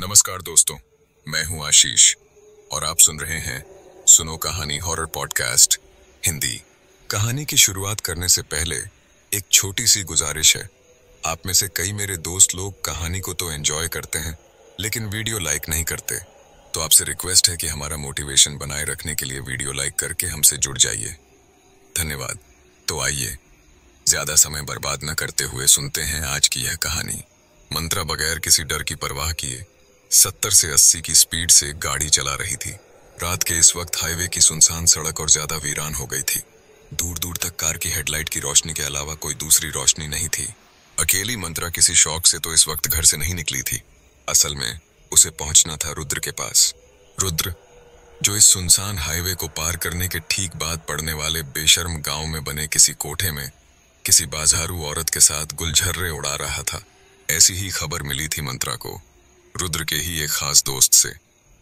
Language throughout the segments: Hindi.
नमस्कार दोस्तों, मैं हूं आशीष और आप सुन रहे हैं सुनो कहानी हॉरर पॉडकास्ट हिंदी। कहानी की शुरुआत करने से पहले एक छोटी सी गुजारिश है। आप में से कई मेरे दोस्त लोग कहानी को तो एंजॉय करते हैं लेकिन वीडियो लाइक नहीं करते, तो आपसे रिक्वेस्ट है कि हमारा मोटिवेशन बनाए रखने के लिए वीडियो लाइक करके हमसे जुड़ जाइए। धन्यवाद। तो आइए ज्यादा समय बर्बाद न करते हुए सुनते हैं आज की यह कहानी। मंत्रा बगैर किसी डर की परवाह किए 70 से 80 की स्पीड से गाड़ी चला रही थी। रात के इस वक्त हाईवे की सुनसान सड़क और ज्यादा वीरान हो गई थी। दूर दूर तक कार की हेडलाइट की रोशनी के अलावा कोई दूसरी रोशनी नहीं थी। अकेली मंत्रा किसी शौक से तो इस वक्त घर से नहीं निकली थी। असल में उसे पहुंचना था रुद्र के पास। रुद्र, जो इस सुनसान हाईवे को पार करने के ठीक बाद पड़ने वाले बेशर्म गांव में बने किसी कोठे में किसी बाजारू औरत के साथ गुलझर्रे उड़ा रहा था। ऐसी ही खबर मिली थी मंत्रा को, रुद्र के ही एक खास दोस्त से।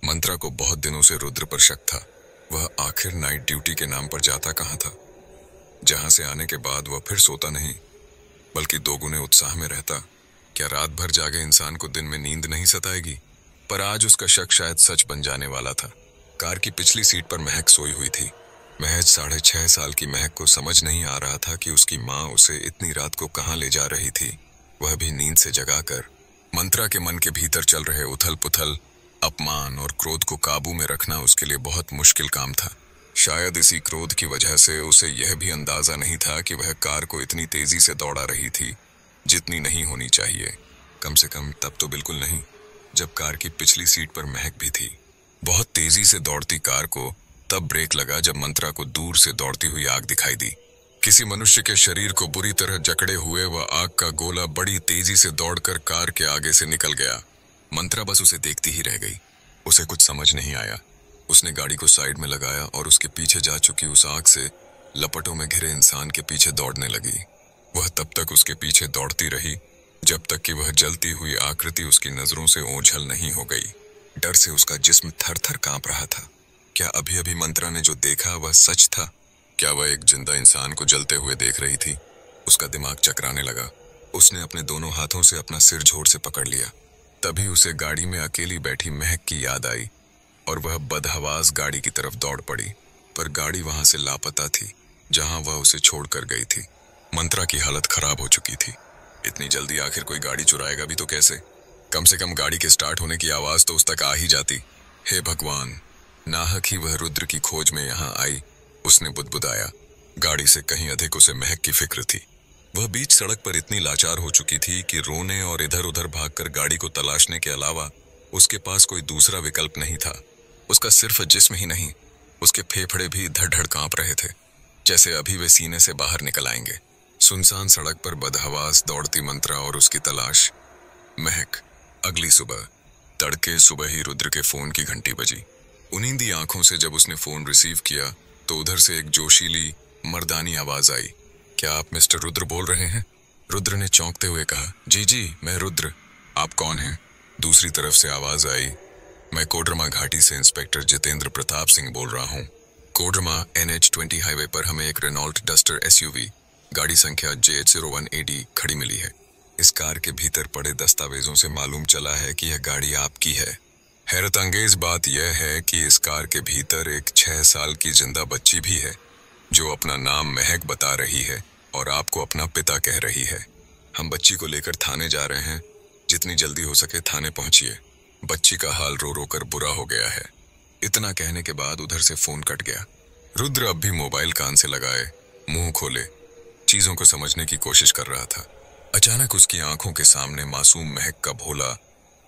मंत्रा को बहुत दिनों से रुद्र पर शक था। वह आखिर नाइट ड्यूटी के नाम पर जाता कहाँ था, जहां से आने के बाद वह फिर सोता नहीं बल्कि दोगुने उत्साह में रहता। क्या रात भर जागे इंसान को दिन में नींद नहीं सताएगी? पर आज उसका शक शायद सच बन जाने वाला था। कार की पिछली सीट पर महक सोई हुई थी। महज 6.5 साल की महक को समझ नहीं आ रहा था कि उसकी माँ उसे इतनी रात को कहाँ ले जा रही थी, वह भी नींद से जगाकर। मंत्रा के मन के भीतर चल रहे उथल पुथल, अपमान और क्रोध को काबू में रखना उसके लिए बहुत मुश्किल काम था। शायद इसी क्रोध की वजह से उसे यह भी अंदाजा नहीं था कि वह कार को इतनी तेजी से दौड़ा रही थी जितनी नहीं होनी चाहिए। कम से कम तब तो बिल्कुल नहीं जब कार की पिछली सीट पर महक भी थी। बहुत तेजी से दौड़ती कार को तब ब्रेक लगा जब मंत्रा को दूर से दौड़ती हुई आग दिखाई दी। किसी मनुष्य के शरीर को बुरी तरह जकड़े हुए वह आग का गोला बड़ी तेजी से दौड़कर कार के आगे से निकल गया। मंत्रा बस उसे देखती ही रह गई। उसे कुछ समझ नहीं आया। उसने गाड़ी को साइड में लगाया और उसके पीछे जा चुकी उस आग से लपटों में घिरे इंसान के पीछे दौड़ने लगी। वह तब तक उसके पीछे दौड़ती रही जब तक कि वह जलती हुई आकृति उसकी नजरों से ओझल नहीं हो गई। डर से उसका जिस्म थर थर कांप रहा था। क्या अभी अभी मंत्रा ने जो देखा वह सच था? क्या वह एक जिंदा इंसान को जलते हुए देख रही थी? उसका दिमाग चकराने लगा। उसने अपने दोनों हाथों से अपना सिर जोर से पकड़ लिया। तभी उसे गाड़ी में अकेली बैठी महक की याद आई और वह बदहवास गाड़ी की तरफ दौड़ पड़ी। पर गाड़ी वहां से लापता थी जहां वह उसे छोड़कर गई थी। मंत्रा की हालत खराब हो चुकी थी। इतनी जल्दी आखिर कोई गाड़ी चुराएगा भी तो कैसे? कम से कम गाड़ी के स्टार्ट होने की आवाज तो उस तक आ ही जाती। हे भगवान, नाहक ही वह रुद्र की खोज में यहाँ आई। उसने बुदबुदाया। गाड़ी से कहीं अधिक उसे महक की फिक्र थी। वह बीच सड़क पर इतनी लाचार हो चुकी थी कि रोने और इधर उधर भागकर गाड़ी को तलाशने के अलावा उसके पास कोई दूसरा विकल्प नहीं था। उसका सिर्फ जिस्म ही नहीं, उसके फेफड़े भी धड़-धड़ कांप रहे थे, जैसे अभी वे सीने से बाहर निकल आएंगे। सुनसान सड़क पर बदहवास दौड़ती मंत्रा और उसकी तलाश। महक। अगली सुबह तड़के सुबह ही रुद्र के फोन की घंटी बजी। उनींदी आंखों से जब उसने फोन रिसीव किया तो उधर से एक जोशीली मर्दानी आवाज आई। क्या आप मिस्टर रुद्र बोल रहे हैं? रुद्र ने चौंकते हुए कहा। जी जी, मैं रुद्र। आप कौन हैं? दूसरी तरफ से आवाज आई। मैं कोडरमा घाटी से इंस्पेक्टर जितेंद्र प्रताप सिंह बोल रहा हूँ। कोडरमा NH20 हाईवे पर हमें एक रेनॉल्ट डस्टर SUV गाड़ी संख्या JH01AD खड़ी मिली है। इस कार के भीतर पड़े दस्तावेजों से मालूम चला है कि यह गाड़ी आपकी है। हैरत अंगेज बात यह है कि इस कार के भीतर एक 6 साल की जिंदा बच्ची भी है जो अपना नाम महक बता रही है और आपको अपना पिता कह रही है। हम बच्ची को लेकर थाने जा रहे हैं। जितनी जल्दी हो सके थाने पहुंचिए। बच्ची का हाल रो रो कर बुरा हो गया है। इतना कहने के बाद उधर से फोन कट गया। रुद्र अब भी मोबाइल कान से लगाए मुंह खोले चीजों को समझने की कोशिश कर रहा था। अचानक उसकी आंखों के सामने मासूम महक का भोला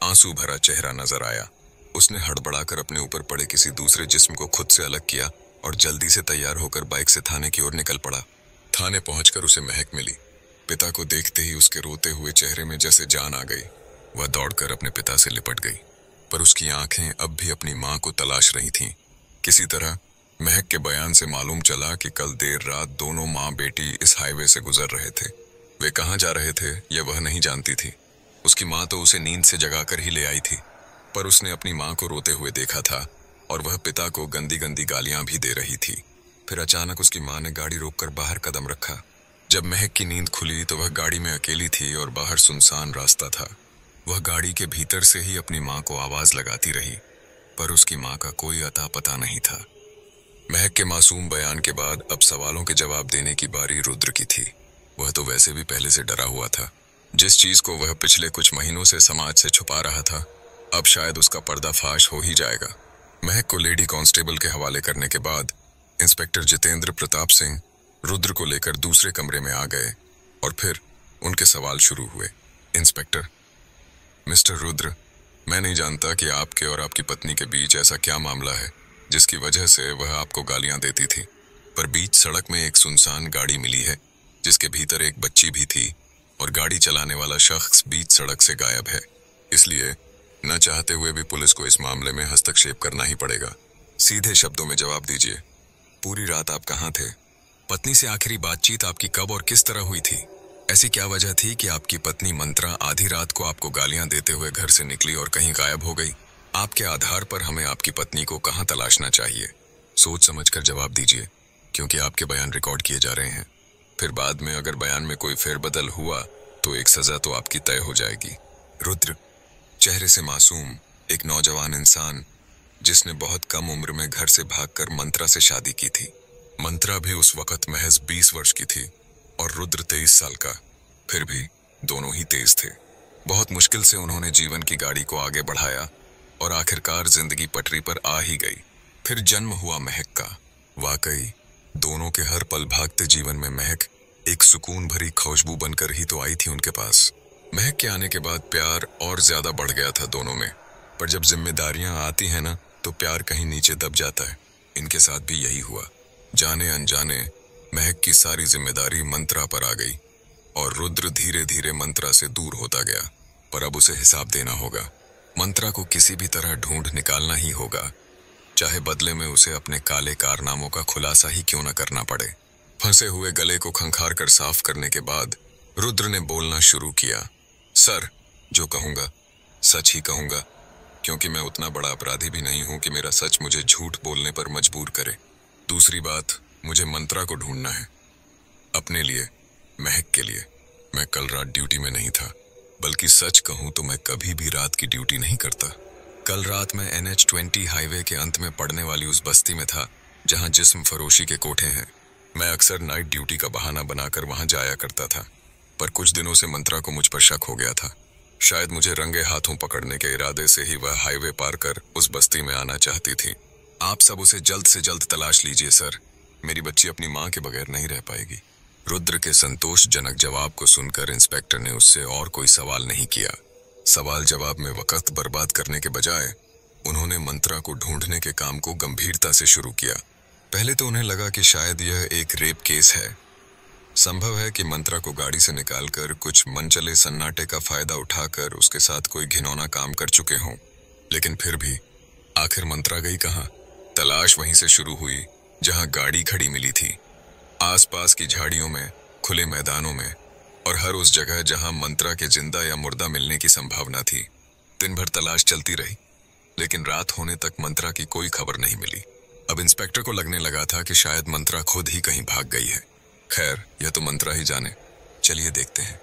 आंसू भरा चेहरा नजर आया। उसने हड़बड़ाकर अपने ऊपर पड़े किसी दूसरे जिस्म को खुद से अलग किया और जल्दी से तैयार होकर बाइक से थाने की ओर निकल पड़ा। थाने पहुंचकर उसे महक मिली। पिता को देखते ही उसके रोते हुए चेहरे में जैसे जान आ गई। वह दौड़कर अपने पिता से लिपट गई, पर उसकी आंखें अब भी अपनी मां को तलाश रही थीं। किसी तरह महक के बयान से मालूम चला कि कल देर रात दोनों मां बेटी इस हाईवे से गुजर रहे थे। वे कहाँ जा रहे थे यह वह नहीं जानती थी। उसकी मां तो उसे नींद से जगाकर ही ले आई थी, पर उसने अपनी मां को रोते हुए देखा था और वह पिता को गंदी गंदी गालियां भी दे रही थी। फिर अचानक उसकी मां ने गाड़ी रोककर बाहर कदम रखा। जब महक की नींद खुली तो वह गाड़ी में अकेली थी और बाहर सुनसान रास्ता था। वह गाड़ी के भीतर से ही अपनी माँ को आवाज लगाती रही, पर उसकी माँ का कोई अता पता नहीं था। महक के मासूम बयान के बाद अब सवालों के जवाब देने की बारी रुद्र की थी। वह तो वैसे भी पहले से डरा हुआ था। जिस चीज को वह पिछले कुछ महीनों से समाज से छुपा रहा था, अब शायद उसका पर्दाफाश हो ही जाएगा। महक को लेडी कांस्टेबल के हवाले करने के बाद इंस्पेक्टर जितेंद्र प्रताप सिंह रुद्र को लेकर दूसरे कमरे में आ गए और फिर उनके सवाल शुरू हुए। इंस्पेक्टर, मिस्टर रुद्र, मैं नहीं जानता कि आपके और आपकी पत्नी के बीच ऐसा क्या मामला है जिसकी वजह से वह आपको गालियां देती थी, पर बीच सड़क में एक सुनसान गाड़ी मिली है जिसके भीतर एक बच्ची भी थी और गाड़ी चलाने वाला शख्स बीच सड़क से गायब है। इसलिए न चाहते हुए भी पुलिस को इस मामले में हस्तक्षेप करना ही पड़ेगा। सीधे शब्दों में जवाब दीजिए, पूरी रात आप कहाँ थे? पत्नी से आखिरी बातचीत आपकी कब और किस तरह हुई थी? ऐसी क्या वजह थी कि आपकी पत्नी मंत्रा आधी रात को आपको गालियां देते हुए घर से निकली और कहीं गायब हो गई? आपके आधार पर हमें आपकी पत्नी को कहां तलाशना चाहिए? सोच समझकर जवाब दीजिए, क्योंकि आपके बयान रिकॉर्ड किए जा रहे हैं। फिर बाद में अगर बयान में कोई फेरबदल हुआ तो एक सजा तो आपकी तय हो जाएगी। रुद्र, चेहरे से मासूम एक नौजवान इंसान जिसने बहुत कम उम्र में घर से भागकर मंत्रा से शादी की थी। मंत्रा भी उस वक्त महज 20 वर्ष की थी और रुद्र 23 साल का। फिर भी दोनों ही तेज थे। बहुत मुश्किल से उन्होंने जीवन की गाड़ी को आगे बढ़ाया और आखिरकार जिंदगी पटरी पर आ ही गई। फिर जन्म हुआ महक का। वाकई दोनों के हर पल भागते जीवन में महक एक सुकून भरी खुशबू बनकर ही तो आई थी उनके पास। महक के आने के बाद प्यार और ज्यादा बढ़ गया था दोनों में, पर जब जिम्मेदारियां आती हैं ना तो प्यार कहीं नीचे दब जाता है। इनके साथ भी यही हुआ। जाने अनजाने महक की सारी जिम्मेदारी मंत्रा पर आ गई और रुद्र धीरे धीरे मंत्रा से दूर होता गया। पर अब उसे हिसाब देना होगा। मंत्रा को किसी भी तरह ढूंढ निकालना ही होगा, चाहे बदले में उसे अपने काले कारनामों का खुलासा ही क्यों न करना पड़े। फंसे हुए गले को खंखार कर साफ करने के बाद रुद्र ने बोलना शुरू किया। सर, जो कहूंगा सच ही कहूंगा, क्योंकि मैं उतना बड़ा अपराधी भी नहीं हूं कि मेरा सच मुझे झूठ बोलने पर मजबूर करे। दूसरी बात, मुझे मंत्रा को ढूंढना है, अपने लिए, महक के लिए। मैं कल रात ड्यूटी में नहीं था, बल्कि सच कहूं तो मैं कभी भी रात की ड्यूटी नहीं करता। कल रात मैं NH-20 हाईवे के अंत में पड़ने वाली उस बस्ती में था जहां जिस्म फरोशी के कोठे हैं। मैं अक्सर नाइट ड्यूटी का बहाना बनाकर वहां जाया करता था, पर कुछ दिनों से मंत्रा को मुझ पर शक हो गया था। शायद मुझे रंगे हाथों पकड़ने के इरादे से ही वह हाईवे पार कर उस बस्ती में आना चाहती थी। आप सब उसे जल्द से जल्द तलाश लीजिए सर, मेरी बच्ची अपनी माँ के बगैर नहीं रह पाएगी। रुद्र के संतोषजनक जवाब को सुनकर इंस्पेक्टर ने उससे और कोई सवाल नहीं किया। सवाल जवाब में वक्त बर्बाद करने के बजाय उन्होंने मंत्रा को ढूंढने के काम को गंभीरता से शुरू किया। पहले तो उन्हें लगा कि शायद यह एक रेप केस है। संभव है कि मंत्रा को गाड़ी से निकालकर कुछ मनचले सन्नाटे का फायदा उठाकर उसके साथ कोई घिनौना काम कर चुके हों। लेकिन फिर भी आखिर मंत्रा गई कहाँ? तलाश वहीं से शुरू हुई जहां गाड़ी खड़ी मिली थी। आसपास की झाड़ियों में, खुले मैदानों में और हर उस जगह जहां मंत्रा के जिंदा या मुर्दा मिलने की संभावना थी। दिन भर तलाश चलती रही, लेकिन रात होने तक मंत्रा की कोई खबर नहीं मिली। अब इंस्पेक्टर को लगने लगा था कि शायद मंत्रा खुद ही कहीं भाग गई है। खैर, यह तो मंत्रा ही जाने। चलिए देखते हैं,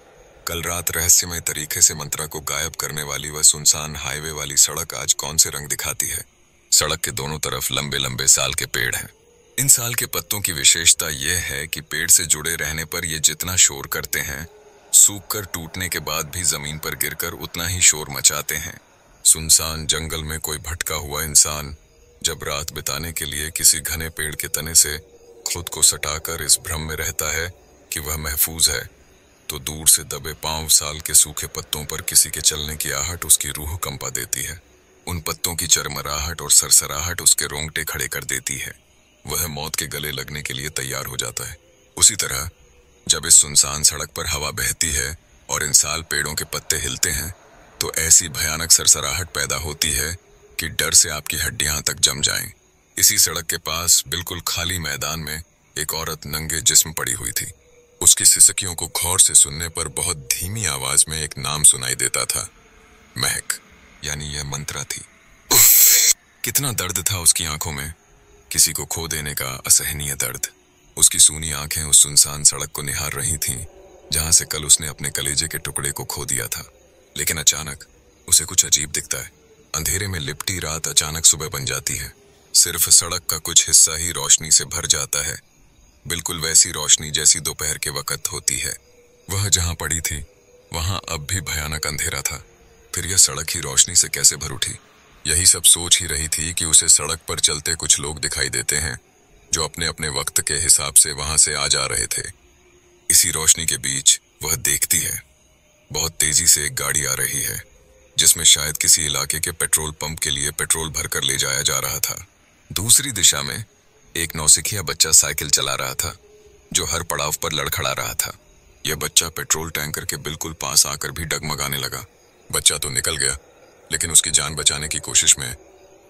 कल रात रहस्यमय तरीके से मंत्रा को गायब करने वाली वह सुनसान हाईवे वाली सड़क आज कौन से रंग दिखाती है। सड़क के दोनों तरफ लंबे लंबे साल के पेड़ हैं। इन साल के पत्तों की विशेषता यह है कि पेड़ से जुड़े रहने पर ये जितना शोर करते हैं, सूखकर टूटने के बाद भी जमीन पर गिरकर उतना ही शोर मचाते हैं। सुनसान जंगल में कोई भटका हुआ इंसान जब रात बिताने के लिए किसी घने पेड़ के तने से खुद को सटाकर इस भ्रम में रहता है कि वह महफूज है, तो दूर से दबे 5 साल के सूखे पत्तों पर किसी के चलने की आहट उसकी रूह कंपा देती है। उन पत्तों की चरमराहट और सरसराहट उसके रोंगटे खड़े कर देती है। वह मौत के गले लगने के लिए तैयार हो जाता है। उसी तरह जब इस सुनसान सड़क पर हवा बहती है और इन साल पेड़ों के पत्ते हिलते हैं, तो ऐसी भयानक सरसराहट पैदा होती है कि डर से आपकी हड्डियां तक जम जाएं। इसी सड़क के पास बिल्कुल खाली मैदान में एक औरत नंगे जिस्म पड़ी हुई थी। उसकी सिसकियों को गौर से सुनने पर बहुत धीमी आवाज में एक नाम सुनाई देता था, महक, यानी यह मंत्रा थी। कितना दर्द था उसकी आंखों में, किसी को खो देने का असहनीय दर्द। उसकी सूनी आंखें उस सुनसान सड़क को निहार रही थीं, जहां से कल उसने अपने कलेजे के टुकड़े को खो दिया था। लेकिन अचानक उसे कुछ अजीब दिखता है। अंधेरे में लिपटी रात अचानक सुबह बन जाती है। सिर्फ सड़क का कुछ हिस्सा ही रोशनी से भर जाता है, बिल्कुल वैसी रोशनी जैसी दोपहर के वक्त होती है। वह जहां पड़ी थी वहां अब भी भयानक अंधेरा था। फिर यह सड़क ही रोशनी से कैसे भर उठी? यही सब सोच ही रही थी कि उसे सड़क पर चलते कुछ लोग दिखाई देते हैं, जो अपने अपने वक्त के हिसाब से वहां से आ जा रहे थे। इसी रोशनी के बीच वह देखती है, बहुत तेजी से एक गाड़ी आ रही है, जिसमें शायद किसी इलाके के पेट्रोल पंप के लिए पेट्रोल भरकर ले जाया जा रहा था। दूसरी दिशा में एक नौसिखिया बच्चा साइकिल चला रहा था, जो हर पड़ाव पर लड़खड़ा रहा था। यह बच्चा पेट्रोल टैंकर के बिल्कुल पास आकर भी डगमगाने लगा। बच्चा तो निकल गया, लेकिन उसकी जान बचाने की कोशिश में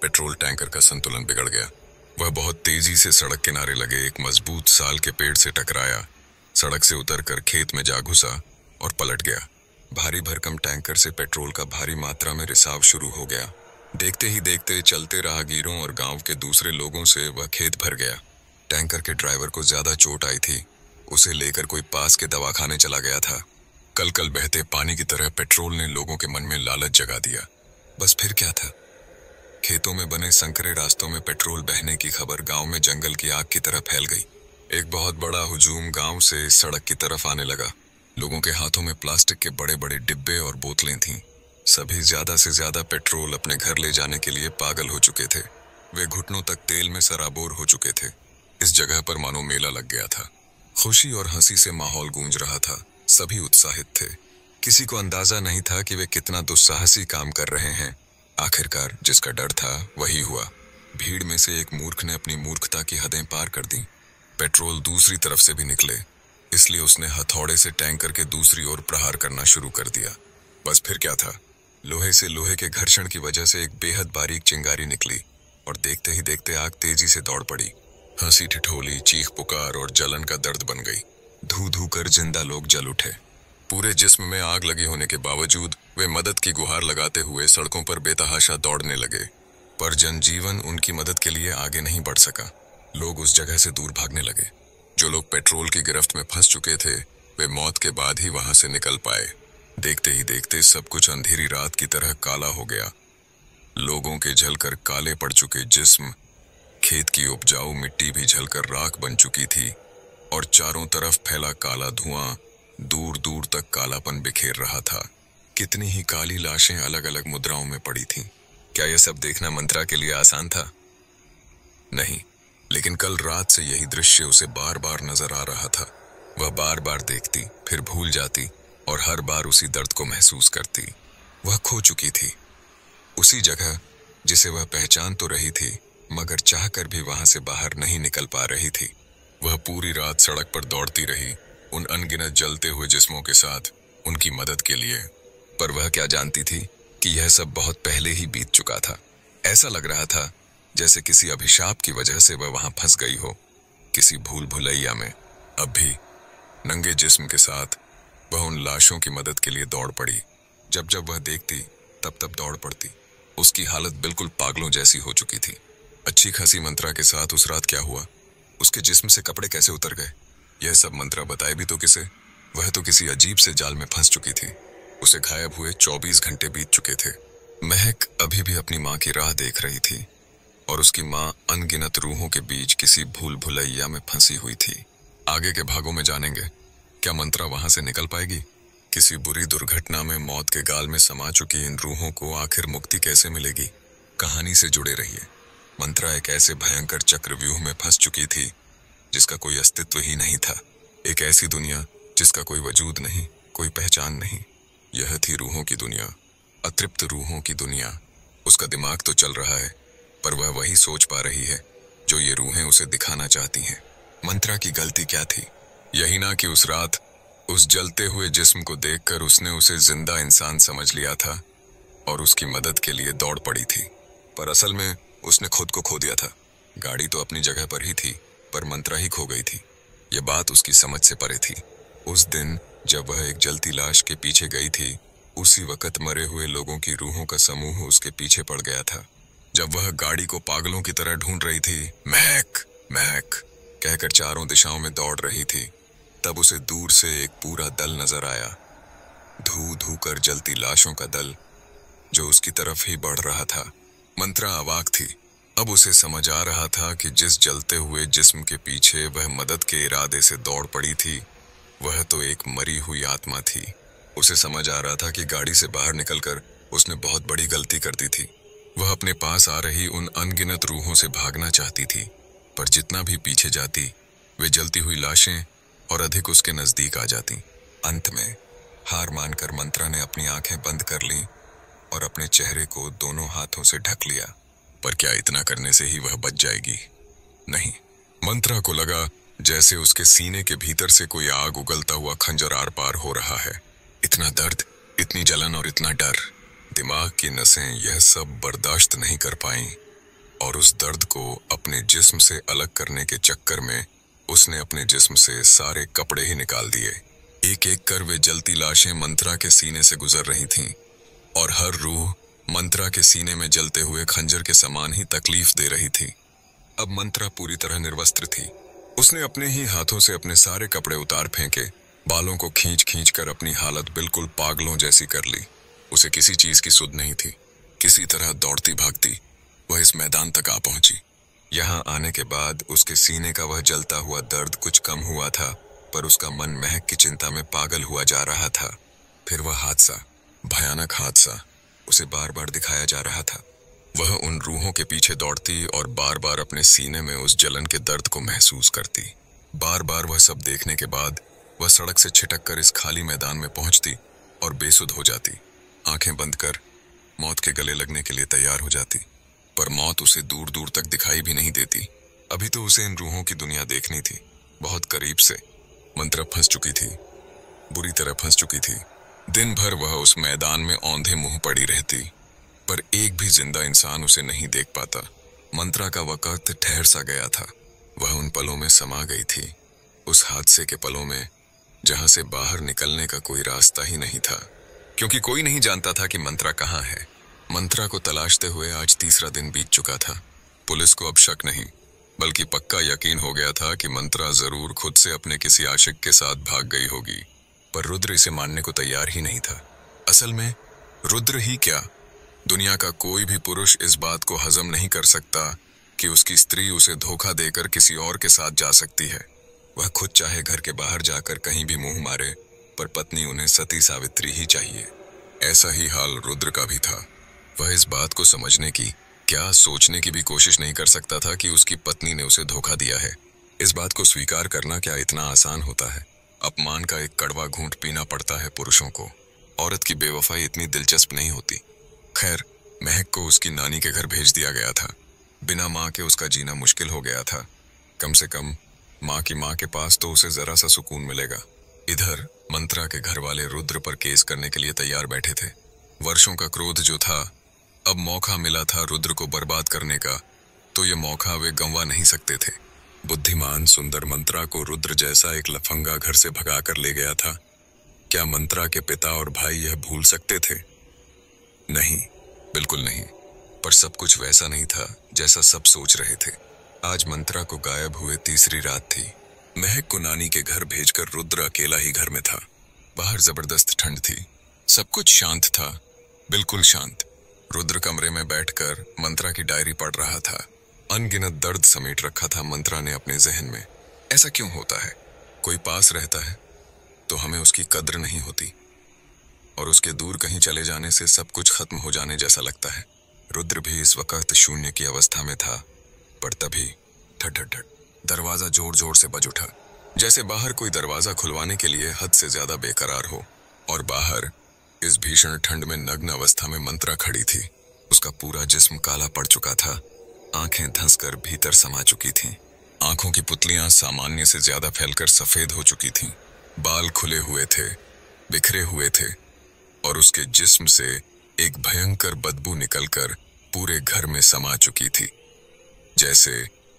पेट्रोल टैंकर का संतुलन बिगड़ गया। वह बहुत तेजी से सड़क किनारे लगे एक मजबूत साल के पेड़ से टकराया, सड़क से उतरकर खेत में जा घुसा और पलट गया। भारी भरकम टैंकर से पेट्रोल का भारी मात्रा में रिसाव शुरू हो गया। देखते ही देखते चलते राहगीरों और गांव के दूसरे लोगों से वह खेत भर गया। टैंकर के ड्राइवर को ज्यादा चोट आई थी, उसे लेकर कोई पास के दवाखाने चला गया था। कल कल बहते पानी की तरह पेट्रोल ने लोगों के मन में लालच जगा दिया। बस फिर क्या था? खेतों में बने संकरे रास्तों में पेट्रोल बहने की खबर गांव में जंगल की आग की तरह फैल गई। एक बहुत बड़ा हुजूम गांव से सड़क की तरफ आने लगा। लोगों के हाथों में प्लास्टिक के बड़े बड़े डिब्बे और बोतलें थीं। सभी ज्यादा से ज्यादा पेट्रोल अपने घर ले जाने के लिए पागल हो चुके थे। वे घुटनों तक तेल में सराबोर हो चुके थे। इस जगह पर मानो मेला लग गया था। खुशी और हंसी से माहौल गूंज रहा था। सभी उत्साहित थे। किसी को अंदाजा नहीं था कि वे कितना दुस्साहसी काम कर रहे हैं। आखिरकार जिसका डर था वही हुआ। भीड़ में से एक मूर्ख ने अपनी मूर्खता की हदें पार कर दी। पेट्रोल दूसरी तरफ से भी निकले, इसलिए उसने हथौड़े से टैंकर के दूसरी ओर प्रहार करना शुरू कर दिया। बस फिर क्या था? लोहे से लोहे के घर्षण की वजह से एक बेहद बारीक चिंगारी निकली और देखते ही देखते आग तेजी से दौड़ पड़ी। हंसी ठिठोली, चीख पुकार और जलन का दर्द बन गई। धू धू कर जिंदा लोग जल उठे। पूरे जिस्म में आग लगी होने के बावजूद वे मदद की गुहार लगाते हुए सड़कों पर बेतहाशा दौड़ने लगे, पर जनजीवन उनकी मदद के लिए आगे नहीं बढ़ सका। लोग उस जगह से दूर भागने लगे। जो लोग पेट्रोल की गिरफ्त में फंस चुके थे, वे मौत के बाद ही वहां से निकल पाए। देखते ही देखते सब कुछ अंधेरी रात की तरह काला हो गया। लोगों के जलकर काले पड़ चुके जिस्म, खेत की उपजाऊ मिट्टी भी जलकर राख बन चुकी थी और चारों तरफ फैला काला धुआं दूर दूर तक कालापन बिखेर रहा था। कितनी ही काली लाशें अलग अलग मुद्राओं में पड़ी थीं। क्या यह सब देखना मंत्रा के लिए आसान था? नहीं, लेकिन कल रात से यही दृश्य उसे बार बार नजर आ रहा था। वह बार बार देखती, फिर भूल जाती और हर बार उसी दर्द को महसूस करती। वह खो चुकी थी, उसी जगह जिसे वह पहचान तो रही थी, मगर चाहकर भी वहां से बाहर नहीं निकल पा रही थी। वह पूरी रात सड़क पर दौड़ती रही, उन अनगिनत जलते हुए जिस्मों के साथ, उनकी मदद के लिए। पर वह क्या जानती थी कि यह सब बहुत पहले ही बीत चुका था। ऐसा लग रहा था जैसे किसी अभिशाप की वजह से वह वहां फंस गई हो, किसी भूल भुलैया में। अब भी नंगे जिस्म के साथ वह उन लाशों की मदद के लिए दौड़ पड़ी। जब जब वह देखती तब तब दौड़ पड़ती। उसकी हालत बिल्कुल पागलों जैसी हो चुकी थी। अच्छी खासी मंत्रा के साथ उस रात क्या हुआ? उसके जिस्म से कपड़े कैसे उतर गए? यह सब मंत्रा बताए भी तो किसे? वह तो किसी अजीब से जाल में फंस चुकी थी। उसे गायब हुए 24 घंटे बीत चुके थे। महक अभी भी अपनी माँ की राह देख रही थी और उसकी माँ अनगिनत रूहों के बीच किसी भूल भुलैया में फंसी हुई थी। आगे के भागों में जानेंगे, क्या मंत्रा वहां से निकल पाएगी? किसी बुरी दुर्घटना में मौत के गाल में समा चुकी इन रूहों को आखिर मुक्ति कैसे मिलेगी? कहानी से जुड़े रहिए। मंत्रा एक ऐसे भयंकर चक्रव्यूह में फंस चुकी थी जिसका कोई अस्तित्व ही नहीं था। एक ऐसी दुनिया जिसका कोई वजूद नहीं, कोई पहचान नहीं। यह थी रूहों की दुनिया, अतृप्त रूहों की दुनिया। उसका दिमाग तो चल रहा है, पर वह वही सोच पा रही है जो ये रूहें उसे दिखाना चाहती हैं। मंत्रा की गलती क्या थी? यही ना कि उस रात उस जलते हुए जिस्म को देखकर उसने उसे जिंदा इंसान समझ लिया था और उसकी मदद के लिए दौड़ पड़ी थी। पर असल में उसने खुद को खो दिया था। गाड़ी तो अपनी जगह पर ही थी, पर मंत्रा ही खो गई थी। यह बात उसकी समझ से परे थी। उस दिन जब वह एक जलती लाश के पीछे गई थी, उसी वक्त मरे हुए लोगों की रूहों का समूह उसके पीछे पड़ गया था। जब वह गाड़ी को पागलों की तरह ढूंढ रही थी, महक महक कहकर चारों दिशाओं में दौड़ रही थी, तब उसे दूर से एक पूरा दल नजर आया। धू धू कर जलती लाशों का दल जो उसकी तरफ ही बढ़ रहा था। मंत्रा अवाक थी। अब उसे समझ आ रहा था कि जिस जलते हुए जिस्म के पीछे वह मदद के इरादे से दौड़ पड़ी थी, वह तो एक मरी हुई आत्मा थी। उसे समझ आ रहा था कि गाड़ी से बाहर निकलकर उसने बहुत बड़ी गलती कर दी थी। वह अपने पास आ रही उन अनगिनत रूहों से भागना चाहती थी, पर जितना भी पीछे जाती, वे जलती हुई लाशें और अधिक उसके नजदीक आ जाती। अंत में हार मानकर मंत्रा ने अपनी आंखें बंद कर लीं और अपने चेहरे को दोनों हाथों से ढक लिया। पर क्या इतना करने से ही वह बच जाएगी? नहीं। मंत्रा को लगा जैसे उसके सीने के भीतर से कोई आग उगलता हुआ खंजर आर पार हो रहा है। इतना दर्द, इतनी जलन और इतना डर, दिमाग की नसें यह सब बर्दाश्त नहीं कर पाईं और उस दर्द को अपने जिस्म से अलग करने के चक्कर में उसने अपने जिस्म से सारे कपड़े ही निकाल दिए। एक एक कर वे जलती लाशें मंत्रा के सीने से गुजर रही थीं और हर रूह मंत्रा के सीने में जलते हुए खंजर के समान ही तकलीफ दे रही थी। अब मंत्रा पूरी तरह निर्वस्त्र थी। उसने अपने ही हाथों से अपने सारे कपड़े उतार फेंके, बालों को खींच खींच कर अपनी हालत बिल्कुल पागलों जैसी कर ली। उसे किसी चीज की सुध नहीं थी। किसी तरह दौड़ती भागती वह इस मैदान तक आ पहुंची। यहाँ आने के बाद उसके सीने का वह जलता हुआ दर्द कुछ कम हुआ था, पर उसका मन महक की चिंता में पागल हुआ जा रहा था। फिर वह हादसा, भयानक हादसा उसे बार बार दिखाया जा रहा था। वह उन रूहों के पीछे दौड़ती और बार बार अपने सीने में उस जलन के दर्द को महसूस करती। बार बार वह सब देखने के बाद वह सड़क से छिटक कर इस खाली मैदान में पहुंचती और बेसुध हो जाती। आंखें बंद कर मौत के गले लगने के लिए तैयार हो जाती, पर मौत उसे दूर दूर तक दिखाई भी नहीं देती। अभी तो उसे इन रूहों की दुनिया देखनी थी, बहुत करीब से। मंत्रा फंस चुकी थी, बुरी तरह फंस चुकी थी। दिन भर वह उस मैदान में औंधे मुंह पड़ी रहती, पर एक भी जिंदा इंसान उसे नहीं देख पाता। मंत्रा का वक्त ठहर सा गया था। वह उन पलों में समा गई थी, उस हादसे के पलों में जहां से बाहर निकलने का कोई रास्ता ही नहीं था, क्योंकि कोई नहीं जानता था कि मंत्रा कहाँ है। मंत्रा को तलाशते हुए आज तीसरा दिन बीत चुका था। पुलिस को अब शक नहीं, बल्कि पक्का यकीन हो गया था कि मंत्रा जरूर खुद से अपने किसी आशिक के साथ भाग गई होगी, पर रुद्र इसे मानने को तैयार ही नहीं था। असल में रुद्र ही क्या, दुनिया का कोई भी पुरुष इस बात को हजम नहीं कर सकता कि उसकी स्त्री उसे धोखा देकर किसी और के साथ जा सकती है। वह खुद चाहे घर के बाहर जाकर कहीं भी मुंह मारे, पर पत्नी उन्हें सती सावित्री ही चाहिए। ऐसा ही हाल रुद्र का भी था। वह इस बात को समझने की, क्या सोचने की भी कोशिश नहीं कर सकता था कि उसकी पत्नी ने उसे धोखा दिया है। इस बात को स्वीकार करना क्या इतना आसान होता है? अपमान का एक कड़वा घूंट पीना पड़ता है पुरुषों को। औरत की बेवफाई इतनी दिलचस्प नहीं होती। खैर, महक को उसकी नानी के घर भेज दिया गया था। बिना माँ के उसका जीना मुश्किल हो गया था। कम से कम माँ की माँ के पास तो उसे जरा सा सुकून मिलेगा। इधर मंत्रा के घर वाले रुद्र पर केस करने के लिए तैयार बैठे थे। वर्षों का क्रोध जो था, अब मौका मिला था रुद्र को बर्बाद करने का, तो ये मौका वे गंवा नहीं सकते थे। बुद्धिमान सुंदर मंत्रा को रुद्र जैसा एक लफंगा घर से भगा कर ले गया था। क्या मंत्रा के पिता और भाई यह भूल सकते थे? नहीं, बिल्कुल नहीं। पर सब कुछ वैसा नहीं था जैसा सब सोच रहे थे। आज मंत्रा को गायब हुए तीसरी रात थी। महक को नानी के घर भेजकर रुद्र अकेला ही घर में था। बाहर जबरदस्त ठंड थी। सब कुछ शांत था, बिल्कुल शांत। रुद्र कमरे में बैठकर मंत्रा की डायरी पढ़ रहा था। अनगिनत दर्द समेट रखा था मंत्रा ने अपने जहन में। ऐसा क्यों होता है? कोई पास रहता है तो हमें उसकी कद्र नहीं होती, और उसके दूर कहीं चले जाने से सब कुछ खत्म हो जाने जैसा लगता है। रुद्र भी इस वक्त शून्य की अवस्था में था, पर तभी ठट ठट ठट दरवाजा जोर जोर से बज उठा, जैसे बाहर कोई दरवाजा खुलवाने के लिए हद से ज्यादा बेकरार हो। और बाहर इस भीषण ठंड में नग्न अवस्था में मंत्रा खड़ी थी। उसका पूरा जिस्म काला पड़ चुका था, आंखें धंसकर भीतर समा चुकी थीं। आंखों की पुतलियां सामान्य से ज्यादा फैलकर सफेद हो चुकी थीं। बाल खुले हुए थे, बिखरे हुए थे, और उसके जिस्म से एक भयंकर बदबू निकलकर पूरे घर में समा चुकी थी, जैसे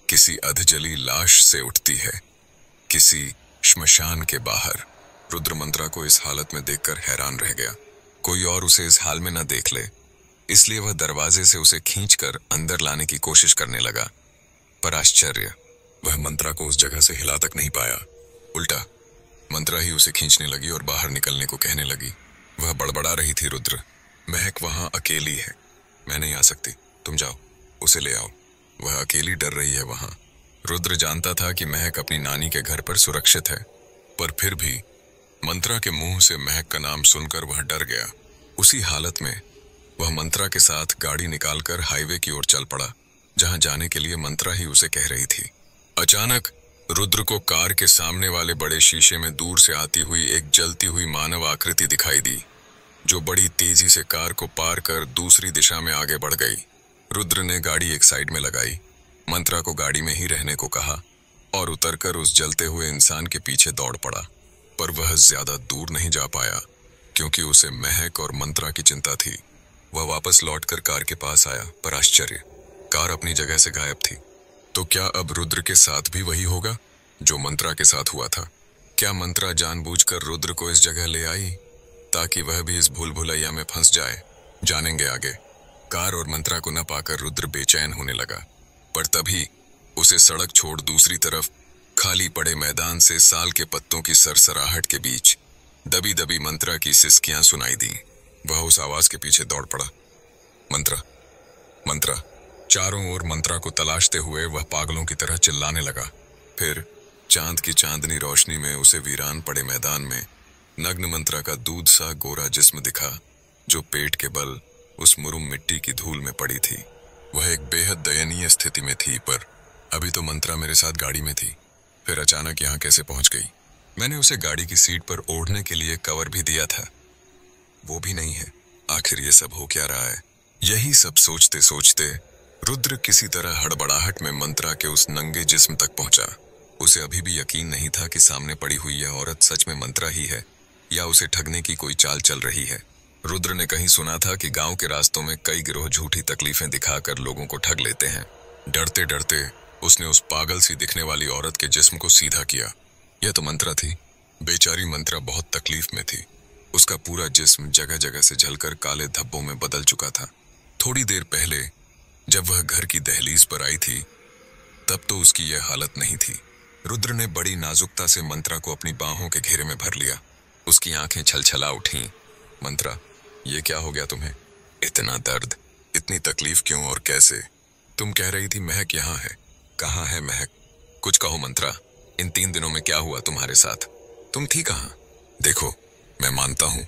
किसी अधजली लाश से उठती है किसी श्मशान के बाहर। रुद्र मंत्रा को इस हालत में देखकर हैरान रह गया। कोई और उसे इस हाल में न देख ले, इसलिए वह दरवाजे से उसे खींचकर अंदर लाने की कोशिश करने लगा। पर आश्चर्य, वह मंत्रा को उस जगह से हिला तक नहीं पाया। उल्टा मंत्रा ही उसे खींचने लगी और बाहर निकलने को कहने लगी। वह बड़बड़ा रही थी। रुद्र, महक वहां अकेली है, मैं नहीं आ सकती, तुम जाओ, उसे ले आओ, वह अकेली डर रही है वहां। रुद्र जानता था कि महक अपनी नानी के घर पर सुरक्षित है, पर फिर भी मंत्रा के मुंह से महक का नाम सुनकर वह डर गया। उसी हालत में वह मंत्रा के साथ गाड़ी निकालकर हाईवे की ओर चल पड़ा, जहां जाने के लिए मंत्रा ही उसे कह रही थी। अचानक रुद्र को कार के सामने वाले बड़े शीशे में दूर से आती हुई एक जलती हुई मानव आकृति दिखाई दी, जो बड़ी तेजी से कार को पार कर दूसरी दिशा में आगे बढ़ गई। रुद्र ने गाड़ी एक साइड में लगाई, मंत्रा को गाड़ी में ही रहने को कहा और उतरकर उस जलते हुए इंसान के पीछे दौड़ पड़ा। पर वह ज्यादा दूर नहीं जा पाया, क्योंकि उसे महक और मंत्रा की चिंता थी। वह वापस लौटकर कार के पास आया, पर आश्चर्य, कार अपनी जगह से गायब थी। तो क्या अब रुद्र के साथ भी वही होगा जो मंत्रा के साथ हुआ था? क्या मंत्रा जानबूझकर रुद्र को इस जगह ले आई ताकि वह भी इस भूल भुलैया में फंस जाए? जानेंगे आगे। कार और मंत्रा को न पाकर रुद्र बेचैन होने लगा, पर तभी उसे सड़क छोड़ दूसरी तरफ खाली पड़े मैदान से साल के पत्तों की सरसराहट के बीच दबी दबी मंत्रा की सिसकियां सुनाई दी। वह उस आवाज के पीछे दौड़ पड़ा। मंत्रा, मंत्रा। चारों ओर मंत्रा को तलाशते हुए वह पागलों की तरह चिल्लाने लगा। फिर चांद की चांदनी रोशनी में उसे वीरान पड़े मैदान में नग्न मंत्रा का दूध सा गोरा जिस्म दिखा, जो पेट के बल उस मुरुम मिट्टी की धूल में पड़ी थी। वह एक बेहद दयनीय स्थिति में थी, पर अभी तो मंत्रा मेरे साथ गाड़ी में थी, फिर अचानक यहाँ कैसे पहुंच गई? मैंने उसे गाड़ी की सीट पर ओढ़ने के लिए कवर भी दिया था, वो भी नहीं है। आखिर ये सब हो क्या रहा है? यही सब सोचते सोचते रुद्र किसी तरह हड़बड़ाहट में मंत्रा के उस नंगे जिस्म तक पहुंचा। उसे अभी भी यकीन नहीं था कि सामने पड़ी हुई यह औरत सच में मंत्रा ही है या उसे ठगने की कोई चाल चल रही है। रुद्र ने कहीं सुना था कि गांव के रास्तों में कई गिरोह झूठी तकलीफें दिखाकर लोगों को ठग लेते हैं। डरते डरते उसने उस पागल सी दिखने वाली औरत के जिस्म को सीधा किया। यह तो मंत्रा थी। बेचारी मंत्रा बहुत तकलीफ में थी। उसका पूरा जिस्म जगह जगह से जलकर काले धब्बों में बदल चुका था। थोड़ी देर पहले जब वह घर की दहलीज पर आई थी, तब तो उसकी यह हालत नहीं थी। रुद्र ने बड़ी नाजुकता से मंत्रा को अपनी बाहों के घेरे में भर लिया। उसकी आंखें छलछला उठीं। मंत्रा, ये क्या हो गया तुम्हें? इतना दर्द, इतनी तकलीफ क्यों और कैसे? तुम कह रही थी महक यहाँ है, कहाँ है महक? कुछ कहो मंत्रा, इन 3 दिनों में क्या हुआ तुम्हारे साथ? तुम थी कहाँ? देखो, मैं मानता हूँ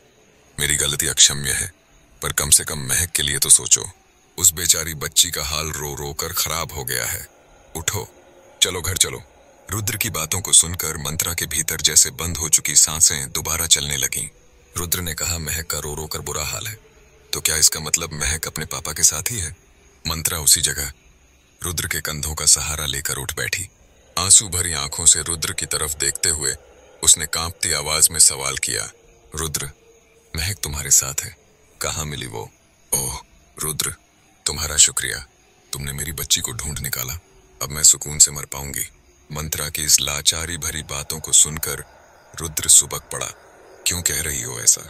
मेरी गलती अक्षम्य है, पर कम से कम महक के लिए तो सोचो। उस बेचारी बच्ची का हाल रो रो कर खराब हो गया है। उठो, चलो घर चलो। रुद्र की बातों को सुनकर मंत्रा के भीतर जैसे बंद हो चुकी सांसें दोबारा चलने लगीं। रुद्र ने कहा, महक का रो रो कर बुरा हाल है, तो क्या इसका मतलब महक अपने पापा के साथ ही है? मंत्रा उसी जगह रुद्र के कंधों का सहारा लेकर उठ बैठी। आंसू भरी आंखों से रुद्र की तरफ देखते हुए उसने कांपती आवाज में सवाल किया, रुद्र, महक तुम्हारे साथ है? कहाँ मिली वो? ओह रुद्र, तुम्हारा शुक्रिया, तुमने मेरी बच्ची को ढूंढ निकाला। अब मैं सुकून से मर पाऊंगी। मंत्रा की इस लाचारी भरी बातों को सुनकर रुद्र सुबक पड़ा। क्यों कह रही हो ऐसा?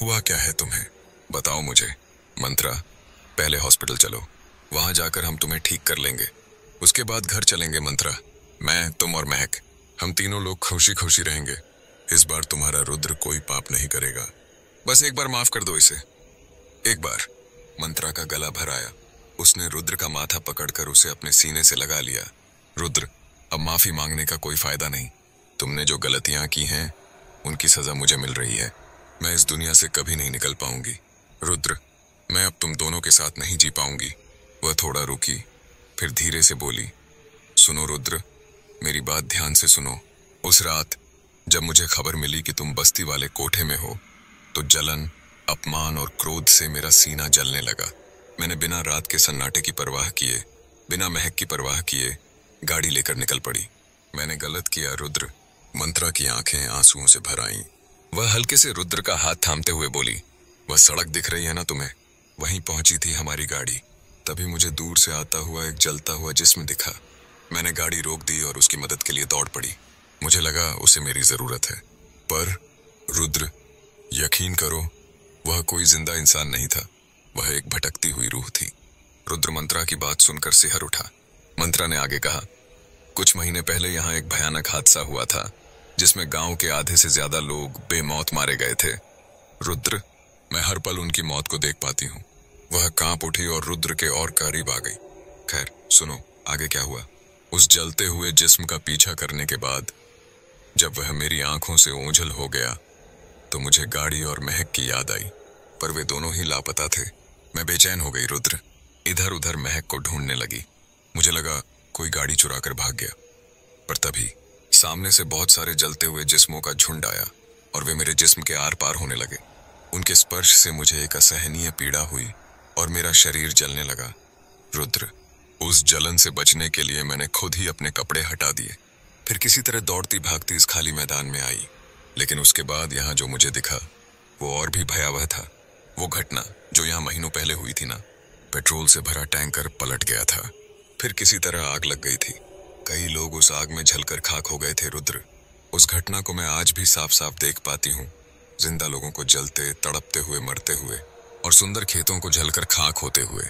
हुआ क्या है तुम्हें? बताओ मुझे। मंत्रा, पहले हॉस्पिटल चलो, वहां जाकर हम तुम्हें ठीक कर लेंगे, उसके बाद घर चलेंगे। मंत्रा, मैं, तुम और महक, हम तीनों लोग खुशी खुशी रहेंगे। इस बार तुम्हारा रुद्र कोई पाप नहीं करेगा। बस एक बार माफ कर दो इसे, एक बार। मंत्रा का गला भर आया। उसने रुद्र का माथा पकड़कर उसे अपने सीने से लगा लिया। रुद्र, अब माफी मांगने का कोई फायदा नहीं। तुमने जो गलतियां की हैं उनकी सजा मुझे मिल रही है। मैं इस दुनिया से कभी नहीं निकल पाऊंगी। रुद्र, मैं अब तुम दोनों के साथ नहीं जी पाऊंगी। वह थोड़ा रुकी, फिर धीरे से बोली, सुनो रुद्र, मेरी बात ध्यान से सुनो। उस रात जब मुझे खबर मिली कि तुम बस्ती वाले कोठे में हो, तो जलन, अपमान और क्रोध से मेरा सीना जलने लगा। मैंने बिना रात के सन्नाटे की परवाह किए, बिना महक की परवाह किए गाड़ी लेकर निकल पड़ी। मैंने गलत किया रुद्र। मंत्रा की आंखें आंसुओं से भर आईं। वह हल्के से रुद्र का हाथ थामते हुए बोली, वह सड़क दिख रही है ना तुम्हें? वहीं पहुंची थी हमारी गाड़ी। तभी मुझे दूर से आता हुआ एक जलता हुआ जिस्म दिखा। मैंने गाड़ी रोक दी और उसकी मदद के लिए दौड़ पड़ी। मुझे लगा उसे मेरी जरूरत है। पर रुद्र, यकीन करो, वह कोई जिंदा इंसान नहीं था, वह एक भटकती हुई रूह थी। रुद्र मंत्रा की बात सुनकर सिहर उठा। मंत्रा ने आगे कहा, कुछ महीने पहले यहाँ एक भयानक हादसा हुआ था, जिसमें गांव के आधे से ज्यादा लोग बेमौत मारे गए थे। रुद्र, मैं हर पल उनकी मौत को देख पाती हूँ। वह कांप उठी और रुद्र के और करीब आ गई। खैर सुनो, आगे क्या हुआ। उस जलते हुए जिस्म का पीछा करने के बाद जब वह मेरी आंखों से ओझल हो गया तो मुझे गाड़ी और महक की याद आई, पर वे दोनों ही लापता थे। मैं बेचैन हो गई। रुद्र इधर उधर महक को ढूंढने लगी। मुझे लगा कोई गाड़ी चुरा कर भाग गया, पर तभी सामने से बहुत सारे जलते हुए जिस्मों का झुंड आया और वे मेरे जिस्म के आर पार होने लगे। उनके स्पर्श से मुझे एक असहनीय पीड़ा हुई और मेरा शरीर जलने लगा। रुद्र, उस जलन से बचने के लिए मैंने खुद ही अपने कपड़े हटा दिए, फिर किसी तरह दौड़ती भागती इस खाली मैदान में आई। लेकिन उसके बाद यहाँ जो मुझे दिखा वो और भी भयावह था। वो घटना जो यहाँ महीनों पहले हुई थी ना, पेट्रोल से भरा टैंकर पलट गया था, फिर किसी तरह आग लग गई थी। कई लोग उस आग में जलकर खाक हो गए थे। रुद्र, उस घटना को मैं आज भी साफ साफ देख पाती हूँ। जिंदा लोगों को जलते तड़पते हुए मरते हुए और सुंदर खेतों को जलकर खाक होते हुए।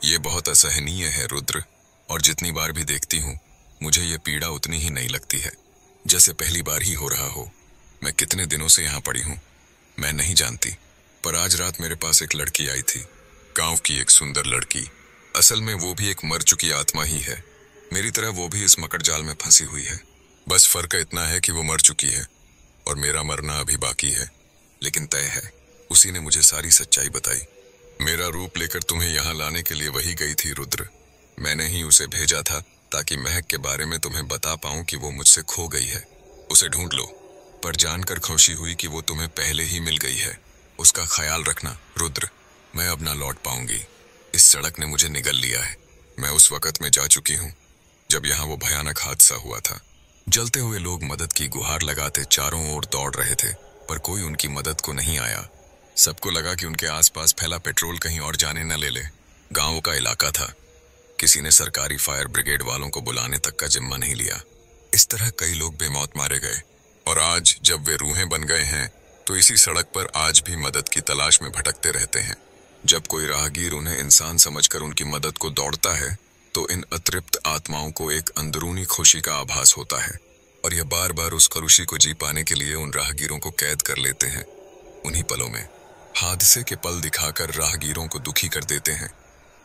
ये बहुत असहनीय है रुद्र, और जितनी बार भी देखती हूँ मुझे ये पीड़ा उतनी ही नहीं लगती है जैसे पहली बार ही हो रहा हो। मैं कितने दिनों से यहाँ पड़ी हूँ मैं नहीं जानती, पर आज रात मेरे पास एक लड़की आई थी, गांव की एक सुंदर लड़की। असल में वो भी एक मर चुकी आत्मा ही है। मेरी तरह वो भी इस मकड़ जाल में फंसी हुई है। बस फर्क इतना है कि वो मर चुकी है और मेरा मरना अभी बाकी है, लेकिन तय है। उसी ने मुझे सारी सच्चाई बताई। मेरा रूप लेकर तुम्हें यहाँ लाने के लिए वही गई थी रुद्र। मैंने ही उसे भेजा था ताकि महक के बारे में तुम्हें बता पाऊं कि वो मुझसे खो गई है। उसे ढूंढ लो, पर जानकर खुशी हुई कि वो तुम्हें पहले ही मिल गई है। उसका ख्याल रखना रुद्र। मैं अब ना लौट पाऊंगी। इस सड़क ने मुझे निगल लिया है। मैं उस वक्त में जा चुकी हूँ जब यहाँ वो भयानक हादसा हुआ था। जलते हुए लोग मदद की गुहार लगाते चारों ओर दौड़ रहे थे, पर कोई उनकी मदद को नहीं आया। सबको लगा कि उनके आसपास फैला पेट्रोल कहीं और जाने न ले ले। गांव का इलाका था, किसी ने सरकारी फायर ब्रिगेड वालों को बुलाने तक का जिम्मा नहीं लिया। इस तरह कई लोग बेमौत मारे गए, और आज जब वे रूहें बन गए हैं तो इसी सड़क पर आज भी मदद की तलाश में भटकते रहते हैं। जब कोई राहगीर उन्हें इंसान समझकर उनकी मदद को दौड़ता है तो इन अतृप्त आत्माओं को एक अंदरूनी खुशी का आभास होता है, और यह बार बार उस खुशी को जी पाने के लिए उन राहगीरों को कैद कर लेते हैं। उन्हीं पलों में हादसे के पल दिखाकर राहगीरों को दुखी कर देते हैं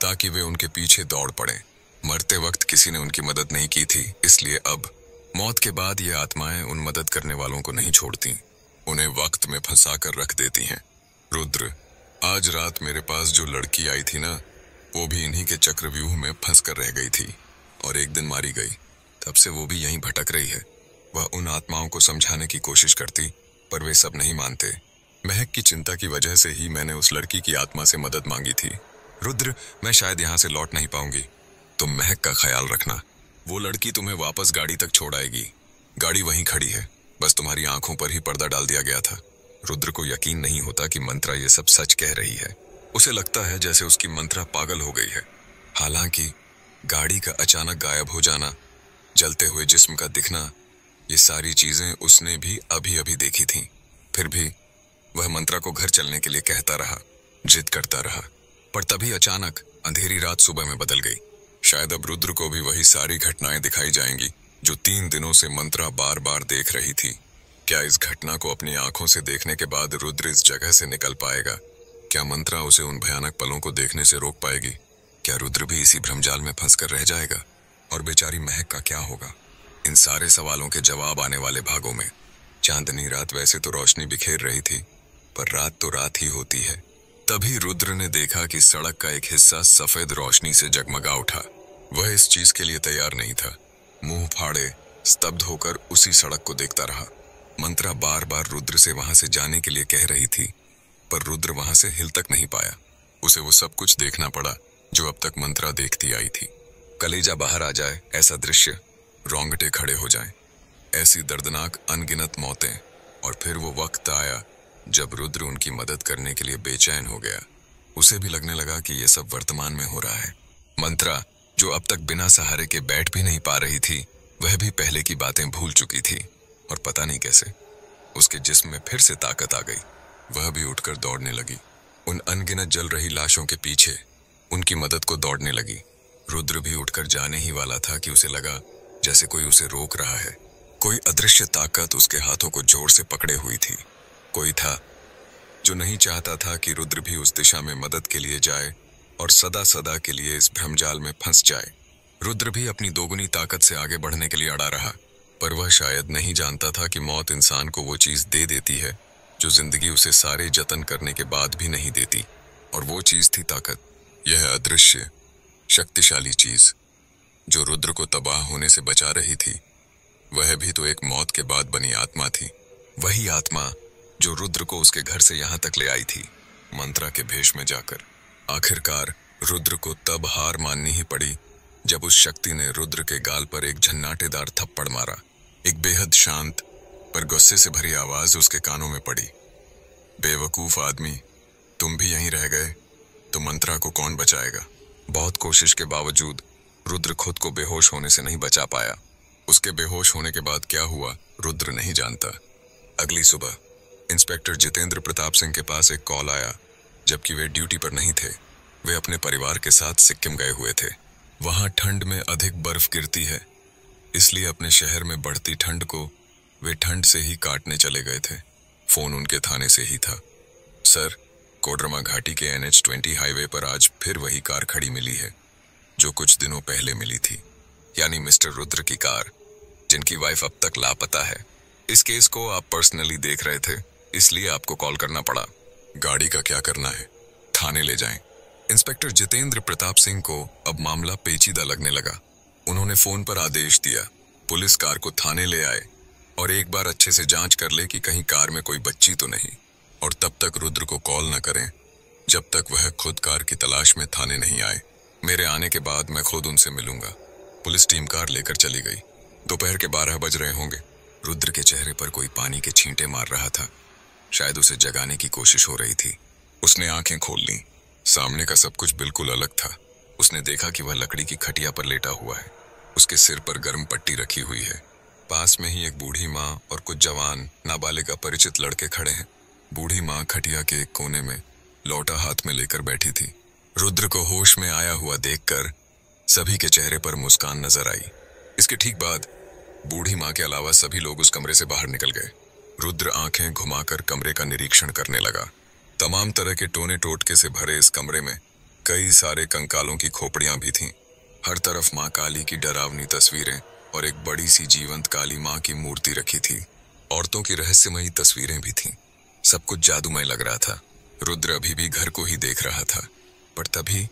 ताकि वे उनके पीछे दौड़ पड़ें। मरते वक्त किसी ने उनकी मदद नहीं की थी, इसलिए अब मौत के बाद ये आत्माएं उन मदद करने वालों को नहीं छोड़ती, उन्हें वक्त में फंसा कर रख देती हैं। रुद्र, आज रात मेरे पास जो लड़की आई थी ना, वो भी इन्हीं के चक्रव्यूह में फंस कर रह गई थी और एक दिन मारी गई। तब से वो भी यहीं भटक रही है। वह उन आत्माओं को समझाने की कोशिश करती, पर वे सब नहीं मानते। महक की चिंता की वजह से ही मैंने उस लड़की की आत्मा से मदद मांगी थी। रुद्र, मैं शायद यहाँ से लौट नहीं पाऊंगी। तुम महक का ख्याल रखना। वो लड़की तुम्हें वापस गाड़ी तक छोड़ आएगी। गाड़ी वहीं खड़ी है, बस तुम्हारी आंखों पर ही पर्दा डाल दिया गया था। रुद्र को यकीन नहीं होता कि मंत्रा ये सब सच कह रही है। उसे लगता है जैसे उसकी मंत्रा पागल हो गई है। हालांकि गाड़ी का अचानक गायब हो जाना, जलते हुए जिस्म का दिखना, ये सारी चीजें उसने भी अभी अभी देखी थीं। फिर भी वह मंत्रा को घर चलने के लिए कहता रहा, जिद करता रहा। पर तभी अचानक अंधेरी रात सुबह में बदल गई। शायद अब रुद्र को भी वही सारी घटनाएं दिखाई जाएंगी जो 3 दिनों से मंत्रा बार बार देख रही थी। क्या इस घटना को अपनी आंखों से देखने के बाद रुद्र इस जगह से निकल पाएगा? क्या मंत्रा उसे उन भयानक पलों को देखने से रोक पाएगी? क्या रुद्र भी इसी भ्रमजाल में फंस कर रह जाएगा? और बेचारी महक का क्या होगा? इन सारे सवालों के जवाब आने वाले भागों में। चांदनी रात वैसे तो रोशनी बिखेर रही थी, पर रात तो रात ही होती है। तभी रुद्र ने देखा कि सड़क का एक हिस्सा सफेद रोशनी से जगमगा उठा। वह इस चीज के लिए तैयार नहीं था। मुंह फाड़े स्तब्ध होकर उसी सड़क को देखता रहा। मंत्रा बार बार रुद्र से वहां से जाने के लिए कह रही थी, पर रुद्र वहां से हिल तक नहीं पाया। उसे वो सब कुछ देखना पड़ा जो अब तक मंत्रा देखती आई थी। कलेजा बाहर आ जाए ऐसा दृश्य, रोंगटे खड़े हो जाएं, ऐसी दर्दनाक अनगिनत मौतें। और फिर वो वक्त आया जब रुद्र उनकी मदद करने के लिए बेचैन हो गया। उसे भी लगने लगा कि ये सब वर्तमान में हो रहा है। मंत्रा, जो अब तक बिना सहारे के बैठ भी नहीं पा रही थी, वह भी पहले की बातें भूल चुकी थी, और पता नहीं कैसे उसके जिस्म में फिर से ताकत आ गई। वह भी उठकर दौड़ने लगी, उन अनगिनत जल रही लाशों के पीछे उनकी मदद को दौड़ने लगी। रुद्र भी उठकर जाने ही वाला था कि उसे लगा जैसे कोई उसे रोक रहा है। कोई अदृश्य ताकत उसके हाथों को जोर से पकड़े हुई थी। कोई था जो नहीं चाहता था कि रुद्र भी उस दिशा में मदद के लिए जाए और सदा सदा के लिए इस भ्रमजाल में फंस जाए। रुद्र भी अपनी दोगुनी ताकत से आगे बढ़ने के लिए अड़ा रहा, पर वह शायद नहीं जानता था कि मौत इंसान को वो चीज दे देती है जो जिंदगी उसे सारे जतन करने के बाद भी नहीं देती, और वो चीज थी ताकत। यह अदृश्य शक्तिशाली चीज जो रुद्र को तबाह होने से बचा रही थी, वह भी तो एक मौत के बाद बनी आत्मा थी। वही आत्मा जो रुद्र को उसके घर से यहां तक ले आई थी, मंत्रा के भेष में जाकर। आखिरकार रुद्र को तब हार माननी ही पड़ी जब उस शक्ति ने रुद्र के गाल पर एक झन्नाटेदार थप्पड़ मारा। एक बेहद शांत पर गुस्से से भरी आवाज उसके कानों में पड़ी, बेवकूफ आदमी, तुम भी यहीं रह गए तो मंत्रा को कौन बचाएगा। बहुत कोशिश के बावजूद रुद्र खुद को बेहोश होने से नहीं बचा पाया। उसके बेहोश होने के बाद क्या हुआ रुद्र नहीं जानता। अगली सुबह इंस्पेक्टर जितेंद्र प्रताप सिंह के पास एक कॉल आया। जबकि वे ड्यूटी पर नहीं थे, वे अपने परिवार के साथ सिक्किम गए हुए थे। वहां ठंड में अधिक बर्फ गिरती है, इसलिए अपने शहर में बढ़ती ठंड को वे ठंड से ही काटने चले गए थे। फोन उनके थाने से ही था। सर, कोडरमा घाटी के NH-20 हाईवे पर आज फिर वही कार खड़ी मिली है जो कुछ दिनों पहले मिली थी, यानी मिस्टर रुद्र की कार, जिनकी वाइफ अब तक लापता है। इस केस को आप पर्सनली देख रहे थे, इसलिए आपको कॉल करना पड़ा। गाड़ी का क्या करना है? थाने ले जाएं। इंस्पेक्टर जितेंद्र प्रताप सिंह को अब मामला पेचीदा लगने लगा। उन्होंने फोन पर आदेश दिया, पुलिस कार को थाने ले आए और एक बार अच्छे से जांच कर ले कि कहीं कार में कोई बच्ची तो नहीं, और तब तक रुद्र को कॉल न करें जब तक वह खुद कार की तलाश में थाने नहीं आए। मेरे आने के बाद मैं खुद उनसे मिलूंगा। पुलिस टीम कार लेकर चली गई। दोपहर के 12 बज रहे होंगे। रुद्र के चेहरे पर कोई पानी के छींटे मार रहा था। शायद उसे जगाने की कोशिश हो रही थी। उसने आंखें खोल लीं। सामने का सब कुछ बिल्कुल अलग था। उसने देखा कि वह लकड़ी की खटिया पर लेटा हुआ है। उसके सिर पर गर्म पट्टी रखी हुई है। पास में ही एक बूढ़ी माँ और कुछ जवान नाबालिग अपरिचित लड़के खड़े हैं। बूढ़ी माँ खटिया के एक कोने में लौटा हाथ में लेकर बैठी थी। रुद्र को होश में आया हुआ देखकर सभी के चेहरे पर मुस्कान नजर आई। इसके ठीक बाद बूढ़ी माँ के अलावा सभी लोग उस कमरे से बाहर निकल गए। रुद्र आंखें घुमाकर कमरे का निरीक्षण करने लगा। तमाम तरह के टोने टोटके से भरे इस कमरे में कई सारे कंकालों की खोपड़ियां भी थीं। हर तरफ माँ काली की डरावनी तस्वीरें और एक बड़ी सी जीवंत काली माँ की मूर्ति रखी थी। औरतों की रहस्यमयी तस्वीरें भी थीं। सब कुछ जादूमय लग रहा था। रुद्र अभी भी घर को ही देख रहा था, पर तभी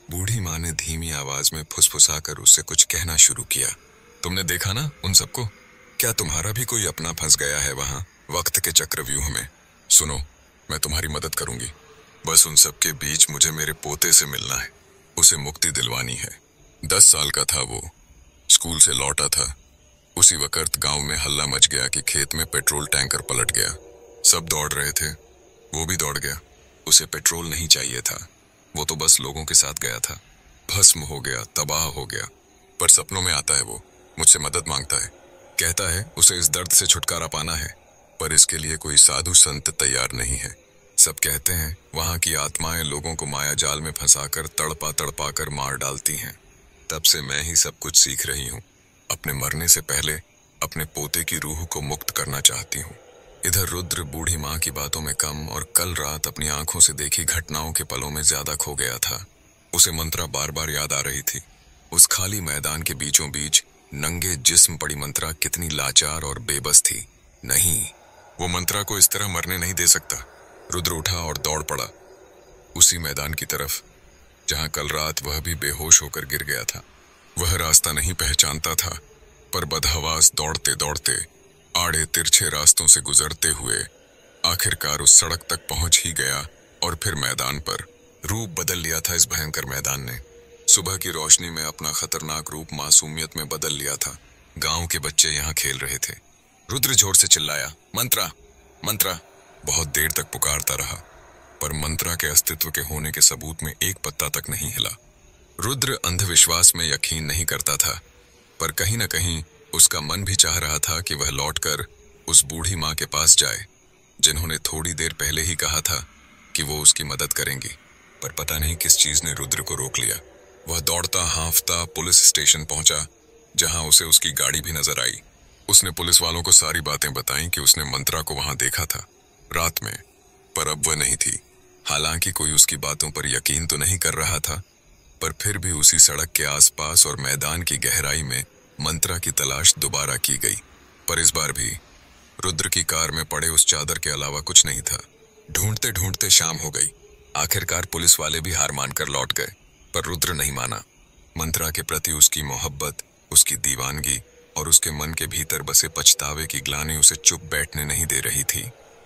बूढ़ी माँ ने धीमी आवाज में फुसफुसाकर उससे कुछ कहना शुरू किया। तुमने देखा ना उन सबको? क्या तुम्हारा भी कोई अपना फंस गया है वहां वक्त के चक्रव्यूह में? सुनो, मैं तुम्हारी मदद करूंगी। बस उन सब के बीच मुझे मेरे पोते से मिलना है। उसे मुक्ति दिलवानी है। 10 साल का था वो। स्कूल से लौटा था। उसी वक्त गांव में हल्ला मच गया कि खेत में पेट्रोल टैंकर पलट गया। सब दौड़ रहे थे, वो भी दौड़ गया। उसे पेट्रोल नहीं चाहिए था, वो तो बस लोगों के साथ गया था। भस्म हो गया, तबाह हो गया। पर सपनों में आता है वो, मुझसे मदद मांगता है। कहता है उसे इस दर्द से छुटकारा पाना है, पर इसके लिए कोई साधु संत तैयार नहीं है। सब कहते हैं वहां की आत्माएं लोगों को माया जाल में फंसाकर तड़पा तड़पा कर मार डालती हैं। तब से मैं ही सब कुछ सीख रही हूँ। अपने मरने से पहले अपने पोते की रूह को मुक्त करना चाहती हूँ। इधर रुद्र बूढ़ी माँ की बातों में कम और कल रात अपनी आंखों से देखी घटनाओं के पलों में ज्यादा खो गया था। उसे मंत्रा बार बार याद आ रही थी। उस खाली मैदान के बीचों बीच नंगे जिस्म पड़ी मंत्रा कितनी लाचार और बेबस थी। नहीं, वो मंत्रा को इस तरह मरने नहीं दे सकता। रुद्र उठा और दौड़ पड़ा उसी मैदान की तरफ जहां कल रात वह भी बेहोश होकर गिर गया था। वह रास्ता नहीं पहचानता था, पर बदहवास दौड़ते दौड़ते आड़े तिरछे रास्तों से गुजरते हुए आखिरकार उस सड़क तक पहुंच ही गया। और फिर मैदान पर रूप बदल लिया था इस भयंकर मैदान ने। सुबह की रोशनी में अपना खतरनाक रूप मासूमियत में बदल लिया था। गांव के बच्चे यहाँ खेल रहे थे। रुद्र जोर से चिल्लाया, मंत्रा, मंत्रा। बहुत देर तक पुकारता रहा, पर मंत्रा के अस्तित्व के होने के सबूत में एक पत्ता तक नहीं हिला। रुद्र अंधविश्वास में यकीन नहीं करता था, पर कहीं न कहीं उसका मन भी चाह रहा था कि वह लौटकर उस बूढ़ी माँ के पास जाए, जिन्होंने थोड़ी देर पहले ही कहा था कि वो उसकी मदद करेंगी। पर पता नहीं किस चीज ने रुद्र को रोक लिया। वह दौड़ता हांफता पुलिस स्टेशन पहुंचा, जहां उसे उसकी गाड़ी भी नजर आई। उसने पुलिस वालों को सारी बातें बताई कि उसने मंत्रा को वहां देखा था रात में। पर अब वह नहीं थी। हालांकि कोई उसकी बातों पर यकीन तो नहीं कर रहा था, पर फिर भी उसी सड़क के आसपास और मैदान की गहराई में मंत्रा की तलाश दोबारा की गई। पर इस बार भी रुद्र की कार में पड़े उस चादर के अलावा कुछ नहीं था। ढूंढते ढूंढते शाम हो गई। आखिरकार पुलिस वाले भी हार मानकर लौट गए, पर रुद्र नहीं माना। मंत्रा के प्रति उसकी मोहब्बत, उसकी दीवानगी और उसके मन के भीतर बसे पछतावे की ग्लानि उसे चुप बैठने नहीं दे रही थी।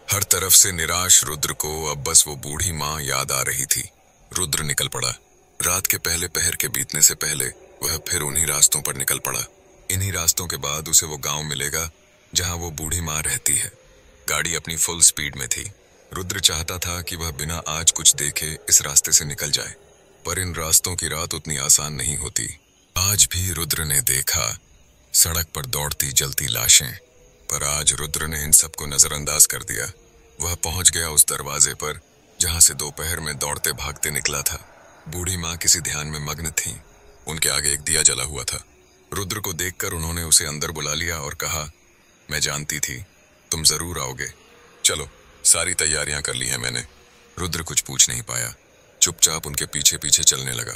हर तरफ से निराश रुद्र को अब बस वो बूढ़ी माँ याद आ रही थी। रुद्र निकल पड़ा। रात के पहले पहर के बीतने से पहले वह फिर उन्हीं रास्तों पर निकल पड़ा। इन्हीं रास्तों के बाद उसे वो गांव मिलेगा जहां वो बूढ़ी माँ रहती है। गाड़ी अपनी फुल स्पीड में थी। रुद्र चाहता था कि वह बिना आज कुछ देखे इस रास्ते से निकल जाए, पर इन रास्तों की रात उतनी आसान नहीं होती। आज भी रुद्र ने देखा सड़क पर दौड़ती जलती लाशें, पर आज रुद्र ने इन सबको नजरअंदाज कर दिया। वह पहुंच गया उस दरवाजे पर जहां से दोपहर में दौड़ते भागते निकला था। बूढ़ी माँ किसी ध्यान में मग्न थीं। उनके आगे एक दिया जला हुआ था। रुद्र को देखकर उन्होंने उसे अंदर बुला लिया और कहा, मैं जानती थी तुम जरूर आओगे। चलो, सारी तैयारियां कर ली हैं मैंने। रुद्र कुछ पूछ नहीं पाया, चुपचाप उनके पीछे पीछे चलने लगा।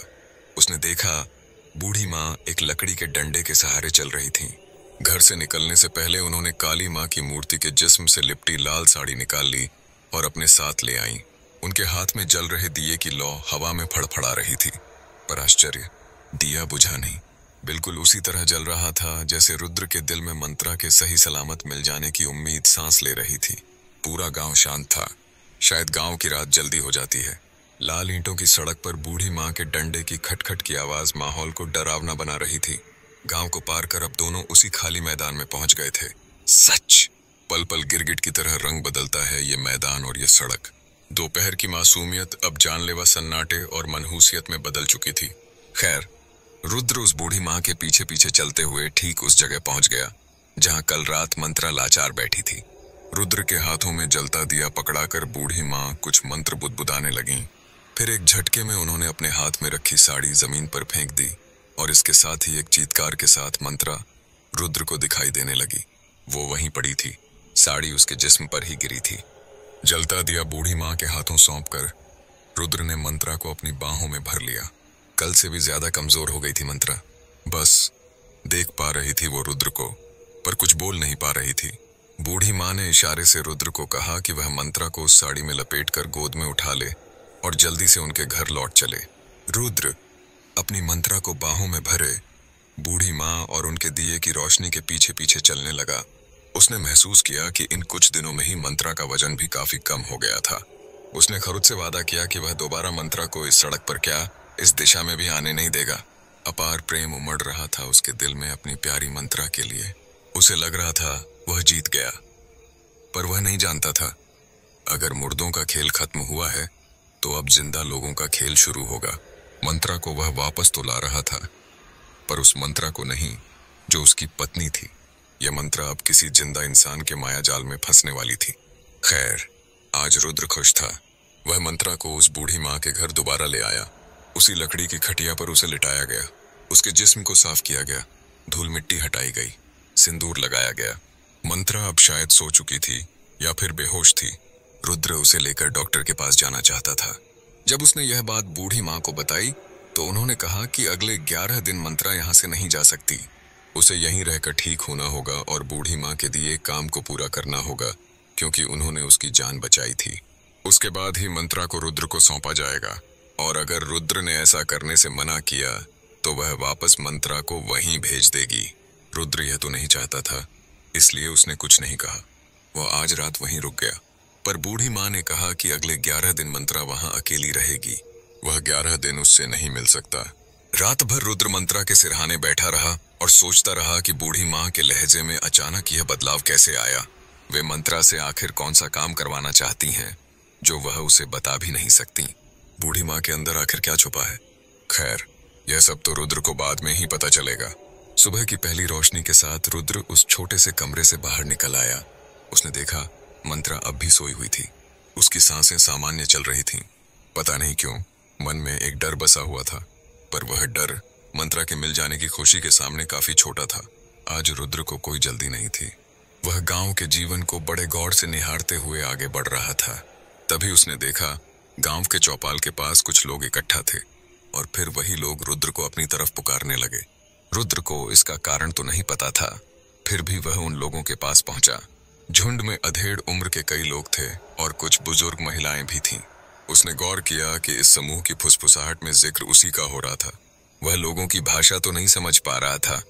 उसने देखा बूढ़ी माँ एक लकड़ी के डंडे के सहारे चल रही थीं। घर से निकलने से पहले उन्होंने काली माँ की मूर्ति के जिस्म से लिपटी लाल साड़ी निकाल ली और अपने साथ ले आईं। उनके हाथ में जल रहे दिए की लौ हवा में फड़फड़ा रही थी, पर आश्चर्य, दिया बुझा नहीं। बिल्कुल उसी तरह जल रहा था जैसे रुद्र के दिल में मंत्रा के सही सलामत मिल जाने की उम्मीद सांस ले रही थी। पूरा गांव शांत था। शायद गांव की रात जल्दी हो जाती है। लाल ईंटों की सड़क पर बूढ़ी माँ के डंडे की खटखट की आवाज माहौल को डरावना बना रही थी। गांव को पार कर अब दोनों उसी खाली मैदान में पहुंच गए थे। सच, पल पल गिरगिट की तरह रंग बदलता है ये मैदान और ये सड़क। दोपहर की मासूमियत अब जानलेवा सन्नाटे और मनहूसियत में बदल चुकी थी। खैर, रुद्र उस बूढ़ी माँ के पीछे पीछे चलते हुए ठीक उस जगह पहुंच गया जहां कल रात मंत्रा लाचार बैठी थी। रुद्र के हाथों में जलता दिया पकड़ाकर बूढ़ी माँ कुछ मंत्र बुदबुदाने लगीं। फिर एक झटके में उन्होंने अपने हाथ में रखी साड़ी जमीन पर फेंक दी और इसके साथ ही एक चीत्कार के साथ मंत्रा रुद्र को दिखाई देने लगी। वो वहीं पड़ी थी, साड़ी उसके जिस्म पर ही गिरी थी। जलता दिया बूढ़ी माँ के हाथों सौंपकर रुद्र ने मंत्रा को अपनी बाहों में भर लिया। कल से भी ज्यादा कमजोर हो गई थी मंत्रा। बस देख पा रही थी वो रुद्र को, पर कुछ बोल नहीं पा रही थी। बूढ़ी माँ ने इशारे से रुद्र को कहा कि वह मंत्रा को उस साड़ी में लपेटकर गोद में उठा ले और जल्दी से उनके घर लौट चले। रुद्र अपनी मंत्रा को बाहों में भरे बूढ़ी माँ और उनके दिए की रोशनी के पीछे पीछे चलने लगा। उसने महसूस किया कि इन कुछ दिनों में ही मंत्रा का वजन भी काफी कम हो गया था। उसने खुद से वादा किया कि वह दोबारा मंत्रा को इस सड़क पर क्या, इस दिशा में भी आने नहीं देगा। अपार प्रेम उमड़ रहा था उसके दिल में अपनी प्यारी मंत्रा के लिए। उसे लग रहा था वह जीत गया, पर वह नहीं जानता था अगर मुर्दों का खेल खत्म हुआ है तो अब जिंदा लोगों का खेल शुरू होगा। मंत्रा को वह वापस तो ला रहा था, पर उस मंत्रा को नहीं जो उसकी पत्नी थी। यह मंत्रा अब किसी जिंदा इंसान के माया जाल में फंसने वाली थी। खैर, आज रुद्र खुश था। वह मंत्रा को उस बूढ़ी माँ के घर दोबारा ले आया। उसी लकड़ी की खटिया पर उसे लिटाया गया। उसके जिस्म को साफ किया गया, धूल मिट्टी हटाई गई, सिंदूर लगाया गया। मंत्रा अब शायद सो चुकी थी या फिर बेहोश थी। रुद्र उसे लेकर डॉक्टर के पास जाना चाहता था। जब उसने यह बात बूढ़ी माँ को बताई तो उन्होंने कहा कि अगले 11 दिन मंत्रा यहाँ से नहीं जा सकती। उसे यहीं रहकर ठीक होना होगा और बूढ़ी माँ के दिए काम को पूरा करना होगा, क्योंकि उन्होंने उसकी जान बचाई थी। उसके बाद ही मंत्रा को रुद्र को सौंपा जाएगा, और अगर रुद्र ने ऐसा करने से मना किया तो वह वापस मंत्रा को वहीं भेज देगी। रुद्र यह तो नहीं चाहता था, इसलिए उसने कुछ नहीं कहा। वह आज रात वहीं रुक गया, पर बूढ़ी माँ ने कहा कि अगले 11 दिन मंत्रा वहां अकेली रहेगी। वह 11 दिन उससे नहीं मिल सकता। रात भर रुद्र मंत्रा के सिरहाने बैठा रहा और सोचता रहा कि बूढ़ी माँ के लहजे में अचानक यह बदलाव कैसे आया। वे मंत्रा से आखिर कौन सा काम करवाना चाहती हैं जो वह उसे बता भी नहीं सकती। बूढ़ी माँ के अंदर आखिर क्या छुपा है? खैर, यह सब तो रुद्र को बाद में ही पता चलेगा। सुबह की पहली रोशनी के साथ रुद्र उस छोटे से कमरे से बाहर निकल आया। उसने देखा मंत्रा अब भी सोई हुई थी। उसकी सांसें सामान्य चल रही थीं। पता नहीं क्यों मन में एक डर बसा हुआ था, पर वह डर मंत्रा के मिल जाने की खुशी के सामने काफी छोटा था। आज रुद्र को कोई जल्दी नहीं थी। वह गांव के जीवन को बड़े गौर से निहारते हुए आगे बढ़ रहा था। तभी उसने देखा गांव के चौपाल के पास कुछ लोग इकट्ठा थे और फिर वही लोग रुद्र को अपनी तरफ पुकारने लगे। रुद्र को इसका कारण तो नहीं पता था, फिर भी वह उन लोगों के पास पहुंचा। झुंड में अधेड़ उम्र के कई लोग थे और कुछ बुजुर्ग महिलाएं भी थीं। उसने गौर किया कि इस समूह की फुसफुसाहट में जिक्र उसी का हो रहा था। वह लोगों की भाषा तो नहीं समझ पा रहा था,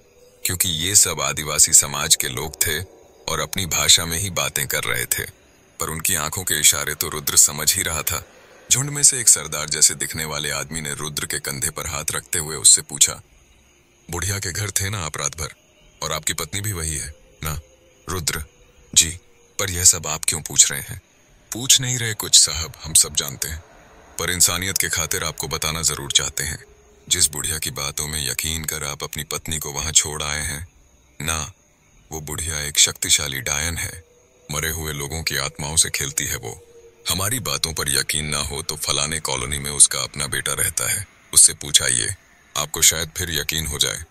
क्योंकि ये सब आदिवासी समाज के लोग थे और अपनी भाषा में ही बातें कर रहे थे, पर उनकी आंखों के इशारे तो रुद्र समझ ही रहा था। झुंड में से एक सरदार जैसे दिखने वाले आदमी ने रुद्र के कंधे पर हाथ रखते हुए उससे पूछा, बुढ़िया के घर थे ना आप रात भर, और आपकी पत्नी भी वही है ना? रुद्र: जी, पर यह सब आप क्यों पूछ रहे हैं? पूछ नहीं रहे कुछ साहब, हम सब जानते हैं, पर इंसानियत के खातिर आपको बताना जरूर चाहते हैं। जिस बुढ़िया की बातों में यकीन कर आप अपनी पत्नी को वहां छोड़ आए हैं ना, वो बुढ़िया एक शक्तिशाली डायन है। मरे हुए लोगों की आत्माओं से खेलती है वो। हमारी बातों पर यकीन ना हो तो फलाने कॉलोनी में उसका अपना बेटा रहता है, उससे पूछाइए, आपको शायद फिर यकीन हो जाए।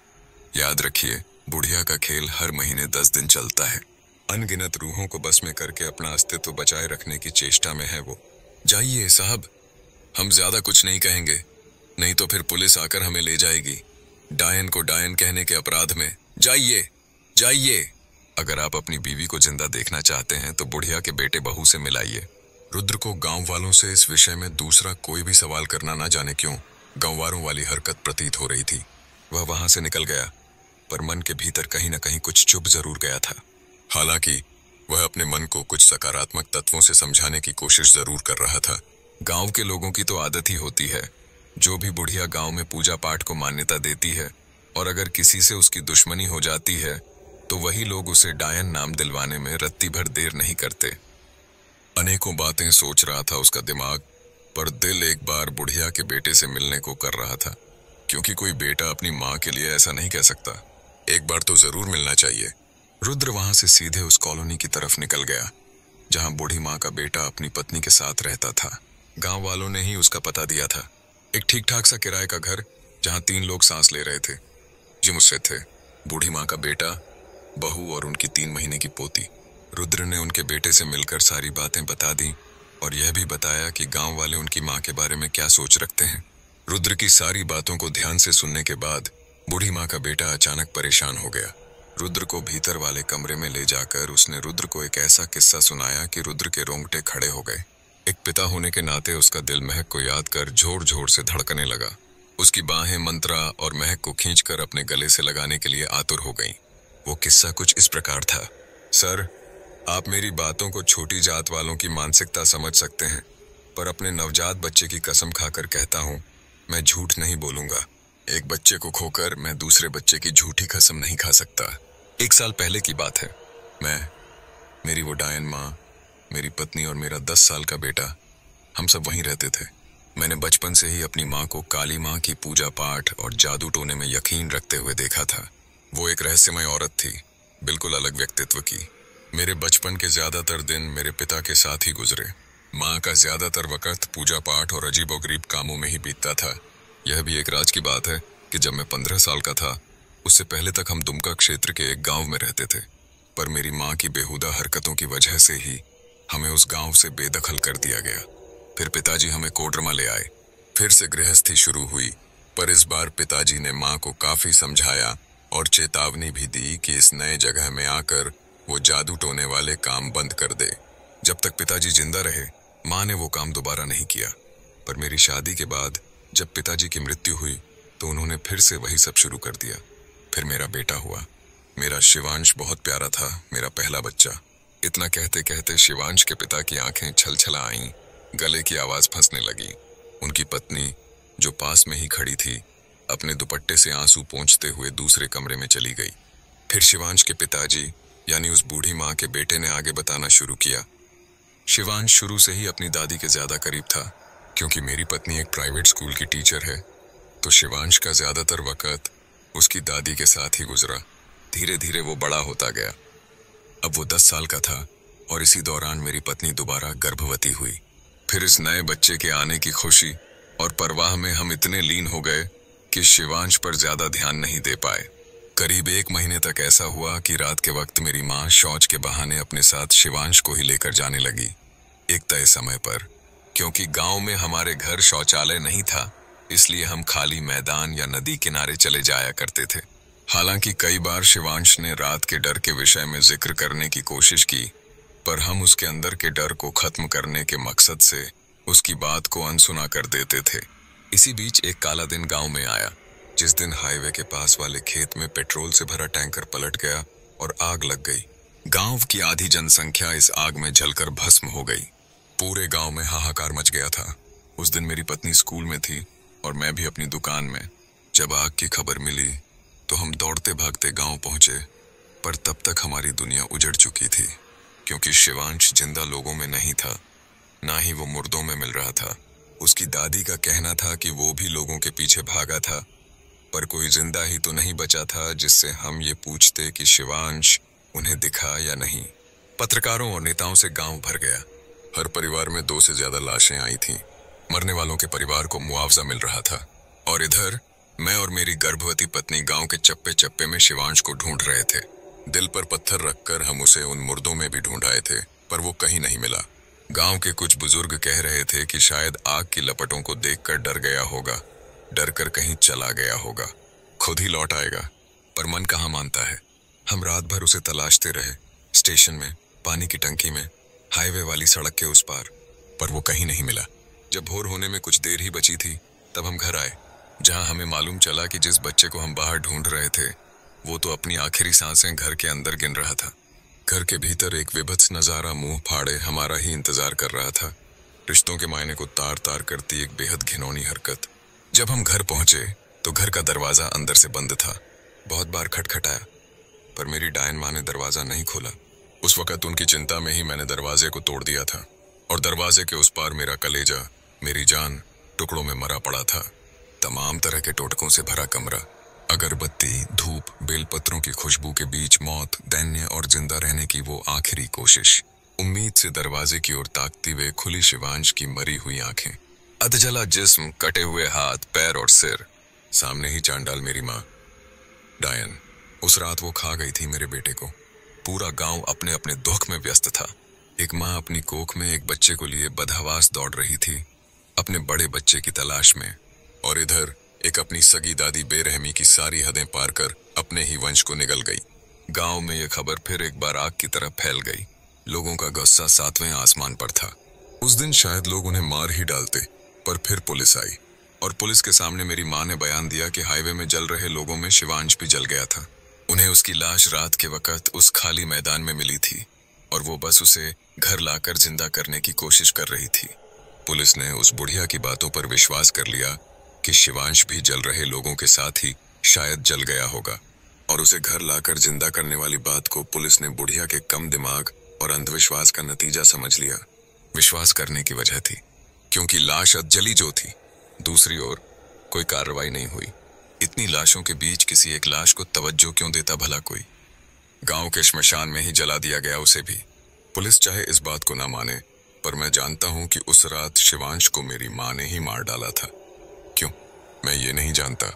याद रखिए, बुढ़िया का खेल हर महीने 10 दिन चलता है। अनगिनत रूहों को बस में करके अपना अस्तित्व बचाए रखने की चेष्टा में है वो। जाइए साहब, हम ज्यादा कुछ नहीं कहेंगे, नहीं तो फिर पुलिस आकर हमें ले जाएगी डायन को डायन कहने के अपराध में। जाइए जाइए। अगर आप अपनी बीवी को जिंदा देखना चाहते हैं तो बुढ़िया के बेटे बहू से मिलाइए। रुद्र को गांव वालों से इस विषय में दूसरा कोई भी सवाल करना ना जाने क्यों गांववारों वाली हरकत प्रतीत हो रही थी। वह वहां से निकल गया, पर मन के भीतर कहीं न कहीं कुछ चुभ जरूर गया था। हालांकि वह अपने मन को कुछ सकारात्मक तत्वों से समझाने की कोशिश जरूर कर रहा था। गांव के लोगों की तो आदत ही होती है, जो भी बुढ़िया गांव में पूजा पाठ को मान्यता देती है और अगर किसी से उसकी दुश्मनी हो जाती है तो वही लोग उसे डायन नाम दिलवाने में रत्ती भर देर नहीं करते। अनेकों बातें सोच रहा था उसका दिमाग, पर दिल एक बार बुढ़िया के बेटे से मिलने को कर रहा था, क्योंकि कोई बेटा अपनी माँ के लिए ऐसा नहीं कह सकता। एक बार तो जरूर मिलना चाहिए। रुद्र वहां से सीधे उस कॉलोनी की तरफ निकल गया जहां बूढ़ी माँ का बेटा अपनी पत्नी के साथ रहता था। गांव वालों ने ही उसका पता दिया था, एक ठीक ठाक सा किराए का घर जहां 3 लोग सांस ले रहे थे। ये मुझसे थे, बूढ़ी माँ का बेटा, बहू और उनकी 3 महीने की पोती। रुद्र ने उनके बेटे से मिलकर सारी बातें बता दी और यह भी बताया कि गांव वाले उनकी माँ के बारे में क्या सोच रखते हैं। रुद्र की सारी बातों को ध्यान से सुनने के बाद बूढ़ी माँ का बेटा अचानक परेशान हो गया। रुद्र को भीतर वाले कमरे में ले जाकर उसने रुद्र को एक ऐसा किस्सा सुनाया कि रुद्र के रोंगटे खड़े हो गए। एक पिता होने के नाते उसका दिल महक को याद कर जोर जोर से धड़कने लगा। उसकी बाहें मंत्रा और महक को खींचकर अपने गले से लगाने के लिए आतुर हो गईं। वो किस्सा कुछ इस प्रकार था। सर, आप मेरी बातों को छोटी जात वालों की मानसिकता समझ सकते हैं, पर अपने नवजात बच्चे की कसम खाकर कहता हूँ, मैं झूठ नहीं बोलूंगा। एक बच्चे को खोकर मैं दूसरे बच्चे की झूठी कसम नहीं खा सकता। 1 साल पहले की बात है। मैं, मेरी वो डायन माँ, मेरी पत्नी और मेरा 10 साल का बेटा, हम सब वहीं रहते थे। मैंने बचपन से ही अपनी माँ को काली माँ की पूजा पाठ और जादू टोने में यकीन रखते हुए देखा था। वो एक रहस्यमय औरत थी, बिल्कुल अलग व्यक्तित्व की। मेरे बचपन के ज्यादातर दिन मेरे पिता के साथ ही गुजरे। माँ का ज्यादातर वक्त पूजा पाठ और अजीबोगरीब कामों में ही बीतता था। यह भी एक राज की बात है कि जब मैं 15 साल का था, उससे पहले तक हम दुमका क्षेत्र के एक गांव में रहते थे, पर मेरी माँ की बेहुदा हरकतों की वजह से ही हमें उस गांव से बेदखल कर दिया गया। फिर पिताजी हमें कोडरमा ले आए। फिर से गृहस्थी शुरू हुई, पर इस बार पिताजी ने माँ को काफी समझाया और चेतावनी भी दी कि इस नए जगह में आकर वो जादू टोने वाले काम बंद कर दे। जब तक पिताजी जिंदा रहे, माँ ने वो काम दोबारा नहीं किया, पर मेरी शादी के बाद जब पिताजी की मृत्यु हुई तो उन्होंने फिर से वही सब शुरू कर दिया। फिर मेरा बेटा हुआ। मेरा शिवांश बहुत प्यारा था, मेरा पहला बच्चा। इतना कहते कहते शिवांश के पिता की आंखें छलछला आईं, गले की आवाज फंसने लगी। उनकी पत्नी, जो पास में ही खड़ी थी, अपने दुपट्टे से आंसू पोंछते हुए दूसरे कमरे में चली गई। फिर शिवांश के पिताजी यानी उस बूढ़ी माँ के बेटे ने आगे बताना शुरू किया। शिवांश शुरू से ही अपनी दादी के ज्यादा करीब था। क्योंकि मेरी पत्नी एक प्राइवेट स्कूल की टीचर है, तो शिवांश का ज्यादातर वक्त उसकी दादी के साथ ही गुजरा। धीरे धीरे वो बड़ा होता गया। अब वो 10 साल का था और इसी दौरान मेरी पत्नी दोबारा गर्भवती हुई। फिर इस नए बच्चे के आने की खुशी और परवाह में हम इतने लीन हो गए कि शिवांश पर ज्यादा ध्यान नहीं दे पाए। करीब 1 महीने तक ऐसा हुआ कि रात के वक्त मेरी माँ शौच के बहाने अपने साथ शिवांश को ही लेकर जाने लगी। एक तय समय पर क्योंकि गांव में हमारे घर शौचालय नहीं था, इसलिए हम खाली मैदान या नदी किनारे चले जाया करते थे। हालांकि कई बार शिवांश ने रात के डर के विषय में जिक्र करने की कोशिश की, पर हम उसके अंदर के डर को खत्म करने के मकसद से उसकी बात को अनसुना कर देते थे। इसी बीच एक काला दिन गांव में आया, जिस दिन हाईवे के पास वाले खेत में पेट्रोल से भरा टैंकर पलट गया और आग लग गई। गांव की आधी जनसंख्या इस आग में जलकर भस्म हो गई। पूरे गांव में हाहाकार मच गया था। उस दिन मेरी पत्नी स्कूल में थी और मैं भी अपनी दुकान में। जब आग की खबर मिली तो हम दौड़ते भागते गांव पहुंचे, पर तब तक हमारी दुनिया उजड़ चुकी थी, क्योंकि शिवांश जिंदा लोगों में नहीं था, ना ही वो मुर्दों में मिल रहा था। उसकी दादी का कहना था कि वो भी लोगों के पीछे भागा था, पर कोई जिंदा ही तो नहीं बचा था जिससे हम ये पूछते कि शिवांश उन्हें दिखा या नहीं। पत्रकारों और नेताओं से गांव भर गया। हर परिवार में 2 से ज्यादा लाशें आई थीं। मरने वालों के परिवार को मुआवजा मिल रहा था, और इधर मैं और मेरी गर्भवती पत्नी गांव के चप्पे चप्पे में शिवांश को ढूंढ रहे थे। दिल पर पत्थर रखकर हम उसे उन मुर्दों में भी ढूंढाए थे, पर वो कहीं नहीं मिला। गांव के कुछ बुजुर्ग कह रहे थे कि शायद आग की लपटों को देखकर डर गया होगा, डर कर कहीं चला गया होगा, खुद ही लौट आएगा। पर मन कहाँ मानता है। हम रात भर उसे तलाशते रहे, स्टेशन में, पानी की टंकी में, हाईवे वाली सड़क के उस पार, पर वो कहीं नहीं मिला। जब भोर होने में कुछ देर ही बची थी, तब हम घर आए, जहां हमें मालूम चला कि जिस बच्चे को हम बाहर ढूंढ रहे थे वो तो अपनी आखिरी सांसें घर के अंदर गिन रहा था। घर के भीतर एक विभत्स नजारा मुंह फाड़े हमारा ही इंतजार कर रहा था। रिश्तों के मायने को तार तार करती एक बेहद घिनौनी हरकत। जब हम घर पहुंचे तो घर का दरवाजा अंदर से बंद था। बहुत बार खटखटाया, पर मेरी डायन माँ ने दरवाजा नहीं खोला। उस वक्त उनकी चिंता में ही मैंने दरवाजे को तोड़ दिया था, और दरवाजे के उस पार मेरा कलेजा, मेरी जान टुकड़ों में मरा पड़ा था। तमाम तरह के टोटकों से भरा कमरा, अगरबत्ती, धूप, बेलपत्रों की खुशबू के बीच मौत, दैन्य और जिंदा रहने की वो आखिरी कोशिश। उम्मीद से दरवाजे की ओर ताकती हुए खुली शिवांश की मरी हुई आंखें, अधजला जिस्म, कटे हुए हाथ, पैर और सिर। सामने ही चांडाल मेरी माँ डायन। उस रात वो खा गई थी मेरे बेटे को। पूरा गांव अपने अपने दुख में व्यस्त था। एक माँ अपनी कोख में एक बच्चे को लिए बदहवास दौड़ रही थी, अपने बड़े बच्चे की तलाश में, और इधर एक अपनी सगी दादी बेरहमी की सारी हदें पार कर अपने ही वंश को निगल गई। गांव में यह खबर फिर एक बार आग की तरह फैल गई। लोगों का गुस्सा 7वें आसमान पर था। उस दिन शायद लोग उन्हें मार ही डालते, पर फिर पुलिस आई, और पुलिस के सामने मेरी माँ ने बयान दिया कि हाईवे में जल रहे लोगों में शिवांश भी जल गया था। उन्हें उसकी लाश रात के वक्त उस खाली मैदान में मिली थी, और वो बस उसे घर लाकर जिंदा करने की कोशिश कर रही थी। पुलिस ने उस बुढ़िया की बातों पर विश्वास कर लिया कि शिवांश भी जल रहे लोगों के साथ ही शायद जल गया होगा, और उसे घर लाकर जिंदा करने वाली बात को पुलिस ने बुढ़िया के कम दिमाग और अंधविश्वास का नतीजा समझ लिया। विश्वास करने की वजह थी क्योंकि लाश जली जो थी। दूसरी ओर कोई कार्रवाई नहीं हुई। इतनी लाशों के बीच किसी एक लाश को तवज्जो क्यों देता भला कोई। गांव के श्मशान में ही जला दिया गया उसे भी। पुलिस चाहे इस बात को ना माने, पर मैं जानता हूं कि उस रात शिवांश को मेरी माँ ने ही मार डाला था। क्यों, मैं ये नहीं जानता।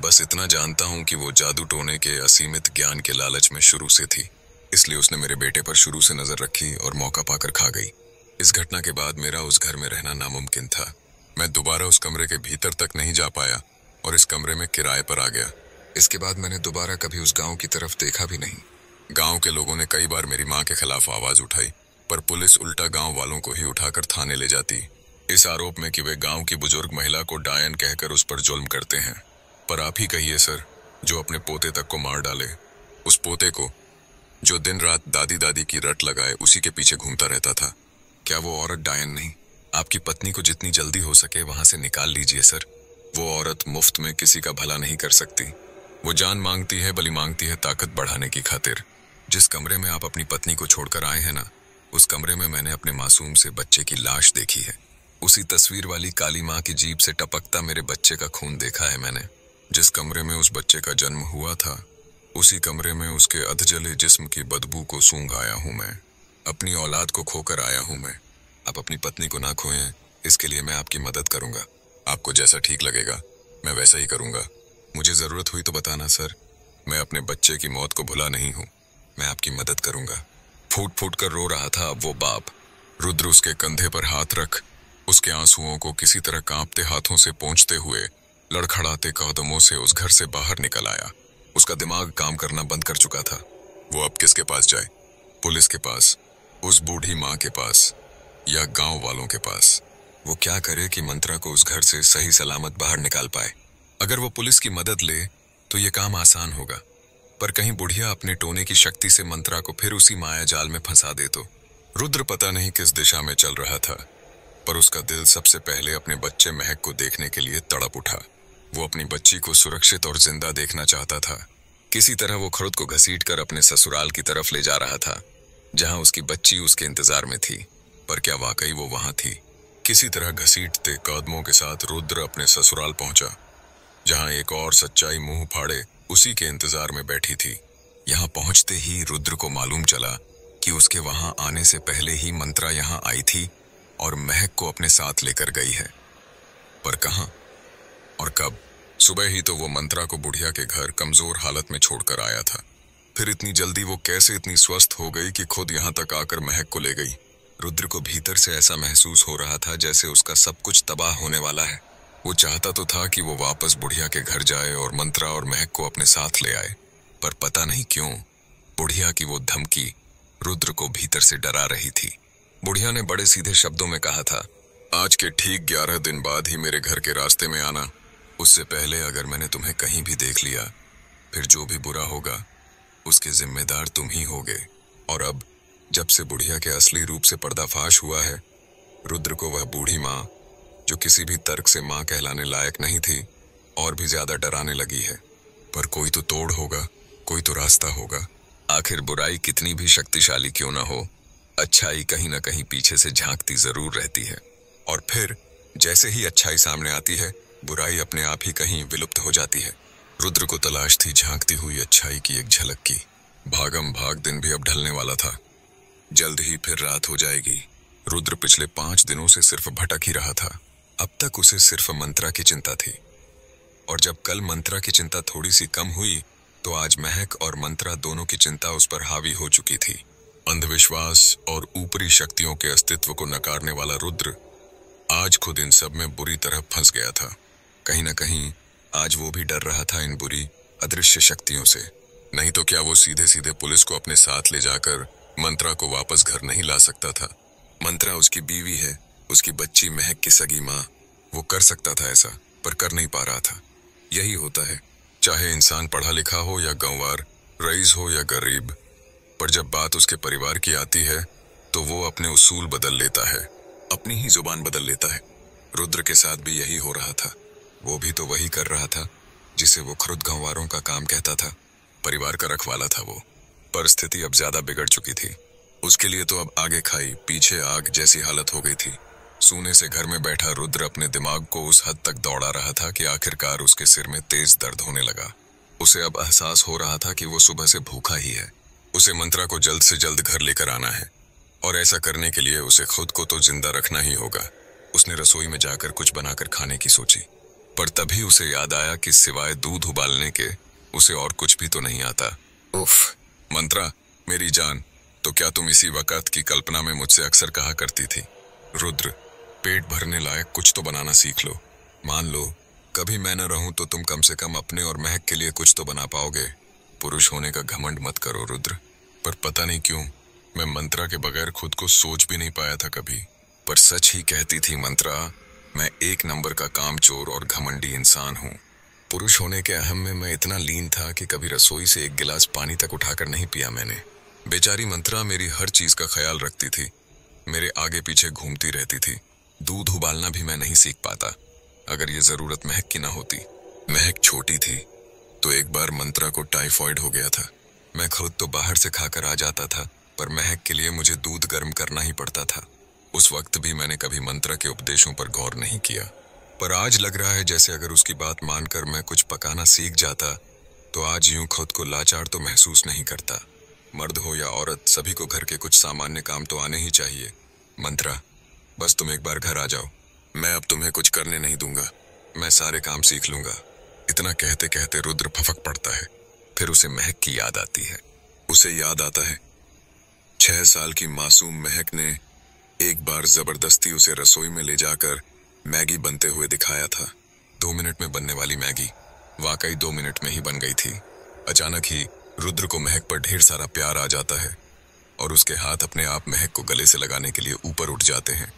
बस इतना जानता हूं कि वो जादू टोने के असीमित ज्ञान के लालच में शुरू से थी, इसलिए उसने मेरे बेटे पर शुरू से नजर रखी और मौका पाकर खा गई। इस घटना के बाद मेरा उस घर में रहना नामुमकिन था। मैं दोबारा उस कमरे के भीतर तक नहीं जा पाया और इस कमरे में किराए पर आ गया। इसके बाद मैंने दोबारा कभी उस गांव की तरफ देखा भी नहीं। गांव के लोगों ने कई बार मेरी माँ के खिलाफ आवाज उठाई, पर पुलिस उल्टा गांव वालों को ही उठाकर थाने ले जाती, इस आरोप में कि वे गांव की बुजुर्ग महिला को डायन कहकर उस पर जुल्म करते हैं। पर आप ही कहिए सर, जो अपने पोते तक को मार डाले, उस पोते को जो दिन रात दादी दादी की रट लगाए उसी के पीछे घूमता रहता था, क्या वो औरत डायन नहीं? आपकी पत्नी को जितनी जल्दी हो सके वहां से निकाल लीजिए सर। वो औरत मुफ्त में किसी का भला नहीं कर सकती। वो जान मांगती है, बलि मांगती है ताकत बढ़ाने की खातिर। जिस कमरे में आप अपनी पत्नी को छोड़कर आए हैं ना, उस कमरे में मैंने अपने मासूम से बच्चे की लाश देखी है। उसी तस्वीर वाली काली माँ की जीभ से टपकता मेरे बच्चे का खून देखा है मैंने। जिस कमरे में उस बच्चे का जन्म हुआ था, उसी कमरे में उसके अधजले जिस्म की बदबू को सूंघ आया हूं मैं। अपनी औलाद को खोकर आया हूं मैं। आप अपनी पत्नी को ना खोएं, इसके लिए मैं आपकी मदद करूंगा। आपको जैसा ठीक लगेगा मैं वैसा ही करूंगा। मुझे जरूरत हुई तो बताना सर। मैं अपने बच्चे की मौत को भुला नहीं हूं। मैं आपकी मदद करूंगा। फूट फूट कर रो रहा था अब वो बाप। रुद्र उसके कंधे पर हाथ रख उसके आंसुओं को किसी तरह कांपते हाथों से पोंछते हुए लड़खड़ाते कदमों से उस घर से बाहर निकल आया। उसका दिमाग काम करना बंद कर चुका था। वो अब किसके पास जाए? पुलिस के पास, उस बूढ़ी माँ के पास, या गांव वालों के पास? वो क्या करे कि मंत्रा को उस घर से सही सलामत बाहर निकाल पाए? अगर वो पुलिस की मदद ले तो ये काम आसान होगा, पर कहीं बुढ़िया अपने टोने की शक्ति से मंत्रा को फिर उसी माया जाल में फंसा दे तो? रुद्र पता नहीं किस दिशा में चल रहा था, पर उसका दिल सबसे पहले अपने बच्चे महक को देखने के लिए तड़प उठा। वो अपनी बच्ची को सुरक्षित और जिंदा देखना चाहता था। किसी तरह वो खुद को घसीटकर अपने ससुराल की तरफ ले जा रहा था, जहां उसकी बच्ची उसके इंतजार में थी। पर क्या वाकई वो वहां थी? किसी तरह घसीटते कदमों के साथ रुद्र अपने ससुराल पहुंचा, जहां एक और सच्चाई मुंह फाड़े उसी के इंतजार में बैठी थी। यहां पहुंचते ही रुद्र को मालूम चला कि उसके वहां आने से पहले ही मंत्रा यहां आई थी और महक को अपने साथ लेकर गई है। पर कहां और कब? सुबह ही तो वो मंत्रा को बुढ़िया के घर कमजोर हालत में छोड़कर आया था। फिर इतनी जल्दी वो कैसे इतनी स्वस्थ हो गई कि खुद यहां तक आकर महक को ले गई? रुद्र को भीतर से ऐसा महसूस हो रहा था जैसे उसका सब कुछ तबाह होने वाला है। वो चाहता तो था कि वो वापस बुढ़िया के घर जाए और मंत्रा और महक को अपने साथ ले आए, पर पता नहीं क्यों बुढ़िया की वो धमकी रुद्र को भीतर से डरा रही थी। बुढ़िया ने बड़े सीधे शब्दों में कहा था, आज के ठीक 11 दिन बाद ही मेरे घर के रास्ते में आना। उससे पहले अगर मैंने तुम्हें कहीं भी देख लिया, फिर जो भी बुरा होगा उसके जिम्मेदार तुम ही होगे। और अब जब से बुढ़िया के असली रूप से पर्दाफाश हुआ है, रुद्र को वह बूढ़ी माँ, जो किसी भी तर्क से माँ कहलाने लायक नहीं थी, और भी ज्यादा डराने लगी है। पर कोई तो तोड़ होगा, कोई तो रास्ता होगा। आखिर बुराई कितनी भी शक्तिशाली क्यों ना हो, अच्छाई कहीं ना कहीं पीछे से झांकती जरूर रहती है। और फिर जैसे ही अच्छाई सामने आती है, बुराई अपने आप ही कहीं विलुप्त हो जाती है। रुद्र को तलाश थी झांकती हुई अच्छाई की एक झलक की। भागम भाग दिन भी अब ढलने वाला था। जल्द ही फिर रात हो जाएगी। रुद्र पिछले 5 दिनों से सिर्फ भटक ही रहा था। अब तक उसे सिर्फ मंत्रा की चिंता थी, और जब कल मंत्रा की चिंता थोड़ी सी कम हुई, तो आज महक और मंत्रा दोनों की चिंता उस पर हावी हो चुकी थी। अंधविश्वास और ऊपरी शक्तियों के अस्तित्व को नकारने वाला रुद्र आज खुद इन सब में बुरी तरह फंस गया था। कहीं ना कहीं आज वो भी डर रहा था इन बुरी अदृश्य शक्तियों से। नहीं तो क्या वो सीधे सीधे पुलिस को अपने साथ ले जाकर मंत्रा को वापस घर नहीं ला सकता था? मंत्रा उसकी बीवी है, उसकी बच्ची महक की सगी माँ। वो कर सकता था ऐसा, पर कर नहीं पा रहा था। यही होता है, चाहे इंसान पढ़ा लिखा हो या गंवार, रईस हो या गरीब, पर जब बात उसके परिवार की आती है तो वो अपने उसूल बदल लेता है, अपनी ही जुबान बदल लेता है। रुद्र के साथ भी यही हो रहा था। वो भी तो वही कर रहा था जिसे वो खुद गंवारों का काम कहता था। परिवार का रखवाला था वो, पर स्थिति अब ज्यादा बिगड़ चुकी थी। उसके लिए तो अब आगे खाई पीछे आग जैसी हालत हो गई थी। सोने से घर में बैठा रुद्र अपने दिमाग को उस हद तक दौड़ा रहा था कि आखिरकार उसके सिर में तेज दर्द होने लगा। उसे अब एहसास हो रहा था कि वो सुबह से भूखा ही है। उसे मंत्रा को जल्द से जल्द घर लेकर आना है, और ऐसा करने के लिए उसे खुद को तो जिंदा रखना ही होगा। उसने रसोई में जाकर कुछ बनाकर खाने की सोची, पर तभी उसे याद आया कि सिवाय दूध उबालने के उसे और कुछ भी तो नहीं आता। उफ, मंत्रा मेरी जान, तो क्या तुम इसी वक्त की कल्पना में मुझसे अक्सर कहा करती थी, रुद्र पेट भरने लायक कुछ तो बनाना सीख लो। मान लो कभी मैं न रहूं तो तुम कम से कम अपने और महक के लिए कुछ तो बना पाओगे। पुरुष होने का घमंड मत करो रुद्र। पर पता नहीं क्यों मैं मंत्रा के बगैर खुद को सोच भी नहीं पाया था कभी। पर सच ही कहती थी मंत्रा, मैं एक नंबर का कामचोर और घमंडी इंसान हूँ। पुरुष होने के अहम में मैं इतना लीन था कि कभी रसोई से एक गिलास पानी तक उठाकर नहीं पिया मैंने। बेचारी मंत्रा मेरी हर चीज का ख्याल रखती थी, मेरे आगे पीछे घूमती रहती थी। दूध उबालना भी मैं नहीं सीख पाता, अगर ये जरूरत महक की ना होती। महक छोटी थी तो एक बार मंत्रा को टाइफॉइड हो गया था। मैं खुद तो बाहर से खाकर आ जाता था, पर महक के लिए मुझे दूध गर्म करना ही पड़ता था। उस वक्त भी मैंने कभी मंत्रा के उपदेशों पर गौर नहीं किया, पर आज लग रहा है जैसे अगर उसकी बात मानकर मैं कुछ पकाना सीख जाता तो आज यूं खुद को लाचार तो महसूस नहीं करता। मर्द हो या औरत, सभी को घर के कुछ सामान्य काम तो आने ही चाहिए। मंत्रा, बस तुम एक बार घर आ जाओ, मैं अब तुम्हें कुछ करने नहीं दूंगा, मैं सारे काम सीख लूंगा। इतना कहते कहते रुद्र फफक पड़ता है। फिर उसे महक की याद आती है। उसे याद आता है 6 साल की मासूम महक ने एक बार जबरदस्ती उसे रसोई में ले जाकर मैगी बनते हुए दिखाया था। 2 मिनट में बनने वाली मैगी वाकई 2 मिनट में ही बन गई थी। अचानक ही रुद्र को महक पर ढेर सारा प्यार आ जाता है और उसके हाथ अपने आप महक को गले से लगाने के लिए ऊपर उठ जाते हैं।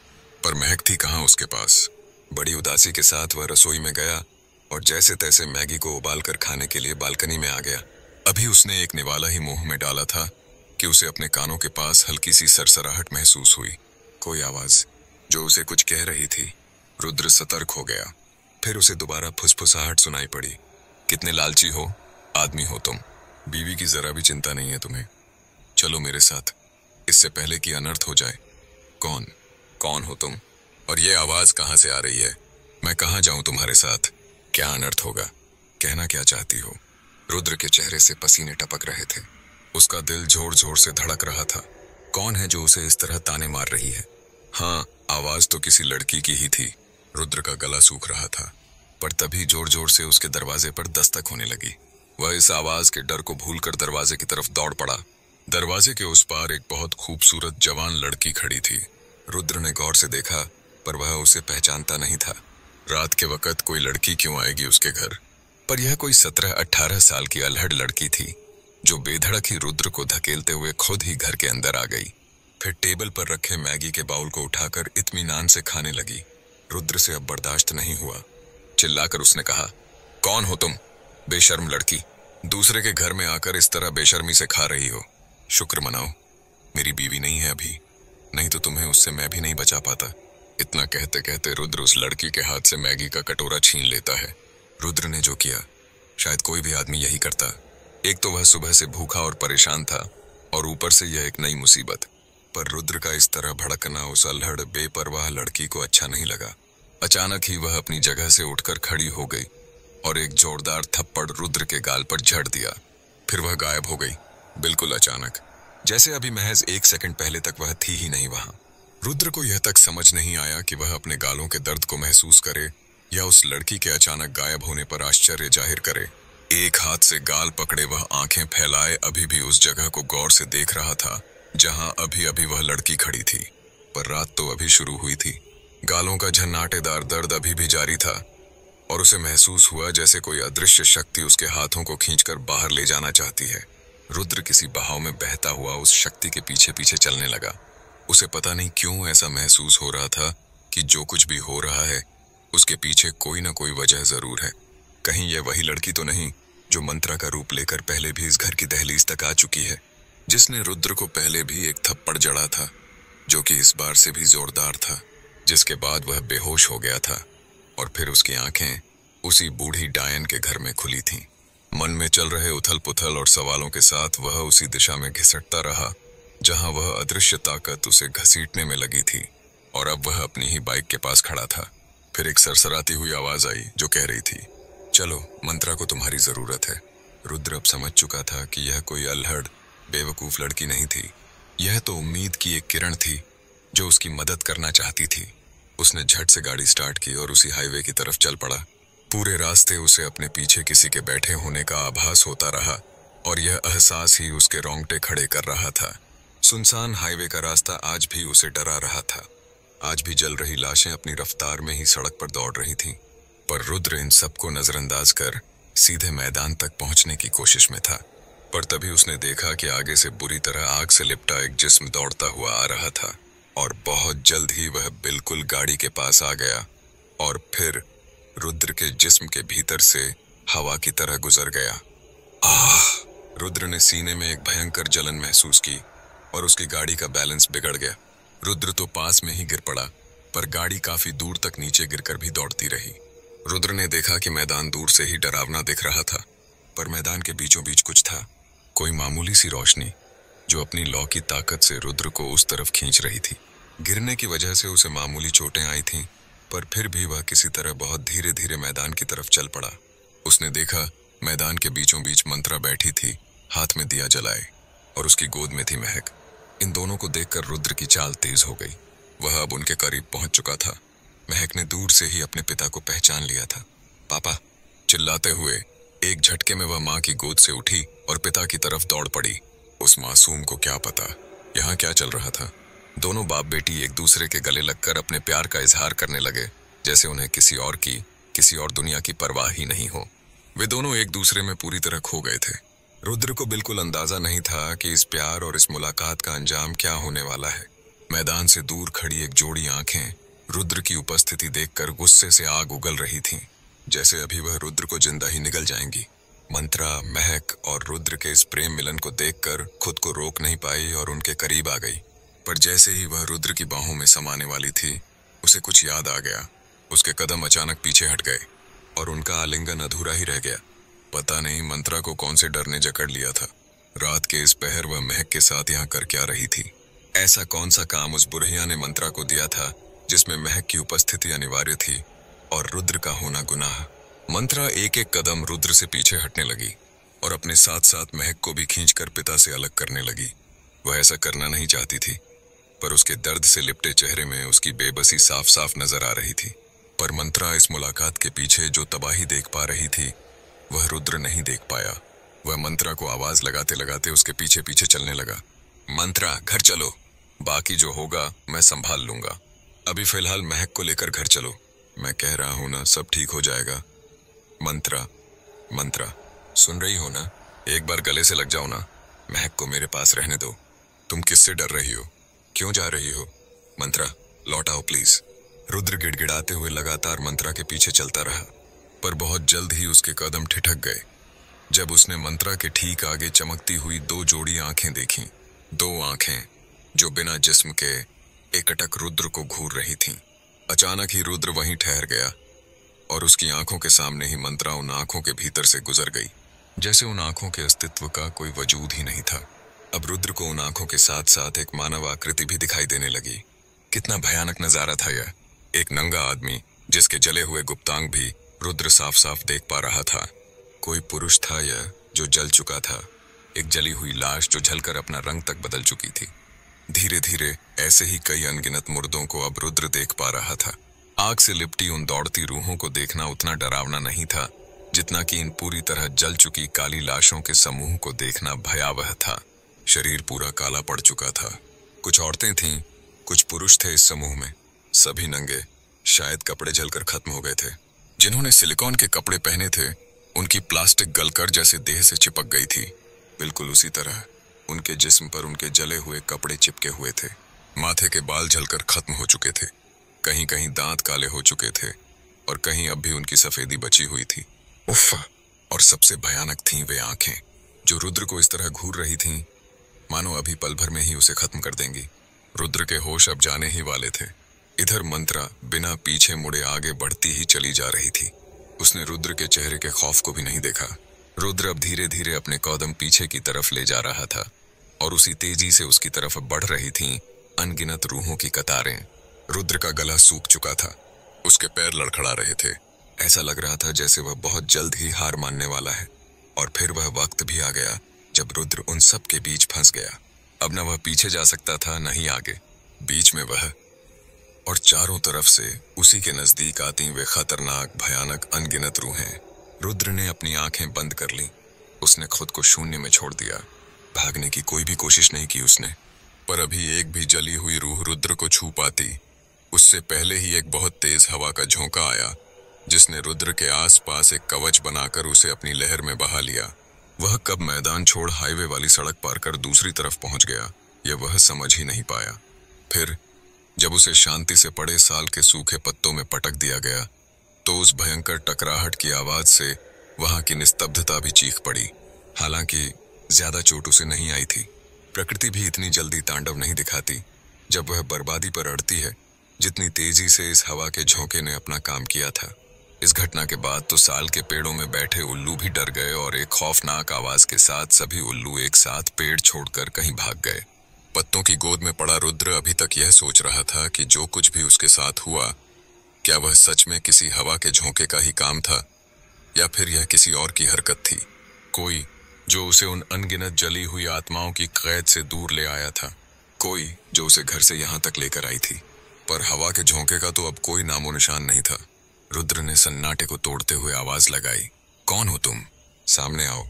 पर महक थी कहाँ उसके पास। बड़ी उदासी के साथ वह रसोई में गया और जैसे तैसे मैगी को उबाल कर खाने के लिए बालकनी में आ गया। अभी उसने एक निवाला ही मुंह में डाला था कि उसे अपने कानों के पास हल्की सी सरसराहट महसूस हुई। कोई आवाज जो उसे कुछ कह रही थी। रुद्र सतर्क हो गया। फिर उसे दोबारा फुसफुसाहट सुनाई पड़ी। कितने लालची हो आदमी हो तुम, बीवी की जरा भी चिंता नहीं है तुम्हें। चलो मेरे साथ, इससे पहले कि अनर्थ हो जाए। कौन कौन हो तुम और ये आवाज कहां से आ रही है? मैं कहां जाऊं तुम्हारे साथ? क्या अनर्थ होगा? कहना क्या चाहती हो? रुद्र के चेहरे से पसीने टपक रहे थे। उसका दिल जोर जोर से धड़क रहा था। कौन है जो उसे इस तरह ताने मार रही है? हाँ, आवाज तो किसी लड़की की ही थी। रुद्र का गला सूख रहा था, पर तभी जोर जोर से उसके दरवाजे पर दस्तक होने लगी। वह इस आवाज के डर को भूलकर दरवाजे की तरफ दौड़ पड़ा। दरवाजे के उस पार एक बहुत खूबसूरत जवान लड़की खड़ी थी। रुद्र ने गौर से देखा, पर वह उसे पहचानता नहीं था। रात के वक्त कोई लड़की क्यों आएगी उसके घर? पर यह कोई 17-18 साल की अल्हड़ लड़की थी, जो बेधड़क ही रुद्र को धकेलते हुए खुद ही घर के अंदर आ गई। फिर टेबल पर रखे मैगी के बाउल को उठाकर इत्मीनान से खाने लगी। रुद्र से अब बर्दाश्त नहीं हुआ। चिल्लाकर उसने कहा, कौन हो तुम? बेशर्म लड़की, दूसरे के घर में आकर इस तरह बेशर्मी से खा रही हो। शुक्र मनाओ मेरी बीवी नहीं है अभी, नहीं तो तुम्हें उससे मैं भी नहीं बचा पाता। इतना कहते कहते रुद्र उस लड़की के हाथ से मैगी का कटोरा छीन लेता है। रुद्र ने जो किया शायद कोई भी आदमी यही करता। एक तो वह सुबह से भूखा और परेशान था और ऊपर से यह एक नई मुसीबत। पर रुद्र का इस तरह भड़कना उस अल्हड़ बेपरवाह लड़की को अच्छा नहीं लगा। अचानक ही वह अपनी जगह से उठकर खड़ी हो गई और एक जोरदार थप्पड़ रुद्र के गाल पर झड़ दिया। फिर वह गायब हो गई, बिल्कुल अचानक, जैसे अभी महज 1 सेकंड पहले तक वह थी ही नहीं वहां। रुद्र को यह तक समझ नहीं आया कि वह अपने गालों के दर्द को महसूस करे या उस लड़की के अचानक गायब होने पर आश्चर्य जाहिर करे। एक हाथ से गाल पकड़े वह आंखें फैलाए अभी भी उस जगह को गौर से देख रहा था जहां अभी अभी वह लड़की खड़ी थी। पर रात तो अभी शुरू हुई थी। गालों का झन्नाटेदार दर्द अभी भी जारी था और उसे महसूस हुआ जैसे कोई अदृश्य शक्ति उसके हाथों को खींचकर बाहर ले जाना चाहती है। रुद्र किसी बहाव में बहता हुआ उस शक्ति के पीछे पीछे चलने लगा। उसे पता नहीं क्यों ऐसा महसूस हो रहा था कि जो कुछ भी हो रहा है उसके पीछे कोई ना कोई वजह जरूर है। कहीं यह वही लड़की तो नहीं जो मंत्रा का रूप लेकर पहले भी इस घर की दहलीज तक आ चुकी है, जिसने रुद्र को पहले भी एक थप्पड़ जड़ा था, जो कि इस बार से भी जोरदार था, जिसके बाद वह बेहोश हो गया था और फिर उसकी आंखें उसी बूढ़ी डायन के घर में खुली थीं। मन में चल रहे उथल पुथल और सवालों के साथ वह उसी दिशा में घिसटता रहा जहां वह अदृश्य ताकत उसे घसीटने में लगी थी और अब वह अपनी ही बाइक के पास खड़ा था। फिर एक सरसराती हुई आवाज आई जो कह रही थी, चलो, मंत्रा को तुम्हारी जरूरत है। रुद्र अब समझ चुका था कि यह कोई अल्हड़ बेवकूफ लड़की नहीं थी। यह तो उम्मीद की एक किरण थी जो उसकी मदद करना चाहती थी। उसने झट से गाड़ी स्टार्ट की और उसी हाईवे की तरफ चल पड़ा। पूरे रास्ते उसे अपने पीछे किसी के बैठे होने का आभास होता रहा और यह एहसास ही उसके रोंगटे खड़े कर रहा था। सुनसान हाईवे का रास्ता आज भी उसे डरा रहा था। आज भी जल रही लाशें अपनी रफ्तार में ही सड़क पर दौड़ रही थीं। पर रुद्र इन सबको नजरअंदाज कर सीधे मैदान तक पहुंचने की कोशिश में था। पर तभी उसने देखा कि आगे से बुरी तरह आग से लिपटा एक जिस्म दौड़ता हुआ आ रहा था और बहुत जल्द ही वह बिल्कुल गाड़ी के पास आ गया और फिर रुद्र के जिस्म के भीतर से हवा की तरह गुजर गया। आह! रुद्र ने सीने में एक भयंकर जलन महसूस की और उसकी गाड़ी का बैलेंस बिगड़ गया। रुद्र तो पास में ही गिर पड़ा, पर गाड़ी काफी दूर तक नीचे गिरकर भी दौड़ती रही। रुद्र ने देखा कि मैदान दूर से ही डरावना दिख रहा था, पर मैदान के बीचों बीच कुछ था, कोई मामूली सी रोशनी जो अपनी लौ की ताकत से रुद्र को उस तरफ खींच रही थी। गिरने की वजह से उसे मामूली चोटें आई थीं, पर फिर भी वह किसी तरह बहुत धीरे धीरे मैदान की तरफ चल पड़ा। उसने देखा मैदान के बीचों बीच मंत्रा बैठी थी, हाथ में दिया जलाए, और उसकी गोद में थी महक। इन दोनों को देखकर रुद्र की चाल तेज हो गई। वह अब उनके करीब पहुंच चुका था। महक ने दूर से ही अपने पिता को पहचान लिया था। पापा! चिल्लाते हुए एक झटके में वह मां की गोद से उठी और पिता की तरफ दौड़ पड़ी। उस मासूम को क्या पता यहाँ क्या चल रहा था। दोनों बाप बेटी एक दूसरे के गले लगकर अपने प्यार का इजहार करने लगे, जैसे उन्हें किसी और दुनिया की परवाह ही नहीं हो। वे दोनों एक दूसरे में पूरी तरह खो गए थे। रुद्र को बिल्कुल अंदाजा नहीं था कि इस प्यार और इस मुलाकात का अंजाम क्या होने वाला है। मैदान से दूर खड़ी एक जोड़ी आंखें रुद्र की उपस्थिति देखकर गुस्से से आग उगल रही थीं, जैसे अभी वह रुद्र को जिंदा ही निगल जाएंगी। मंत्रा, महक और रुद्र के इस प्रेम मिलन को देखकर खुद को रोक नहीं पाई और उनके करीब आ गई। पर जैसे ही वह रुद्र की बाहों में समाने वाली थी, उसे कुछ याद आ गया। उसके कदम अचानक पीछे हट गए और उनका आलिंगन अधूरा ही रह गया। पता नहीं मंत्रा को कौन से डर ने जकड़ लिया था। रात के इस पहर वह महक के साथ यहाँ कर क्या रही थी? ऐसा कौन सा काम उस बुढ़िया ने मंत्रा को दिया था जिसमें महक की उपस्थिति अनिवार्य थी और रुद्र का होना गुनाह? मंत्रा एक एक कदम रुद्र से पीछे हटने लगी और अपने साथ साथ महक को भी खींचकर पिता से अलग करने लगी। वह ऐसा करना नहीं चाहती थी, पर उसके दर्द से लिपटे चेहरे में उसकी बेबसी साफ साफ नजर आ रही थी। पर मंत्रा इस मुलाकात के पीछे जो तबाही देख पा रही थी, वह रुद्र नहीं देख पाया। वह मंत्रा को आवाज लगाते लगाते उसके पीछे पीछे चलने लगा। मंत्रा, घर चलो, बाकी जो होगा मैं संभाल लूंगा। अभी फिलहाल महक को लेकर घर चलो। मैं कह रहा हूं ना, सब ठीक हो जाएगा। मंत्रा, मंत्रा, सुन रही हो ना? एक बार गले से लग जाओ ना। महक को मेरे पास रहने दो। तुम किससे डर रही हो? क्यों जा रही हो? मंत्रा, लौट आओ प्लीज। रुद्र गिड़गिड़ाते हुए लगातार मंत्रा के पीछे चलता रहा, पर बहुत जल्द ही उसके कदम ठिठक गए जब उसने मंत्रा के ठीक आगे चमकती हुई दो जोड़ी आंखें देखीं। दो आंखें जो बिना जिस्म के एकटक रुद्र को घूर रही थीं। अचानक ही रुद्र वहीं ठहर गया और उसकी आंखों के सामने ही मंत्रा उन आंखों के भीतर से गुजर गई, जैसे उन आंखों के अस्तित्व का कोई वजूद ही नहीं था। अब रुद्र को उन आंखों के साथ साथ एक मानव आकृति भी दिखाई देने लगी। कितना भयानक नजारा था यह! एक नंगा आदमी जिसके जले हुए गुप्तांग भी रुद्र साफ साफ देख पा रहा था। कोई पुरुष था यह जो जल चुका था, एक जली हुई लाश जो जलकर अपना रंग तक बदल चुकी थी। धीरे धीरे ऐसे ही कई अनगिनत मुर्दों को अब रुद्र देख पा रहा था। आग से लिपटी उन दौड़ती रूहों को देखना उतना डरावना नहीं था जितना कि इन पूरी तरह जल चुकी काली लाशों के समूह को देखना भयावह था। शरीर पूरा काला पड़ चुका था। कुछ औरतें थीं, कुछ पुरुष थे इस समूह में, सभी नंगे, शायद कपड़े जलकर खत्म हो गए थे। जिन्होंने सिलिकॉन के कपड़े पहने थे, उनकी प्लास्टिक गलकर जैसे देह से चिपक गई थी। बिल्कुल उसी तरह उनके जिस्म पर उनके जले हुए कपड़े चिपके हुए थे। माथे के बाल जलकर खत्म हो चुके थे, कहीं कहीं दांत काले हो चुके थे और कहीं अब भी उनकी सफेदी बची हुई थी। उफ़! और सबसे भयानक थीं वे आंखें जो रुद्र को इस तरह घूर रही थीं, मानो अभी पल भर में ही उसे खत्म कर देंगी। रुद्र के होश अब जाने ही वाले थे। इधर मंत्रा बिना पीछे मुड़े आगे बढ़ती ही चली जा रही थी। उसने रुद्र के चेहरे के खौफ को भी नहीं देखा। रुद्र अब धीरे धीरे अपने कदम पीछे की तरफ ले जा रहा था और उसी तेजी से उसकी तरफ बढ़ रही थीं अनगिनत रूहों की कतारें। रुद्र का गला सूख चुका था, उसके पैर लड़खड़ा रहे थे। ऐसा लग रहा था जैसे वह बहुत जल्द ही हार मानने वाला है। और फिर वह वक्त भी आ गया जब रुद्र उन सब के बीच फंस गया। अब न वह पीछे जा सकता था, न ही आगे। बीच में वह, और चारों तरफ से उसी के नजदीक आती वे खतरनाक भयानक अनगिनत रूहें। रुद्र ने अपनी आंखें बंद कर लीं। उसने खुद को शून्य में छोड़ दिया। भागने की कोई भी कोशिश नहीं की उसने, पर अभी एक भी जली हुई रूह रुद्र को छू पाती, उससे पहले ही एक बहुत तेज हवा का झोंका आया जिसने रुद्र के आसपास एक कवच बनाकर उसे अपनी लहर में बहा लिया। वह कब मैदान छोड़ हाईवे वाली सड़क पार कर दूसरी तरफ पहुंच गया, यह वह समझ ही नहीं पाया। फिर जब उसे शांति से पड़े साल के सूखे पत्तों में पटक दिया गया, तो उस भयंकर टकराहट की आवाज से वहां की निस्तब्धता भी चीख पड़ी। हालांकि ज्यादा चोट उसे नहीं आई थी। प्रकृति भी इतनी जल्दी तांडव नहीं दिखाती जब वह बर्बादी पर अड़ती है, जितनी तेजी से इस हवा के झोंके ने अपना काम किया था। इस घटना के बाद तो साल के पेड़ों में बैठे उल्लू भी डर गए और एक खौफनाक आवाज के साथ सभी उल्लू एक साथ पेड़ छोड़कर कहीं भाग गए। पत्तों की गोद में पड़ा रुद्र अभी तक यह सोच रहा था कि जो कुछ भी उसके साथ हुआ, क्या वह सच में किसी हवा के झोंके का ही काम था या फिर यह किसी और की हरकत थी। कोई जो उसे उन अनगिनत जली हुई आत्माओं की कैद से दूर ले आया था, कोई जो उसे घर से यहाँ तक लेकर आई थी। पर हवा के झोंके का तो अब कोई नामो निशान नहीं था। रुद्र ने सन्नाटे को तोड़ते हुए आवाज लगाई, कौन हो तुम? सामने आओ,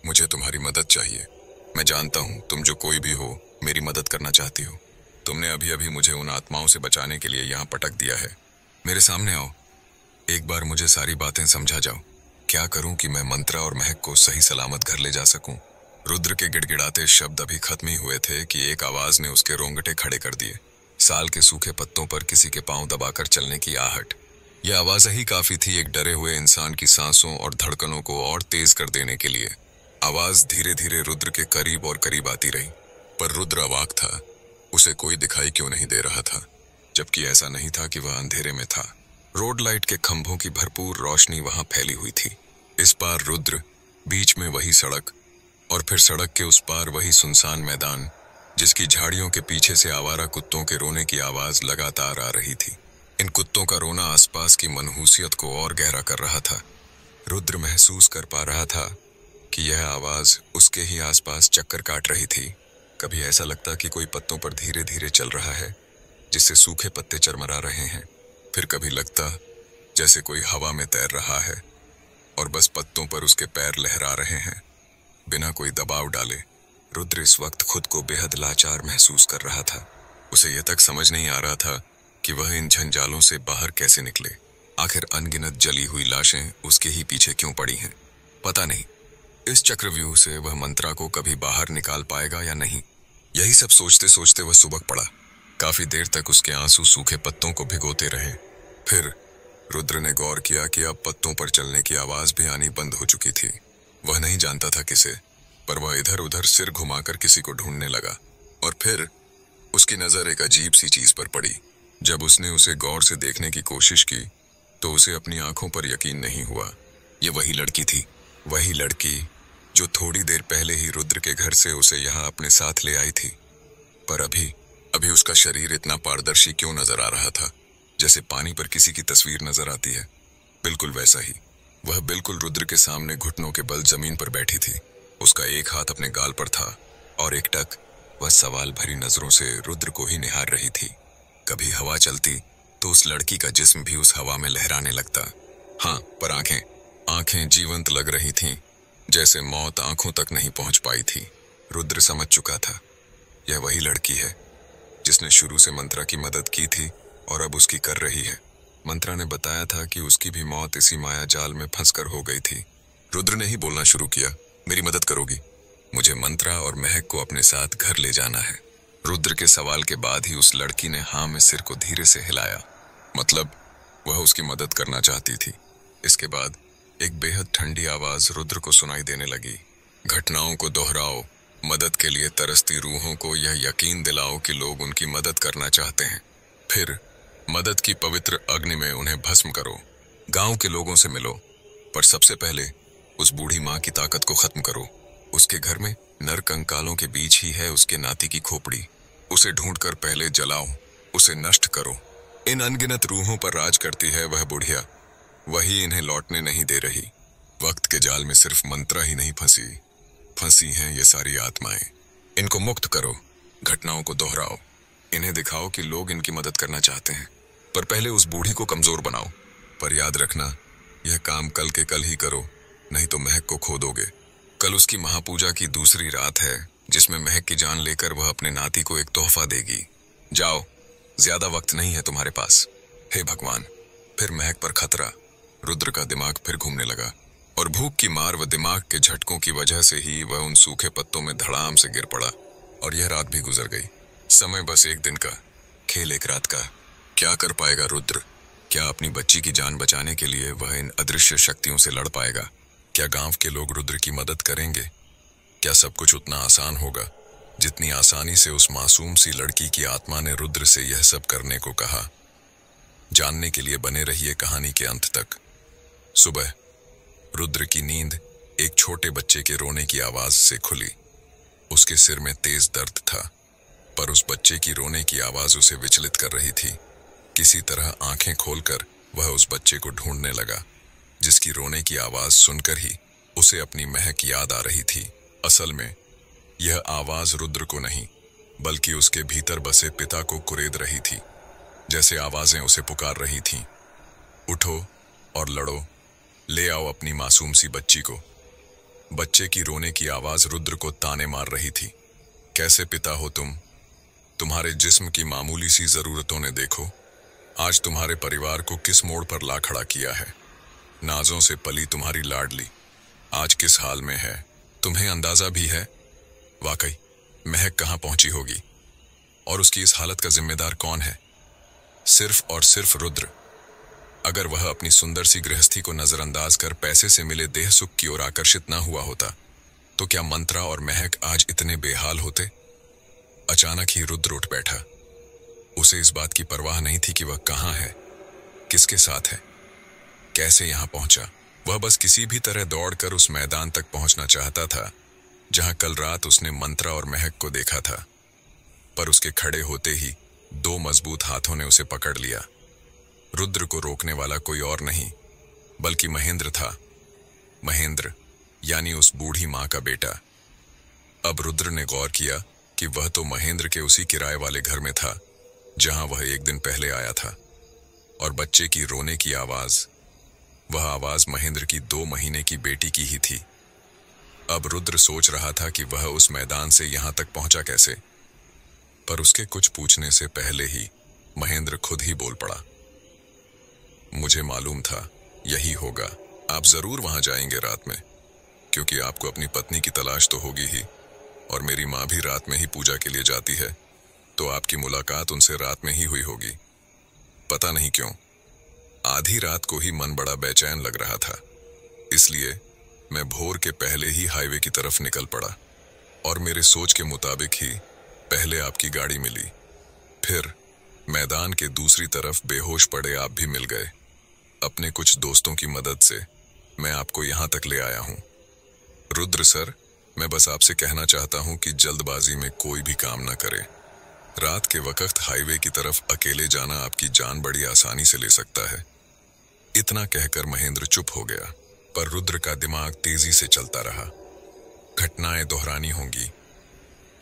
मुझे तुम्हारी मदद चाहिए। मैं जानता हूं तुम जो कोई भी हो मेरी मदद करना चाहती हो। तुमने अभी अभी मुझे उन आत्माओं से बचाने के लिए यहाँ पटक दिया है। मेरे सामने आओ, एक बार मुझे सारी बातें समझा जाओ। क्या करूं कि मैं मंत्रा और महक को सही सलामत घर ले जा सकूं? रुद्र के गिड़गिड़ाते शब्द अभी खत्म ही हुए थे कि एक आवाज ने उसके रोंगटे खड़े कर दिए। साल के सूखे पत्तों पर किसी के पांव दबाकर चलने की आहट। यह आवाज ही काफी थी एक डरे हुए इंसान की सांसों और धड़कनों को और तेज कर देने के लिए। आवाज धीरे धीरे रुद्र के करीब और करीब आती रही, पर रुद्र अवाक था। उसे कोई दिखाई क्यों नहीं दे रहा था, जबकि ऐसा नहीं था कि वह अंधेरे में था। रोड लाइट के खंभों की भरपूर रोशनी वहां फैली हुई थी। इस पार रुद्र, बीच में वही सड़क, और फिर सड़क के उस पार वही सुनसान मैदान, जिसकी झाड़ियों के पीछे से आवारा कुत्तों के रोने की आवाज लगातार आ रही थी। इन कुत्तों का रोना आसपास की मनहूसियत को और गहरा कर रहा था। रुद्र महसूस कर पा रहा था कि यह आवाज उसके ही आसपास चक्कर काट रही थी। कभी ऐसा लगता कि कोई पत्तों पर धीरे धीरे चल रहा है, जिससे सूखे पत्ते चरमरा रहे हैं। फिर कभी लगता जैसे कोई हवा में तैर रहा है और बस पत्तों पर उसके पैर लहरा रहे हैं, बिना कोई दबाव डाले। रुद्र इस वक्त खुद को बेहद लाचार महसूस कर रहा था। उसे यह तक समझ नहीं आ रहा था कि वह इन झंझालों से बाहर कैसे निकले। आखिर अनगिनत जली हुई लाशें उसके ही पीछे क्यों पड़ी हैं? पता नहीं इस चक्रव्यूह से वह मंत्रा को कभी बाहर निकाल पाएगा या नहीं। यही सब सोचते सोचते वह सुबह पड़ा। काफी देर तक उसके आंसू सूखे पत्तों को भिगोते रहे। फिर रुद्र ने गौर किया कि अब पत्तों पर चलने की आवाज भी आनी बंद हो चुकी थी। वह नहीं जानता था किसे, पर वह इधर उधर सिर घुमाकर किसी को ढूंढने लगा। और फिर उसकी नजर एक अजीब सी चीज पर पड़ी। जब उसने उसे गौर से देखने की कोशिश की तो उसे अपनी आंखों पर यकीन नहीं हुआ। ये वही लड़की थी, वही लड़की जो थोड़ी देर पहले ही रुद्र के घर से उसे यहाँ अपने साथ ले आई थी। पर अभी उसका शरीर इतना पारदर्शी क्यों नजर आ रहा था, जैसे पानी पर किसी की तस्वीर नजर आती है। बिल्कुल वैसा ही। वह बिल्कुल रुद्र के सामने घुटनों के बल जमीन पर बैठी थी। उसका एक हाथ अपने गाल पर था और एक टक वह सवाल भरी नजरों से रुद्र को ही निहार रही थी। कभी हवा चलती तो उस लड़की का जिस्म भी उस हवा में लहराने लगता। हाँ, पर आंखें जीवंत लग रही थीं, जैसे मौत आंखों तक नहीं पहुंच पाई थी। रुद्र समझ चुका था, यह वही लड़की है जिसने शुरू से मंत्रा की मदद की थी और अब उसकी कर रही है। मंत्रा ने बताया था कि उसकी भी मौत इसी माया जाल में फंसकर हो गई थी। रुद्र ने ही बोलना शुरू किया, मेरी मदद करोगी? मुझे मंत्रा और महक को अपने साथ घर ले जाना है। रुद्र के सवाल के बाद ही उस लड़की ने हाँ में सिर को धीरे से हिलाया। मतलब वह उसकी मदद करना चाहती थी। इसके बाद एक बेहद ठंडी आवाज रुद्र को सुनाई देने लगी, घटनाओं को दोहराओ, मदद के लिए तरसती रूहों को यह यकीन दिलाओ कि लोग उनकी मदद करना चाहते हैं। फिर मदद की पवित्र अग्नि में उन्हें भस्म करो। गांव के लोगों से मिलो, पर सबसे पहले उस बूढ़ी माँ की ताकत को खत्म करो। उसके घर में नर कंकालों के बीच ही है उसके नाती की खोपड़ी। उसे ढूंढकर पहले जलाओ, उसे नष्ट करो। इन अनगिनत रूहों पर राज करती है वह बुढ़िया, वही इन्हें लौटने नहीं दे रही। वक्त के जाल में सिर्फ मंत्रा ही नहीं फंसी हैं ये सारी आत्माएं। इनको मुक्त करो, घटनाओं को दोहराओ, इन्हें दिखाओ कि लोग इनकी मदद करना चाहते हैं, पर पहले उस बूढ़ी को कमजोर बनाओ। पर याद रखना, यह काम कल के कल ही करो, नहीं तो महक को खो दोगे। कल उसकी महापूजा की दूसरी रात है, जिसमें महक की जान लेकर वह अपने नाती को एक तोहफा देगी। जाओ, ज्यादा वक्त नहीं है तुम्हारे पास। हे भगवान! फिर महक पर खतरा। रुद्र का दिमाग फिर घूमने लगा और भूख की मार व दिमाग के झटकों की वजह से ही वह उन सूखे पत्तों में धड़ाम से गिर पड़ा। और यह रात भी गुजर गई। समय बस एक दिन का, खेल एक रात का। क्या कर पाएगा रुद्र? क्या अपनी बच्ची की जान बचाने के लिए वह इन अदृश्य शक्तियों से लड़ पाएगा? क्या गांव के लोग रुद्र की मदद करेंगे? क्या सब कुछ उतना आसान होगा जितनी आसानी से उस मासूम सी लड़की की आत्मा ने रुद्र से यह सब करने को कहा? जानने के लिए बने रहिए कहानी के अंत तक। सुबह रुद्र की नींद एक छोटे बच्चे के रोने की आवाज से खुली। उसके सिर में तेज दर्द था, पर उस बच्चे की रोने की आवाज उसे विचलित कर रही थी। किसी तरह आंखें खोलकर वह उस बच्चे को ढूंढने लगा, जिसकी रोने की आवाज सुनकर ही उसे अपनी महक याद आ रही थी। असल में यह आवाज रुद्र को नहीं, बल्कि उसके भीतर बसे पिता को कुरेद रही थी। जैसे आवाजें उसे पुकार रही थीं, उठो और लड़ो, ले आओ अपनी मासूम सी बच्ची को। बच्चे की रोने की आवाज रुद्र को ताने मार रही थी। कैसे पिता हो तुम तुम्हारे जिस्म की मामूली सी जरूरतों ने देखो आज तुम्हारे परिवार को किस मोड़ पर ला खड़ा किया है। नाजों से पली तुम्हारी लाडली आज किस हाल में है, तुम्हें अंदाजा भी है? वाकई महक कहाँ पहुंची होगी और उसकी इस हालत का जिम्मेदार कौन है? सिर्फ और सिर्फ रुद्र। अगर वह अपनी सुंदर सी गृहस्थी को नजरअंदाज कर पैसे से मिले देह सुख की ओर आकर्षित न हुआ होता तो क्या मंत्रा और महक आज इतने बेहाल होते? अचानक ही रुद्र उठ बैठा। उसे इस बात की परवाह नहीं थी कि वह कहाँ है, किसके साथ है, कैसे यहां पहुंचा। वह बस किसी भी तरह दौड़कर उस मैदान तक पहुंचना चाहता था जहां कल रात उसने मंत्रा और महक को देखा था। पर उसके खड़े होते ही दो मजबूत हाथों ने उसे पकड़ लिया। रुद्र को रोकने वाला कोई और नहीं बल्कि महेंद्र था। महेंद्र यानी उस बूढ़ी मां का बेटा। अब रुद्र ने गौर किया कि वह तो महेंद्र के उसी किराए वाले घर में था जहां वह एक दिन पहले आया था, और बच्चे की रोने की आवाज, वह आवाज महेंद्र की 2 महीने की बेटी की ही थी। अब रुद्र सोच रहा था कि वह उस मैदान से यहां तक पहुंचा कैसे, पर उसके कुछ पूछने से पहले ही महेंद्र खुद ही बोल पड़ा। मुझे मालूम था यही होगा। आप जरूर वहां जाएंगे रात में, क्योंकि आपको अपनी पत्नी की तलाश तो होगी ही, और मेरी माँ भी रात में ही पूजा के लिए जाती है, तो आपकी मुलाकात उनसे रात में ही हुई होगी। पता नहीं क्यों आधी रात को ही मन बड़ा बेचैन लग रहा था, इसलिए मैं भोर के पहले ही हाईवे की तरफ निकल पड़ा, और मेरे सोच के मुताबिक ही पहले आपकी गाड़ी मिली। फिर मैदान के दूसरी तरफ बेहोश पड़े आप भी मिल गए। अपने कुछ दोस्तों की मदद से मैं आपको यहां तक ले आया हूं। रुद्र सर, मैं बस आपसे कहना चाहता हूं कि जल्दबाजी में कोई भी काम ना करें। रात के वक्त हाईवे की तरफ अकेले जाना आपकी जान बड़ी आसानी से ले सकता है। इतना कहकर महेंद्र चुप हो गया, पर रुद्र का दिमाग तेजी से चलता रहा। घटनाएं दोहरानी होंगी,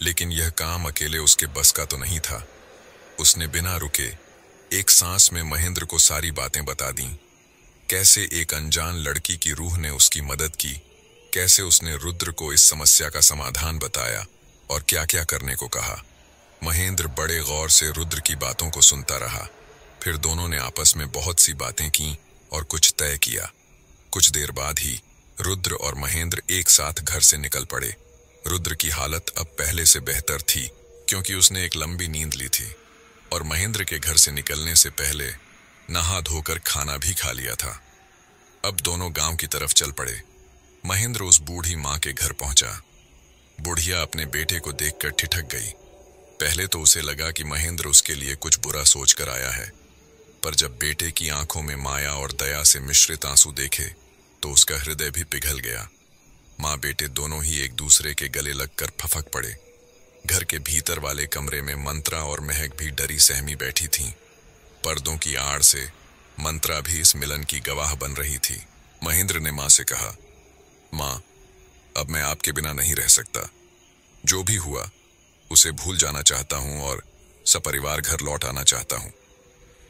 लेकिन यह काम अकेले उसके बस का तो नहीं था। उसने बिना रुके एक सांस में महेंद्र को सारी बातें बता दी। कैसे एक अनजान लड़की की रूह ने उसकी मदद की, कैसे उसने रुद्र को इस समस्या का समाधान बताया और क्या क्या करने को कहा। महेंद्र बड़े गौर से रुद्र की बातों को सुनता रहा। फिर दोनों ने आपस में बहुत सी बातें की और कुछ तय किया। कुछ देर बाद ही रुद्र और महेंद्र एक साथ घर से निकल पड़े। रुद्र की हालत अब पहले से बेहतर थी, क्योंकि उसने एक लंबी नींद ली थी, और महेंद्र के घर से निकलने से पहले नहा धोकर खाना भी खा लिया था। अब दोनों गांव की तरफ चल पड़े। महेंद्र उस बूढ़ी मां के घर पहुंचा। बुढ़िया अपने बेटे को देखकर ठिठक गई। पहले तो उसे लगा कि महेंद्र उसके लिए कुछ बुरा सोचकर आया है, पर जब बेटे की आंखों में माया और दया से मिश्रित आंसू देखे तो उसका हृदय भी पिघल गया। माँ बेटे दोनों ही एक दूसरे के गले लगकर फफक पड़े। घर के भीतर वाले कमरे में मंत्रा और महक भी डरी सहमी बैठी थीं। पर्दों की आड़ से मंत्रा भी इस मिलन की गवाह बन रही थी। महेंद्र ने माँ से कहा, माँ, अब मैं आपके बिना नहीं रह सकता। जो भी हुआ उसे भूल जाना चाहता हूँ और सपरिवार घर लौट आना चाहता हूँ,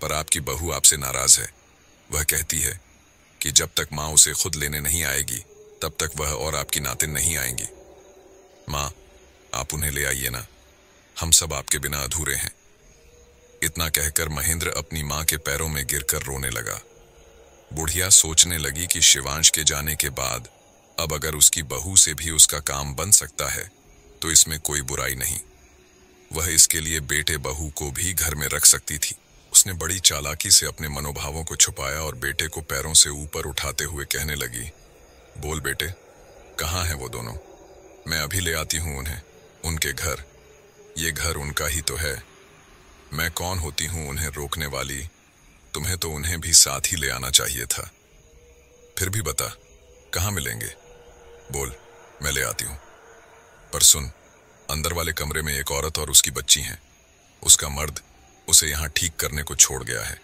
पर आपकी बहू आपसे नाराज है। वह कहती है कि जब तक माँ उसे खुद लेने नहीं आएगी तब तक वह और आपकी नातिन नहीं आएंगी। माँ, आप उन्हें ले आइए ना, हम सब आपके बिना अधूरे हैं। इतना कहकर महेंद्र अपनी माँ के पैरों में गिरकर रोने लगा। बुढ़िया सोचने लगी कि शिवांश के जाने के बाद अब अगर उसकी बहू से भी उसका काम बन सकता है तो इसमें कोई बुराई नहीं। वह इसके लिए बेटे बहू को भी घर में रख सकती थी। उसने बड़ी चालाकी से अपने मनोभावों को छुपाया और बेटे को पैरों से ऊपर उठाते हुए कहने लगी, बोल बेटे, कहाँ हैं वो दोनों? मैं अभी ले आती हूँ उन्हें उनके घर। ये घर उनका ही तो है। मैं कौन होती हूँ उन्हें रोकने वाली? तुम्हें तो उन्हें भी साथ ही ले आना चाहिए था। फिर भी बता, कहाँ मिलेंगे? बोल, मैं ले आती हूँ। पर सुन, अंदर वाले कमरे में एक औरत और उसकी बच्ची हैं। उसका मर्द उसे यहाँ ठीक करने को छोड़ गया है।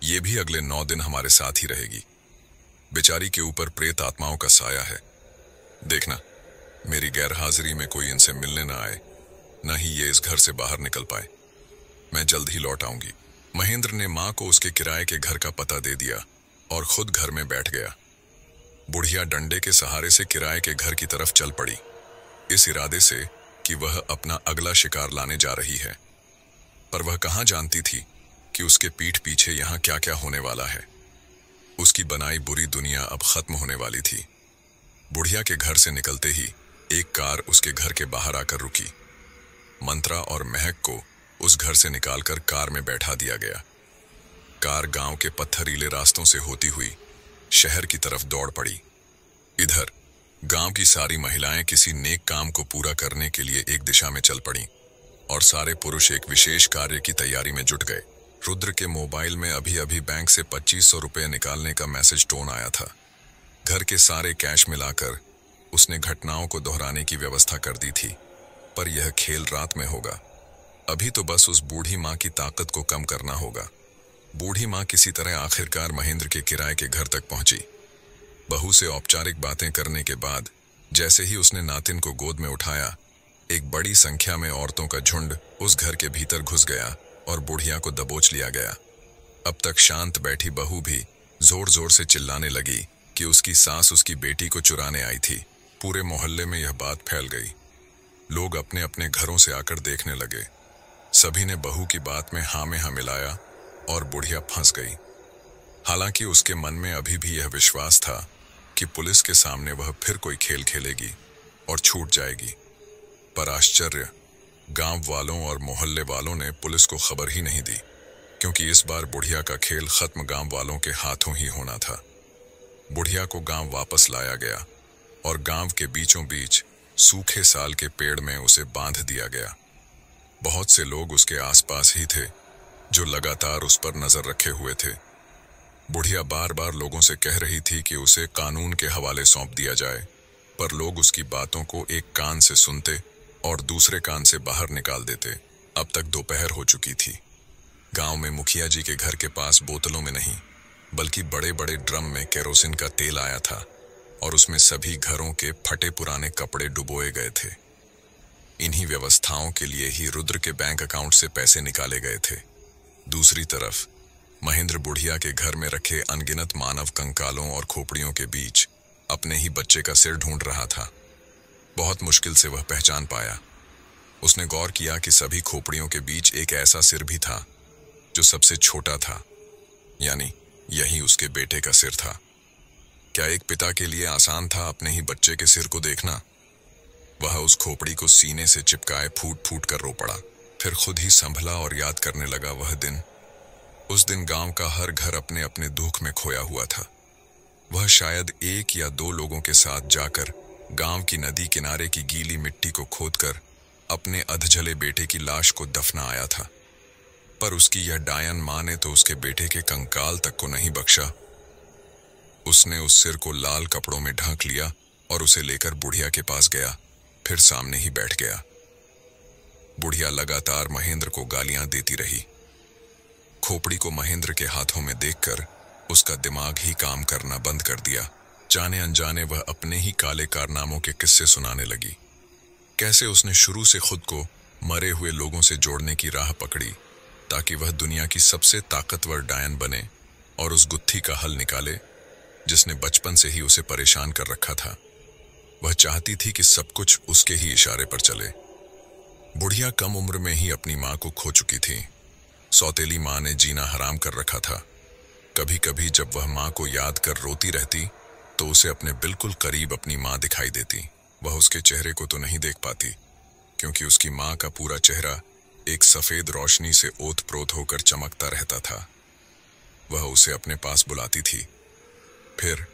ये भी अगले 9 दिन हमारे साथ ही रहेगी। बेचारी के ऊपर प्रेत आत्माओं का साया है। देखना, मेरी गैर हाजिरी में कोई इनसे मिलने न आए, न ही ये इस घर से बाहर निकल पाए। मैं जल्द ही लौट आऊंगी। महेंद्र ने माँ को उसके किराए के घर का पता दे दिया और खुद घर में बैठ गया। बुढ़िया डंडे के सहारे से किराए के घर की तरफ चल पड़ी, इस इरादे से कि वह अपना अगला शिकार लाने जा रही है। पर वह कहाँ जानती थी कि उसके पीठ पीछे यहाँ क्या क्या होने वाला है। उसकी बनाई बुरी दुनिया अब खत्म होने वाली थी। बुढ़िया के घर से निकलते ही एक कार उसके घर के बाहर आकर रुकी। मंत्रा और महक को उस घर से निकालकर कार में बैठा दिया गया। कार गांव के पत्थरीले रास्तों से होती हुई शहर की तरफ दौड़ पड़ी। इधर गांव की सारी महिलाएं किसी नेक काम को पूरा करने के लिए एक दिशा में चल पड़ीं और सारे पुरुष एक विशेष कार्य की तैयारी में जुट गए। रुद्र के मोबाइल में अभी अभी बैंक से 2500 रुपए निकालने का मैसेज टोन आया था। घर के सारे कैश मिलाकर उसने घटनाओं को दोहराने की व्यवस्था कर दी थी, पर यह खेल रात में होगा। अभी तो बस उस बूढ़ी माँ की ताकत को कम करना होगा। बूढ़ी माँ किसी तरह आखिरकार महेंद्र के किराए के घर तक पहुंची। बहू से औपचारिक बातें करने के बाद जैसे ही उसने नातिन को गोद में उठाया, एक बड़ी संख्या में औरतों का झुंड उस घर के भीतर घुस गया और बुढ़िया को दबोच लिया गया। अब तक शांत बैठी बहू भी जोर जोर से चिल्लाने लगी कि उसकी सास उसकी बेटी को चुराने आई थी। पूरे मोहल्ले में यह बात फैल गई। लोग अपने अपने घरों से आकर देखने लगे। सभी ने बहू की बात में हाँ मिलाया और बुढ़िया फंस गई। हालांकि उसके मन में अभी भी यह विश्वास था कि पुलिस के सामने वह फिर कोई खेल खेलेगी और छूट जाएगी। पर आश्चर्य, गांव वालों और मोहल्ले वालों ने पुलिस को खबर ही नहीं दी, क्योंकि इस बार बुढ़िया का खेल खत्म गांव वालों के हाथों ही होना था। बुढ़िया को गांव वापस लाया गया और गांव के बीचों बीच सूखे साल के पेड़ में उसे बांध दिया गया। बहुत से लोग उसके आसपास ही थे जो लगातार उस पर नजर रखे हुए थे। बुढ़िया बार बार लोगों से कह रही थी कि उसे कानून के हवाले सौंप दिया जाए, पर लोग उसकी बातों को एक कान से सुनते और दूसरे कान से बाहर निकाल देते। अब तक दोपहर हो चुकी थी। गांव में मुखिया जी के घर के पास बोतलों में नहीं, बल्कि बड़े बड़े ड्रम में केरोसिन का तेल आया था और उसमें सभी घरों के फटे पुराने कपड़े डुबोए गए थे। इन्हीं व्यवस्थाओं के लिए ही रुद्र के बैंक अकाउंट से पैसे निकाले गए थे। दूसरी तरफ महेंद्र बुढ़िया के घर में रखे अनगिनत मानव कंकालों और खोपड़ियों के बीच अपने ही बच्चे का सिर ढूंढ रहा था। बहुत मुश्किल से वह पहचान पाया। उसने गौर किया कि सभी खोपड़ियों के बीच एक ऐसा सिर भी था जो सबसे छोटा था, यानी यही उसके बेटे का सिर था। क्या एक पिता के लिए आसान था अपने ही बच्चे के सिर को देखना? वह उस खोपड़ी को सीने से चिपकाए फूट फूट कर रो पड़ा। फिर खुद ही संभला और याद करने लगा वह दिन। उस दिन गांव का हर घर अपने अपने दुख में खोया हुआ था। वह शायद एक या दो लोगों के साथ जाकर गांव की नदी किनारे की गीली मिट्टी को खोदकर अपने अधजले बेटे की लाश को दफना आया था। पर उसकी यह डायन मां ने तो उसके बेटे के कंकाल तक को नहीं बख्शा। उसने उस सिर को लाल कपड़ों में ढक लिया और उसे लेकर बुढ़िया के पास गया, फिर सामने ही बैठ गया। बुढ़िया लगातार महेंद्र को गालियां देती रही। खोपड़ी को महेंद्र के हाथों में देखकर उसका दिमाग ही काम करना बंद कर दिया। जाने अनजाने वह अपने ही काले कारनामों के किस्से सुनाने लगी। कैसे उसने शुरू से खुद को मरे हुए लोगों से जोड़ने की राह पकड़ी ताकि वह दुनिया की सबसे ताकतवर डायन बने और उस गुत्थी का हल निकाले जिसने बचपन से ही उसे परेशान कर रखा था। वह चाहती थी कि सब कुछ उसके ही इशारे पर चले। बुढ़िया कम उम्र में ही अपनी माँ को खो चुकी थी। सौतेली माँ ने जीना हराम कर रखा था। कभी कभी जब वह माँ को याद कर रोती रहती तो उसे अपने बिल्कुल करीब अपनी माँ दिखाई देती। वह उसके चेहरे को तो नहीं देख पाती, क्योंकि उसकी माँ का पूरा चेहरा एक सफेद रोशनी से ओत-प्रोत होकर चमकता रहता था। वह उसे अपने पास बुलाती थी। फिर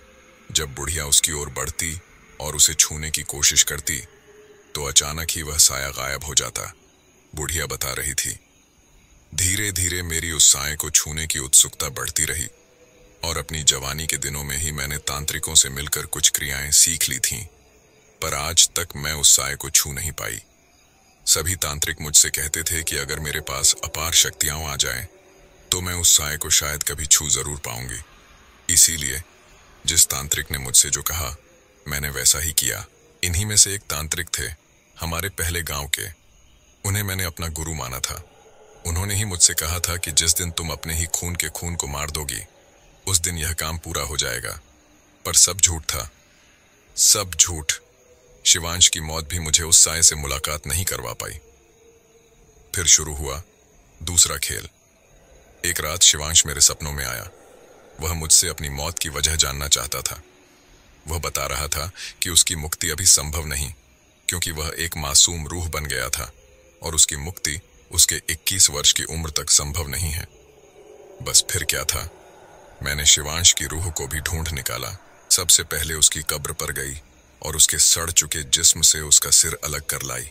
जब बुढ़िया उसकी ओर बढ़ती और उसे छूने की कोशिश करती तो अचानक ही वह साया गायब हो जाता। बुढ़िया बता रही थी, धीरे धीरे मेरी उस साए को छूने की उत्सुकता बढ़ती रही और अपनी जवानी के दिनों में ही मैंने तांत्रिकों से मिलकर कुछ क्रियाएं सीख ली थीं, पर आज तक मैं उस साए को छू नहीं पाई। सभी तांत्रिक मुझसे कहते थे कि अगर मेरे पास अपार शक्तियां आ जाएं, तो मैं उस साए को शायद कभी छू जरूर पाऊंगी। इसीलिए जिस तांत्रिक ने मुझसे जो कहा, मैंने वैसा ही किया। इन्हीं में से एक तांत्रिक थे हमारे पहले गांव के। उन्हें मैंने अपना गुरु माना था। उन्होंने ही मुझसे कहा था कि जिस दिन तुम अपने ही खून के खून को मार दोगी, उस दिन यह काम पूरा हो जाएगा। पर सब झूठ था, सब झूठ। शिवांश की मौत भी मुझे उस साए से मुलाकात नहीं करवा पाई। फिर शुरू हुआ दूसरा खेल। एक रात शिवांश मेरे सपनों में आया। वह मुझसे अपनी मौत की वजह जानना चाहता था। वह बता रहा था कि उसकी मुक्ति अभी संभव नहीं, क्योंकि वह एक मासूम रूह बन गया था और उसकी मुक्ति उसके 21 वर्ष की उम्र तक संभव नहीं है। बस फिर क्या था, मैंने शिवांश की रूह को भी ढूंढ निकाला। सबसे पहले उसकी कब्र पर गई और उसके सड़ चुके जिस्म से उसका सिर अलग कर लाई।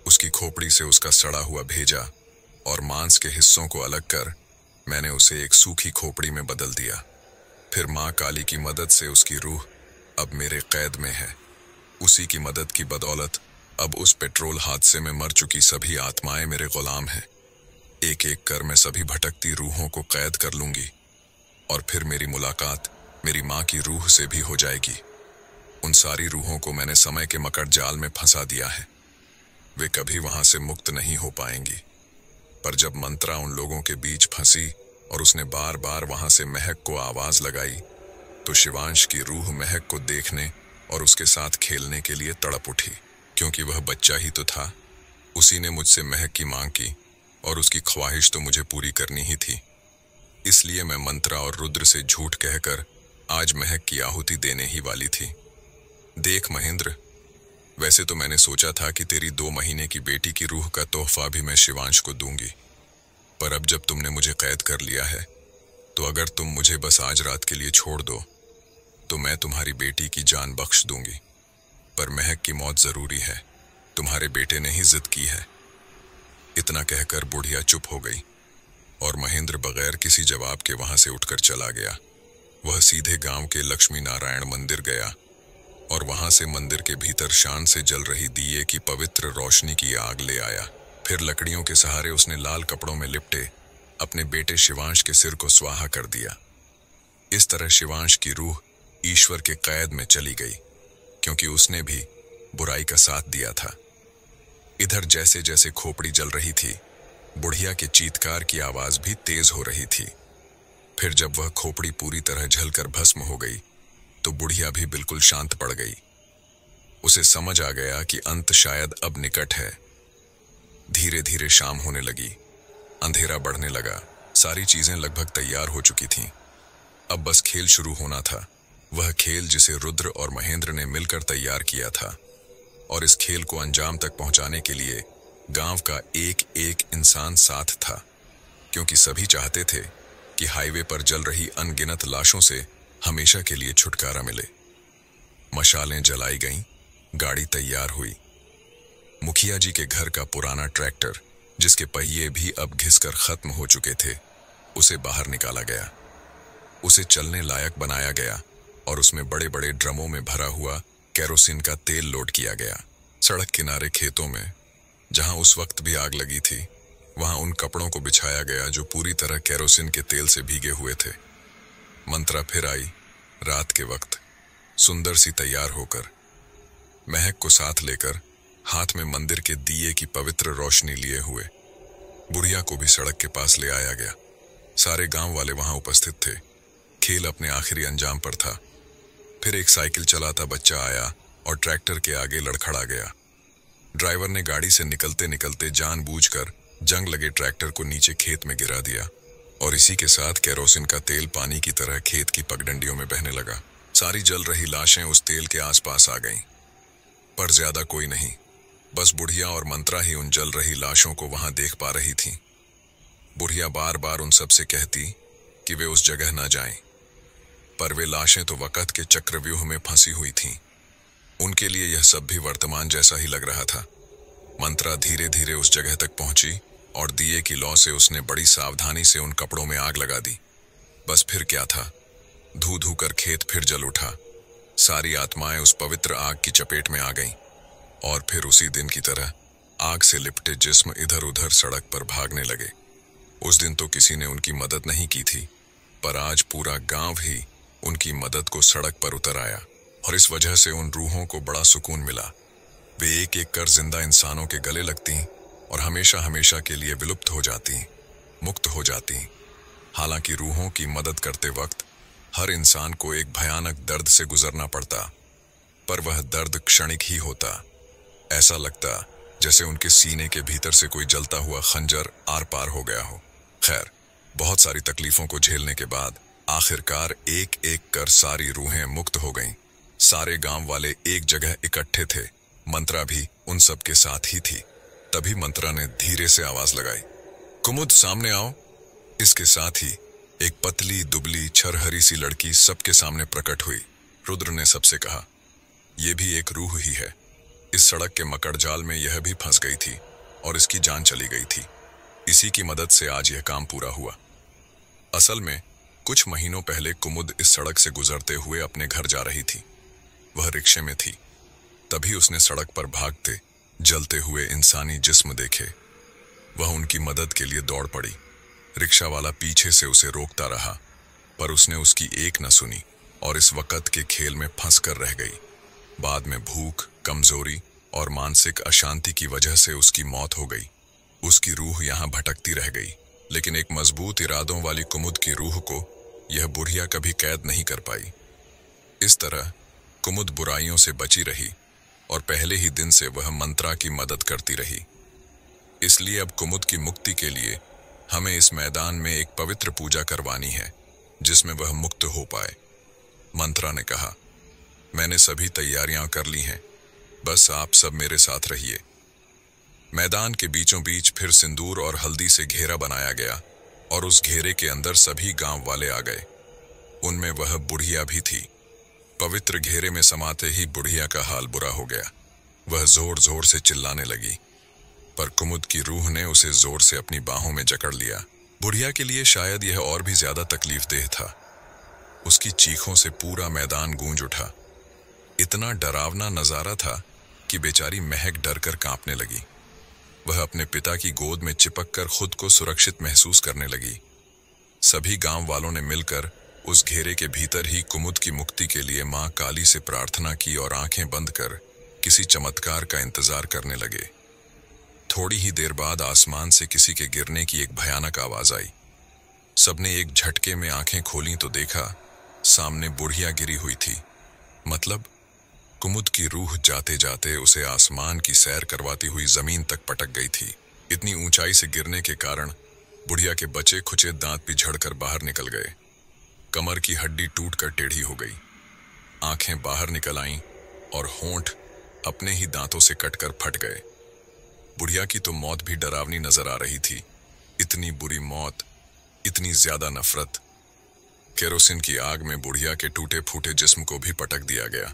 उसकी खोपड़ी से उसका सड़ा हुआ भेजा और मांस के हिस्सों को अलग कर मैंने उसे एक सूखी खोपड़ी में बदल दिया। फिर माँ काली की मदद से उसकी रूह अब मेरे कैद में है। उसी की मदद की बदौलत अब उस पेट्रोल हादसे में मर चुकी सभी आत्माएं मेरे गुलाम हैं। एक एक कर मैं सभी भटकती रूहों को कैद कर लूंगी और फिर मेरी मुलाकात मेरी माँ की रूह से भी हो जाएगी। उन सारी रूहों को मैंने समय के मकड़ जाल में फंसा दिया है। वे कभी वहां से मुक्त नहीं हो पाएंगी। पर जब मंत्रा उन लोगों के बीच फंसी और उसने बार बार वहां से महक को आवाज लगाई, तो शिवांश की रूह महक को देखने और उसके साथ खेलने के लिए तड़प उठी। क्योंकि वह बच्चा ही तो था। उसी ने मुझसे महक की मांग की और उसकी ख्वाहिश तो मुझे पूरी करनी ही थी। इसलिए मैं मंत्रा और रुद्र से झूठ कहकर आज महक की आहुति देने ही वाली थी। देख महेंद्र, वैसे तो मैंने सोचा था कि तेरी 2 महीने की बेटी की रूह का तोहफा भी मैं शिवांश को दूंगी, पर अब जब तुमने मुझे कैद कर लिया है, तो अगर तुम मुझे बस आज रात के लिए छोड़ दो तो मैं तुम्हारी बेटी की जान बख्श दूंगी। पर महक की मौत जरूरी है, तुम्हारे बेटे ने ही जिद की है। इतना कहकर बुढ़िया चुप हो गई और महेंद्र बगैर किसी जवाब के वहां से उठकर चला गया। वह सीधे गांव के लक्ष्मी नारायण मंदिर गया और वहां से मंदिर के भीतर शान से जल रही दिए की पवित्र रोशनी की आग ले आया। फिर लकड़ियों के सहारे उसने लाल कपड़ों में लिपटे अपने बेटे शिवांश के सिर को स्वाहा कर दिया। इस तरह शिवांश की रूह ईश्वर के कैद में चली गई, क्योंकि उसने भी बुराई का साथ दिया था। इधर जैसे जैसे खोपड़ी जल रही थी, बुढ़िया के चीत्कार की आवाज भी तेज हो रही थी। फिर जब वह खोपड़ी पूरी तरह जलकर भस्म हो गई, तो बुढ़िया भी बिल्कुल शांत पड़ गई। उसे समझ आ गया कि अंत शायद अब निकट है। धीरे धीरे शाम होने लगी, अंधेरा बढ़ने लगा। सारी चीजें लगभग तैयार हो चुकी थीं। अब बस खेल शुरू होना था, वह खेल जिसे रुद्र और महेंद्र ने मिलकर तैयार किया था। और इस खेल को अंजाम तक पहुंचाने के लिए गांव का एक एक इंसान साथ था, क्योंकि सभी चाहते थे कि हाईवे पर जल रही अनगिनत लाशों से हमेशा के लिए छुटकारा मिले। मशालें जलाई गईं, गाड़ी तैयार हुई। मुखिया जी के घर का पुराना ट्रैक्टर, जिसके पहिए भी अब घिसकर खत्म हो चुके थे, उसे बाहर निकाला गया। उसे चलने लायक बनाया गया और उसमें बड़े बड़े ड्रमों में भरा हुआ केरोसिन का तेल लोड किया गया। सड़क किनारे खेतों में, जहां उस वक्त भी आग लगी थी, वहां उन कपड़ों को बिछाया गया जो पूरी तरह केरोसिन के तेल से भीगे हुए थे। मंत्रा फिर आई रात के वक्त, सुंदर सी तैयार होकर, महक को साथ लेकर, हाथ में मंदिर के दिए की पवित्र रोशनी लिए हुए। बुढ़िया को भी सड़क के पास ले आया गया। सारे गांव वाले वहां उपस्थित थे। खेल अपने आखिरी अंजाम पर था। फिर एक साइकिल चलाता बच्चा आया और ट्रैक्टर के आगे लड़खड़ा गया। ड्राइवर ने गाड़ी से निकलते निकलते जानबूझकर जंग लगे ट्रैक्टर को नीचे खेत में गिरा दिया और इसी के साथ केरोसिन का तेल पानी की तरह खेत की पगडंडियों में बहने लगा। सारी जल रही लाशें उस तेल के आसपास आ गईं, पर ज्यादा कोई नहीं। बस बुढ़िया और मंत्रा ही उन जल रही लाशों को वहां देख पा रही थीं। बुढ़िया बार बार उन सब से कहती कि वे उस जगह न जाएं, पर वे लाशें तो वक़्त के चक्रव्यूह में फंसी हुई थीं। उनके लिए यह सब भी वर्तमान जैसा ही लग रहा था। मंत्रा धीरे धीरे उस जगह तक पहुंची और दिए की लौ से उसने बड़ी सावधानी से उन कपड़ों में आग लगा दी। बस फिर क्या था, धू धू कर खेत फिर जल उठा। सारी आत्माएं उस पवित्र आग की चपेट में आ गईं और फिर उसी दिन की तरह आग से लिपटे जिस्म इधर उधर सड़क पर भागने लगे। उस दिन तो किसी ने उनकी मदद नहीं की थी, पर आज पूरा गांव ही उनकी मदद को सड़क पर उतर आया और इस वजह से उन रूहों को बड़ा सुकून मिला। वे एक एक कर जिंदा इंसानों के गले लगती और हमेशा हमेशा के लिए विलुप्त हो जाती, मुक्त हो जाती। हालांकि रूहों की मदद करते वक्त हर इंसान को एक भयानक दर्द से गुजरना पड़ता, पर वह दर्द क्षणिक ही होता। ऐसा लगता जैसे उनके सीने के भीतर से कोई जलता हुआ खंजर आर पार हो गया हो। खैर, बहुत सारी तकलीफों को झेलने के बाद आखिरकार एक एक कर सारी रूहें मुक्त हो गईं। सारे गांव वाले एक जगह इकट्ठे थे। मंत्रा भी उन सब के साथ ही थी। तभी मंत्रा ने धीरे से आवाज लगाई, कुमुद सामने आओ। इसके साथ ही एक पतली दुबली छरहरी सी लड़की सबके सामने प्रकट हुई। रुद्र ने सबसे कहा, यह भी एक रूह ही है। इस सड़क के मकड़जाल में यह भी फंस गई थी और इसकी जान चली गई थी। इसी की मदद से आज यह काम पूरा हुआ। असल में कुछ महीनों पहले कुमुद इस सड़क से गुजरते हुए अपने घर जा रही थी। वह रिक्शे में थी। तभी उसने सड़क पर भागते जलते हुए इंसानी जिस्म देखे। वह उनकी मदद के लिए दौड़ पड़ी। रिक्शा वाला पीछे से उसे रोकता रहा, पर उसने उसकी एक न सुनी और इस वक़्त के खेल में फंस कर रह गई। बाद में भूख, कमजोरी और मानसिक अशांति की वजह से उसकी मौत हो गई। उसकी रूह यहाँ भटकती रह गई, लेकिन एक मजबूत इरादों वाली कुमुद की रूह को यह बुढ़िया कभी कैद नहीं कर पाई। इस तरह कुमुद बुराइयों से बची रही और पहले ही दिन से वह मंत्रा की मदद करती रही। इसलिए अब कुमुद की मुक्ति के लिए हमें इस मैदान में एक पवित्र पूजा करवानी है, जिसमें वह मुक्त हो पाए। मंत्रा ने कहा, मैंने सभी तैयारियां कर ली हैं, बस आप सब मेरे साथ रहिए। मैदान के बीचों बीच फिर सिंदूर और हल्दी से घेरा बनाया गया और उस घेरे के अंदर सभी गांव वाले आ गए। उनमें वह बुढ़िया भी थी। पवित्र घेरे में समाते ही बुढ़िया का हाल बुरा हो गया। वह जोर जोर से चिल्लाने लगी, पर कुमुद की रूह ने उसे जोर से अपनी बाहों में जकड़ लिया। बुढ़िया के लिए शायद यह और भी ज्यादा तकलीफदेह था। उसकी चीखों से पूरा मैदान गूंज उठा। इतना डरावना नजारा था कि बेचारी महक डर कर कांपने लगी। वह अपने पिता की गोद में चिपक कर खुद को सुरक्षित महसूस करने लगी। सभी गांव वालों ने मिलकर उस घेरे के भीतर ही कुमुद की मुक्ति के लिए मां काली से प्रार्थना की और आंखें बंद कर किसी चमत्कार का इंतजार करने लगे। थोड़ी ही देर बाद आसमान से किसी के गिरने की एक भयानक आवाज आई। सबने एक झटके में आंखें खोलीं तो देखा सामने बुढ़िया गिरी हुई थी। मतलब कुमुद की रूह जाते जाते उसे आसमान की सैर करवाती हुई जमीन तक पटक गई थी। इतनी ऊंचाई से गिरने के कारण बुढ़िया के बचे खुचे दांत भी झड़कर बाहर निकल गए। कमर की हड्डी टूटकर टेढ़ी हो गई। आंखें बाहर निकल आईं और होंठ अपने ही दांतों से कटकर फट गए। बुढ़िया की तो मौत भी डरावनी नजर आ रही थी। इतनी बुरी मौत, इतनी ज्यादा नफरत। केरोसिन की आग में बुढ़िया के टूटे फूटे जिस्म को भी पटक दिया गया।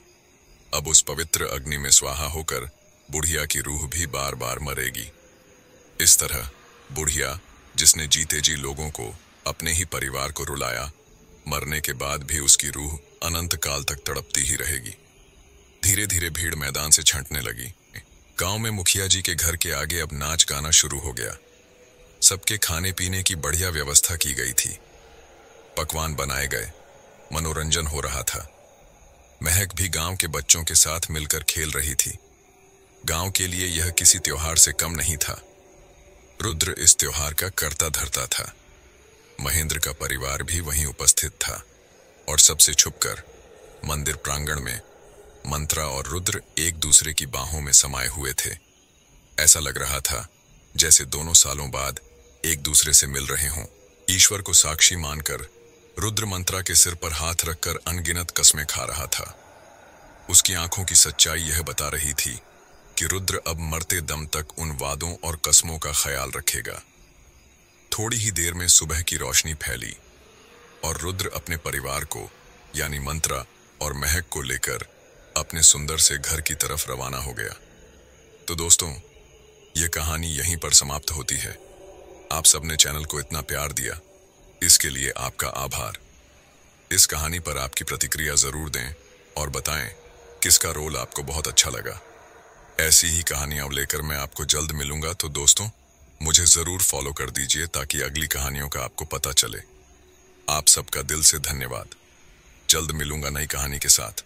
अब उस पवित्र अग्नि में स्वाहा होकर बुढ़िया की रूह भी बार बार मरेगी। इस तरह बुढ़िया, जिसने जीते जी लोगों को, अपने ही परिवार को रुलाया, मरने के बाद भी उसकी रूह अनंत काल तक तड़पती ही रहेगी। धीरे धीरे भीड़ मैदान से छंटने लगी। गांव में मुखिया जी के घर के आगे अब नाच गाना शुरू हो गया। सबके खाने पीने की बढ़िया व्यवस्था की गई थी। पकवान बनाए गए, मनोरंजन हो रहा था। महक भी गांव के बच्चों के साथ मिलकर खेल रही थी। गांव के लिए यह किसी त्योहार से कम नहीं था। रुद्र इस त्योहार का कर्ता धर्ता था। महेंद्र का परिवार भी वहीं उपस्थित था और सबसे छुपकर मंदिर प्रांगण में मंत्रा और रुद्र एक दूसरे की बाहों में समाये हुए थे। ऐसा लग रहा था जैसे दोनों सालों बाद एक दूसरे से मिल रहे हों। ईश्वर को साक्षी मानकर रुद्र मंत्रा के सिर पर हाथ रखकर अनगिनत कस्में खा रहा था। उसकी आंखों की सच्चाई यह बता रही थी कि रुद्र अब मरते दम तक उन वादों और कस्मों का ख्याल रखेगा। थोड़ी ही देर में सुबह की रोशनी फैली और रुद्र अपने परिवार को, यानी मंत्रा और महक को लेकर अपने सुंदर से घर की तरफ रवाना हो गया। तो दोस्तों, यह कहानी यहीं पर समाप्त होती है। आप सबने चैनल को इतना प्यार दिया, इसके लिए आपका आभार। इस कहानी पर आपकी प्रतिक्रिया जरूर दें और बताएं किसका रोल आपको बहुत अच्छा लगा। ऐसी ही कहानियां लेकर मैं आपको जल्द मिलूंगा, तो दोस्तों मुझे जरूर फॉलो कर दीजिए ताकि अगली कहानियों का आपको पता चले। आप सबका दिल से धन्यवाद। जल्द मिलूंगा नई कहानी के साथ।